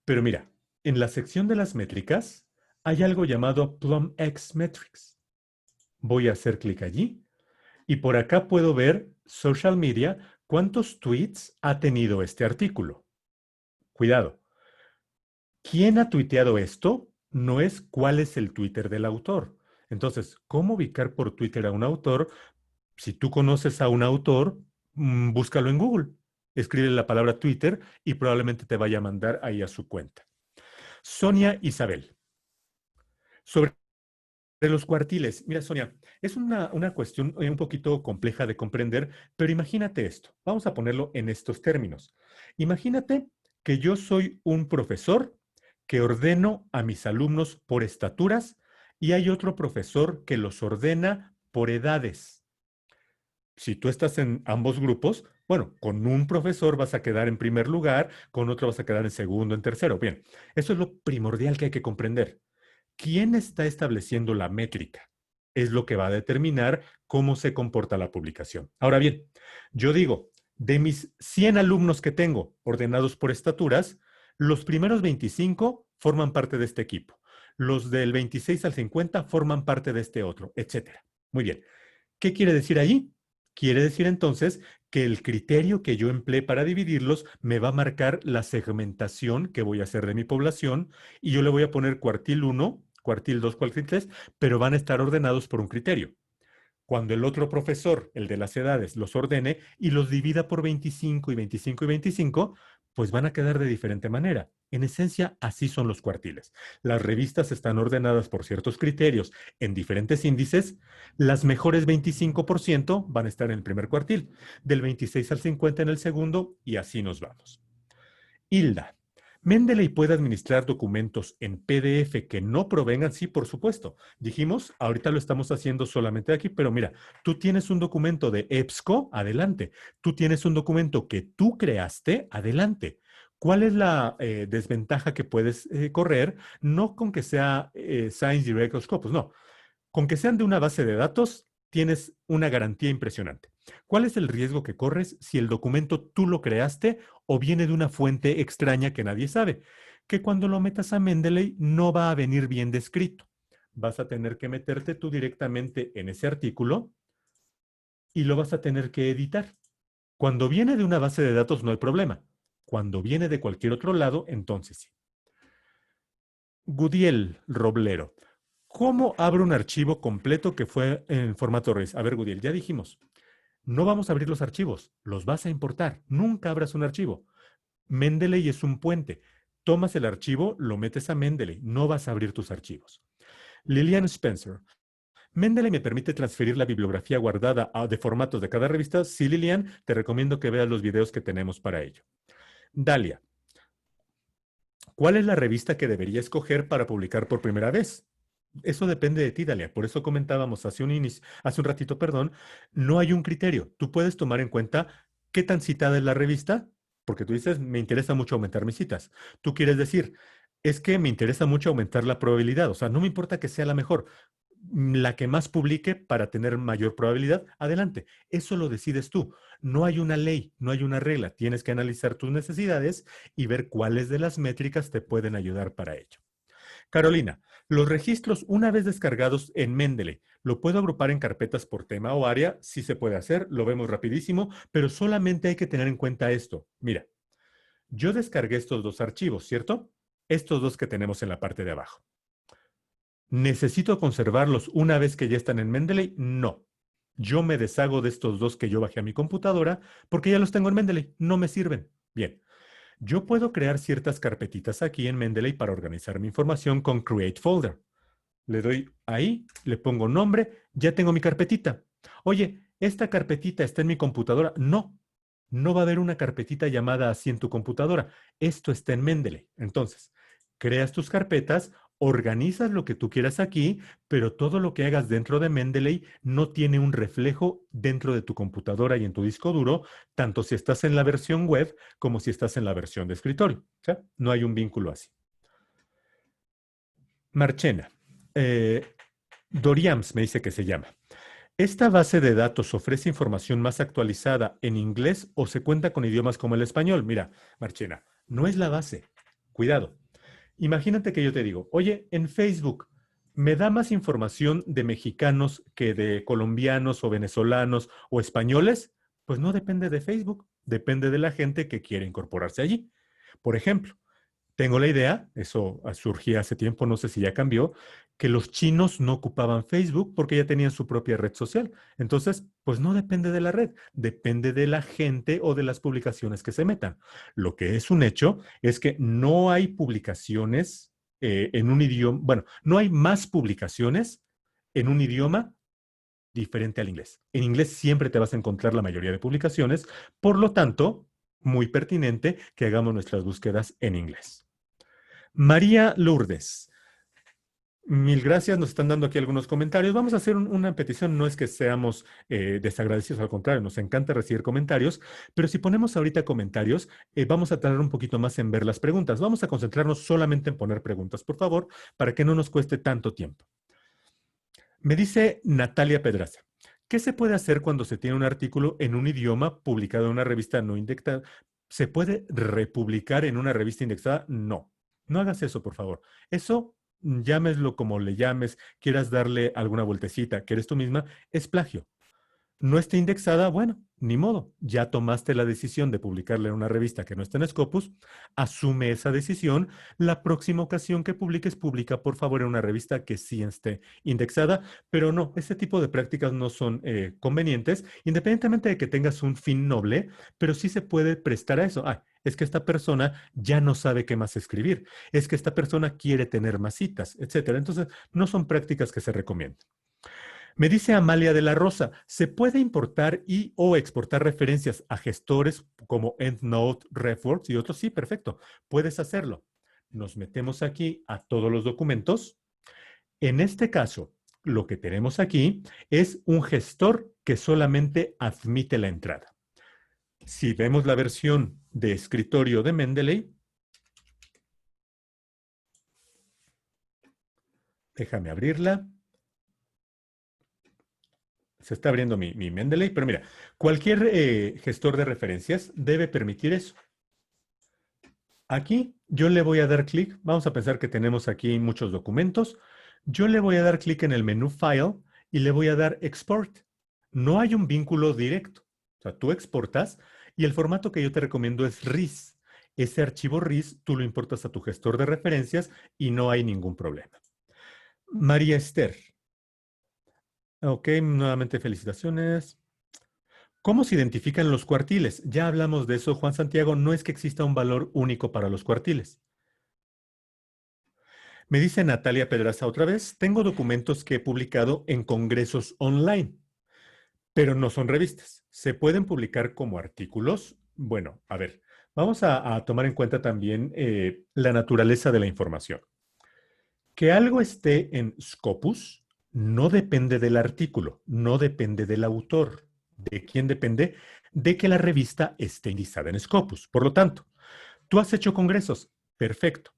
pero mira, en la sección de las métricas hay algo llamado PlumX Metrics. Voy a hacer clic allí y por acá puedo ver social media, cuántos tweets ha tenido este artículo. Cuidado. ¿Quién ha tuiteado esto? No es cuál es el Twitter del autor. Entonces, ¿cómo ubicar por Twitter a un autor? Si tú conoces a un autor, búscalo en Google. Escribe la palabra Twitter y probablemente te vaya a mandar ahí a su cuenta. Sonia Isabel. Sobre los cuartiles. Mira, Sonia, es una cuestión un poquito compleja de comprender, pero imagínate esto. Vamos a ponerlo en estos términos. Imagínate que yo soy un profesor que ordeno a mis alumnos por estaturas y hay otro profesor que los ordena por edades. Si tú estás en ambos grupos, bueno, con un profesor vas a quedar en primer lugar, con otro vas a quedar en segundo, en tercero. Bien, eso es lo primordial que hay que comprender. ¿Quién está estableciendo la métrica? Es lo que va a determinar cómo se comporta la publicación. Ahora bien, yo digo, de mis 100 alumnos que tengo ordenados por estaturas, los primeros 25 forman parte de este equipo. Los del 26 al 50 forman parte de este otro, etcétera. Muy bien. ¿Qué quiere decir allí? Quiere decir entonces que el criterio que yo empleé para dividirlos me va a marcar la segmentación que voy a hacer de mi población y yo le voy a poner cuartil 1, cuartil 2, cuartil 3, pero van a estar ordenados por un criterio. Cuando el otro profesor, el de las edades, los ordene y los divida por 25 y 25 y 25, pues van a quedar de diferente manera. En esencia, así son los cuartiles. Las revistas están ordenadas por ciertos criterios en diferentes índices. Las mejores 25% van a estar en el primer cuartil, del 26 al 50 en el segundo, y así nos vamos. Hilda. Mendeley puede administrar documentos en PDF que no provengan, sí, por supuesto. Dijimos, ahorita lo estamos haciendo solamente aquí, pero mira, tú tienes un documento de EBSCO, adelante. Tú tienes un documento que tú creaste, adelante. ¿Cuál es la desventaja que puedes correr? No con que sea ScienceDirect o Scopus, no. Con que sean de una base de datos, tienes una garantía impresionante. ¿Cuál es el riesgo que corres si el documento tú lo creaste o viene de una fuente extraña que nadie sabe? Que cuando lo metas a Mendeley no va a venir bien descrito. Vas a tener que meterte tú directamente en ese artículo y lo vas a tener que editar. Cuando viene de una base de datos no hay problema. Cuando viene de cualquier otro lado, entonces sí. Gudiel Roblero. ¿Cómo abro un archivo completo que fue en formato RES? A ver, Gudiel, ya dijimos. No vamos a abrir los archivos, los vas a importar. Nunca abras un archivo. Mendeley es un puente. Tomas el archivo, lo metes a Mendeley. No vas a abrir tus archivos. Lillian Spencer. Mendeley me permite transferir la bibliografía guardada de formatos de cada revista. Sí, Lilian, te recomiendo que veas los videos que tenemos para ello. Dalia. ¿Cuál es la revista que debería escoger para publicar por primera vez? Eso depende de ti, Dalia. Por eso comentábamos hace un ratito, perdón, no hay un criterio. Tú puedes tomar en cuenta qué tan citada es la revista, porque tú dices, me interesa mucho aumentar mis citas. Tú quieres decir, es que me interesa mucho aumentar la probabilidad. O sea, no me importa que sea la mejor, la que más publique para tener mayor probabilidad, adelante. Eso lo decides tú. No hay una ley, no hay una regla. Tienes que analizar tus necesidades y ver cuáles de las métricas te pueden ayudar para ello. Carolina, los registros una vez descargados en Mendeley, ¿lo puedo agrupar en carpetas por tema o área? Sí se puede hacer, lo vemos rapidísimo, pero solamente hay que tener en cuenta esto. Mira, yo descargué estos dos archivos, ¿cierto? Estos dos que tenemos en la parte de abajo. ¿Necesito conservarlos una vez que ya están en Mendeley? No. Yo me deshago de estos dos que yo bajé a mi computadora porque ya los tengo en Mendeley, no me sirven. Bien, yo puedo crear ciertas carpetitas aquí en Mendeley para organizar mi información con Create Folder. Le doy ahí, le pongo nombre, ya tengo mi carpetita. Oye, ¿esta carpetita está en mi computadora? No, no va a haber una carpetita llamada así en tu computadora. Esto está en Mendeley. Entonces, creas tus carpetas, organizas lo que tú quieras aquí, pero todo lo que hagas dentro de Mendeley no tiene un reflejo dentro de tu computadora y en tu disco duro, tanto si estás en la versión web como si estás en la versión de escritorio. O sea, no hay un vínculo así. Marchena. Eh, Doriams me dice que se llama. ¿Esta base de datos ofrece información más actualizada en inglés o se cuenta con idiomas como el español? Mira, Marchena, no es la base. Cuidado. Imagínate que yo te digo, oye, en Facebook, ¿me da más información de mexicanos que de colombianos o venezolanos o españoles? Pues no depende de Facebook, depende de la gente que quiere incorporarse allí. Por ejemplo, tengo la idea, eso surgía hace tiempo, no sé si ya cambió, que los chinos no ocupaban Facebook porque ya tenían su propia red social. Entonces, pues no depende de la red, depende de la gente o de las publicaciones que se metan. Lo que es un hecho es que no hay publicaciones en un idioma, bueno, no hay más publicaciones en un idioma diferente al inglés. En inglés siempre te vas a encontrar la mayoría de publicaciones, por lo tanto, muy pertinente que hagamos nuestras búsquedas en inglés. María Lourdes. Mil gracias, nos están dando aquí algunos comentarios. Vamos a hacer una petición, no es que seamos desagradecidos, al contrario, nos encanta recibir comentarios, pero si ponemos ahorita comentarios, vamos a tardar un poquito más en ver las preguntas. Vamos a concentrarnos solamente en poner preguntas, por favor, para que no nos cueste tanto tiempo. Me dice Natalia Pedraza, ¿qué se puede hacer cuando se tiene un artículo en un idioma publicado en una revista no indexada? ¿Se puede republicar en una revista indexada? No. No hagas eso, por favor. Eso, llámeslo como le llames, quieras darle alguna vueltecita, que eres tú misma, es plagio. No esté indexada, bueno, ni modo. Ya tomaste la decisión de publicarla en una revista que no está en Scopus, asume esa decisión. La próxima ocasión que publiques, publica por favor en una revista que sí esté indexada, pero no, ese tipo de prácticas no son convenientes, independientemente de que tengas un fin noble, pero sí se puede prestar a eso. Ah, es que esta persona ya no sabe qué más escribir, es que esta persona quiere tener más citas, etcétera. Entonces, no son prácticas que se recomiendan. Me dice Amalia de la Rosa, ¿se puede importar y o exportar referencias a gestores como EndNote, RefWorks y otros? Sí, perfecto, puedes hacerlo. Nos metemos aquí a todos los documentos. En este caso, lo que tenemos aquí es un gestor que solamente admite la entrada. Si vemos la versión de escritorio de Mendeley, déjame abrirla. Se está abriendo mi Mendeley, pero mira, cualquier gestor de referencias debe permitir eso. Aquí yo le voy a dar clic, vamos a pensar que tenemos aquí muchos documentos. Yo le voy a dar clic en el menú File y le voy a dar Export. No hay un vínculo directo. O sea, tú exportas y el formato que yo te recomiendo es RIS. Ese archivo RIS tú lo importas a tu gestor de referencias y no hay ningún problema. María Esther. Ok, nuevamente felicitaciones. ¿Cómo se identifican los cuartiles? Ya hablamos de eso, Juan Santiago. No es que exista un valor único para los cuartiles. Me dice Natalia Pedraza otra vez, tengo documentos que he publicado en congresos online, pero no son revistas. ¿Se pueden publicar como artículos? Bueno, a ver, vamos a tomar en cuenta también la naturaleza de la información. Que algo esté en Scopus no depende del artículo, no depende del autor. ¿De quién depende? De que la revista esté indizada en Scopus. Por lo tanto, tú has hecho congresos. Perfecto.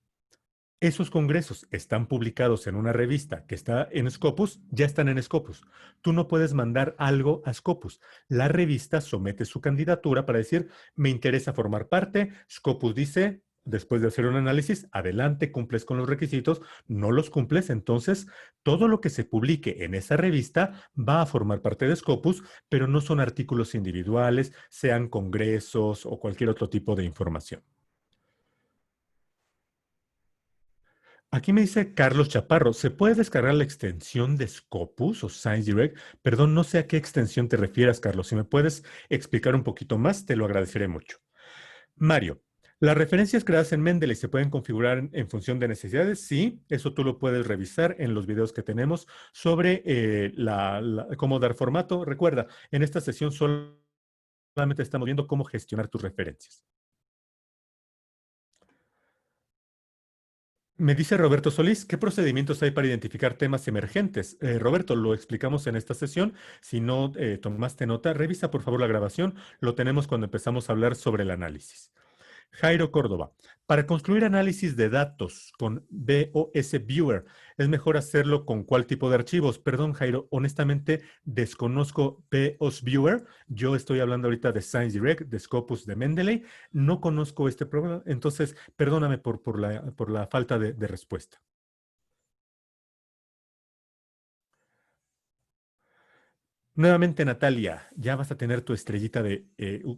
Esos congresos están publicados en una revista que está en Scopus, ya están en Scopus. Tú no puedes mandar algo a Scopus. La revista somete su candidatura para decir, me interesa formar parte. Scopus dice, después de hacer un análisis, adelante, cumples con los requisitos. No los cumples, entonces todo lo que se publique en esa revista va a formar parte de Scopus, pero no son artículos individuales, sean congresos o cualquier otro tipo de información. Aquí me dice Carlos Chaparro, ¿se puede descargar la extensión de Scopus o ScienceDirect? Perdón, no sé a qué extensión te refieras, Carlos. Si me puedes explicar un poquito más, te lo agradeceré mucho. Mario, ¿las referencias creadas en Mendeley se pueden configurar en función de necesidades? Sí, eso tú lo puedes revisar en los videos que tenemos sobre cómo dar formato. Recuerda, en esta sesión solamente estamos viendo cómo gestionar tus referencias. Me dice Roberto Solís, ¿qué procedimientos hay para identificar temas emergentes? Roberto, lo explicamos en esta sesión. Si no tomaste nota, revisa por favor la grabación. Lo tenemos cuando empezamos a hablar sobre el análisis. Jairo Córdoba, para construir análisis de datos con BOS Viewer, ¿es mejor hacerlo con cuál tipo de archivos? Perdón, Jairo, honestamente desconozco BOS Viewer. Yo estoy hablando ahorita de ScienceDirect, de Scopus, de Mendeley. No conozco este programa, entonces perdóname por la falta de respuesta. Nuevamente, Natalia, ya vas a tener tu estrellita de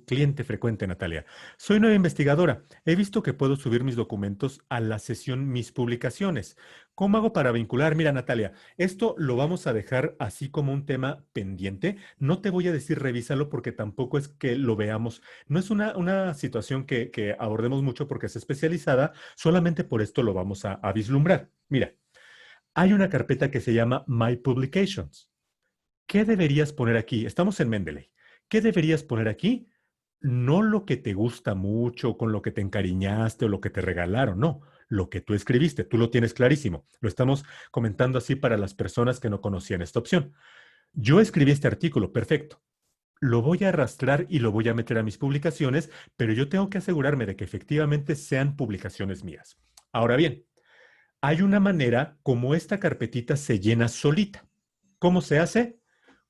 cliente frecuente, Natalia. Soy nueva investigadora. He visto que puedo subir mis documentos a la sesión Mis publicaciones. ¿Cómo hago para vincular? Mira, Natalia, esto lo vamos a dejar así como un tema pendiente. No te voy a decir revísalo porque tampoco es que lo veamos. No es una situación que abordemos mucho porque es especializada. Solamente por esto lo vamos a vislumbrar. Mira, hay una carpeta que se llama My Publications. ¿Qué deberías poner aquí? Estamos en Mendeley. ¿Qué deberías poner aquí? No lo que te gusta mucho, con lo que te encariñaste o lo que te regalaron, no, lo que tú escribiste, tú lo tienes clarísimo. Lo estamos comentando así para las personas que no conocían esta opción. Yo escribí este artículo, perfecto. Lo voy a arrastrar y lo voy a meter a mis publicaciones, pero yo tengo que asegurarme de que efectivamente sean publicaciones mías. Ahora bien, hay una manera como esta carpetita se llena solita. ¿Cómo se hace?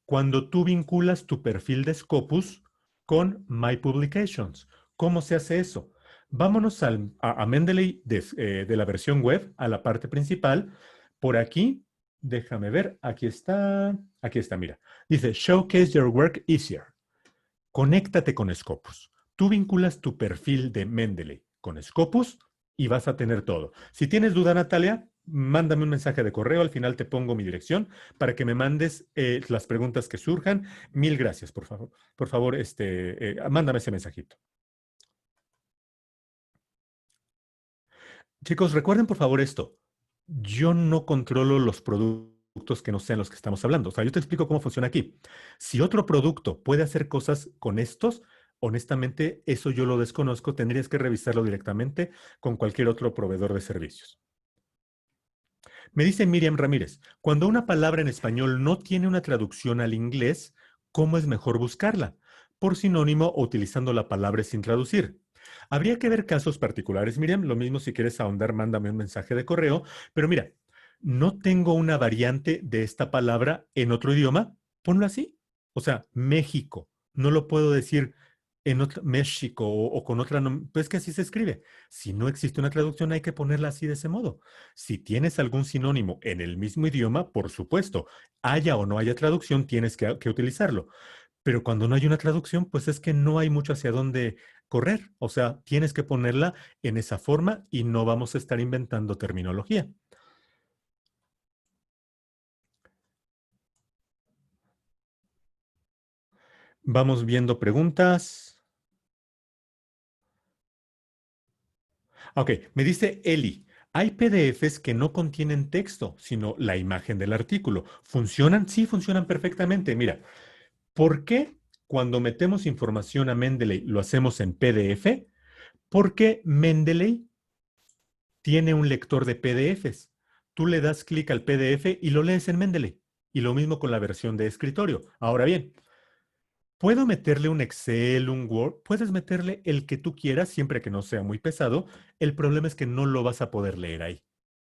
Cuando tú vinculas tu perfil de Scopus con My Publications. ¿Cómo se hace eso? Vámonos a Mendeley de la versión web, a la parte principal. Por aquí, déjame ver, aquí está, mira. Dice, Showcase your work easier. Conéctate con Scopus. Tú vinculas tu perfil de Mendeley con Scopus y vas a tener todo. Si tienes duda, Natalia, mándame un mensaje de correo. Al final te pongo mi dirección para que me mandes las preguntas que surjan. Mil gracias, por favor. Por favor, mándame ese mensajito. Chicos, recuerden por favor esto. Yo no controlo los productos que no sean los que estamos hablando. O sea, yo te explico cómo funciona aquí. Si otro producto puede hacer cosas con estos, honestamente, eso yo lo desconozco. Tendrías que revisarlo directamente con cualquier otro proveedor de servicios. Me dice Miriam Ramírez, cuando una palabra en español no tiene una traducción al inglés, ¿cómo es mejor buscarla? Por sinónimo o utilizando la palabra sin traducir. Habría que ver casos particulares, Miriam. Lo mismo si quieres ahondar, mándame un mensaje de correo. Pero mira, no tengo una variante de esta palabra en otro idioma. Ponlo así. O sea, México. No lo puedo decir en otro, México o con otra, pues es que así se escribe. Si no existe una traducción, hay que ponerla así de ese modo. Si tienes algún sinónimo en el mismo idioma, por supuesto, haya o no haya traducción, tienes que utilizarlo. Pero cuando no hay una traducción, pues es que no hay mucho hacia dónde correr. O sea, tienes que ponerla en esa forma y no vamos a estar inventando terminología. Vamos viendo preguntas. Ok, me dice Eli. Hay PDFs que no contienen texto, sino la imagen del artículo. ¿Funcionan? Sí, funcionan perfectamente. Mira, ¿por qué cuando metemos información a Mendeley lo hacemos en PDF? Porque Mendeley tiene un lector de PDFs. Tú le das clic al PDF y lo lees en Mendeley. Y lo mismo con la versión de escritorio. Ahora bien, puedo meterle un Excel, un Word, puedes meterle el que tú quieras siempre que no sea muy pesado. El problema es que no lo vas a poder leer ahí.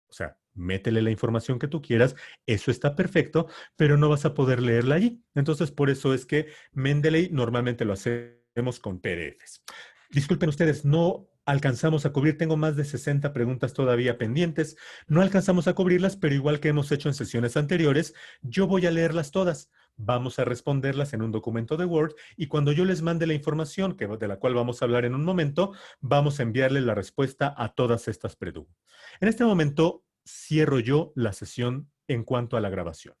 O sea, métele la información que tú quieras, eso está perfecto, pero no vas a poder leerla allí. Entonces, por eso es que Mendeley normalmente lo hacemos con PDFs. Disculpen ustedes, no alcanzamos a cubrir, tengo más de 60 preguntas todavía pendientes, no alcanzamos a cubrirlas, pero igual que hemos hecho en sesiones anteriores, yo voy a leerlas todas. Vamos a responderlas en un documento de Word y cuando yo les mande la información de la cual vamos a hablar en un momento, vamos a enviarle la respuesta a todas estas preguntas. En este momento cierro yo la sesión en cuanto a la grabación.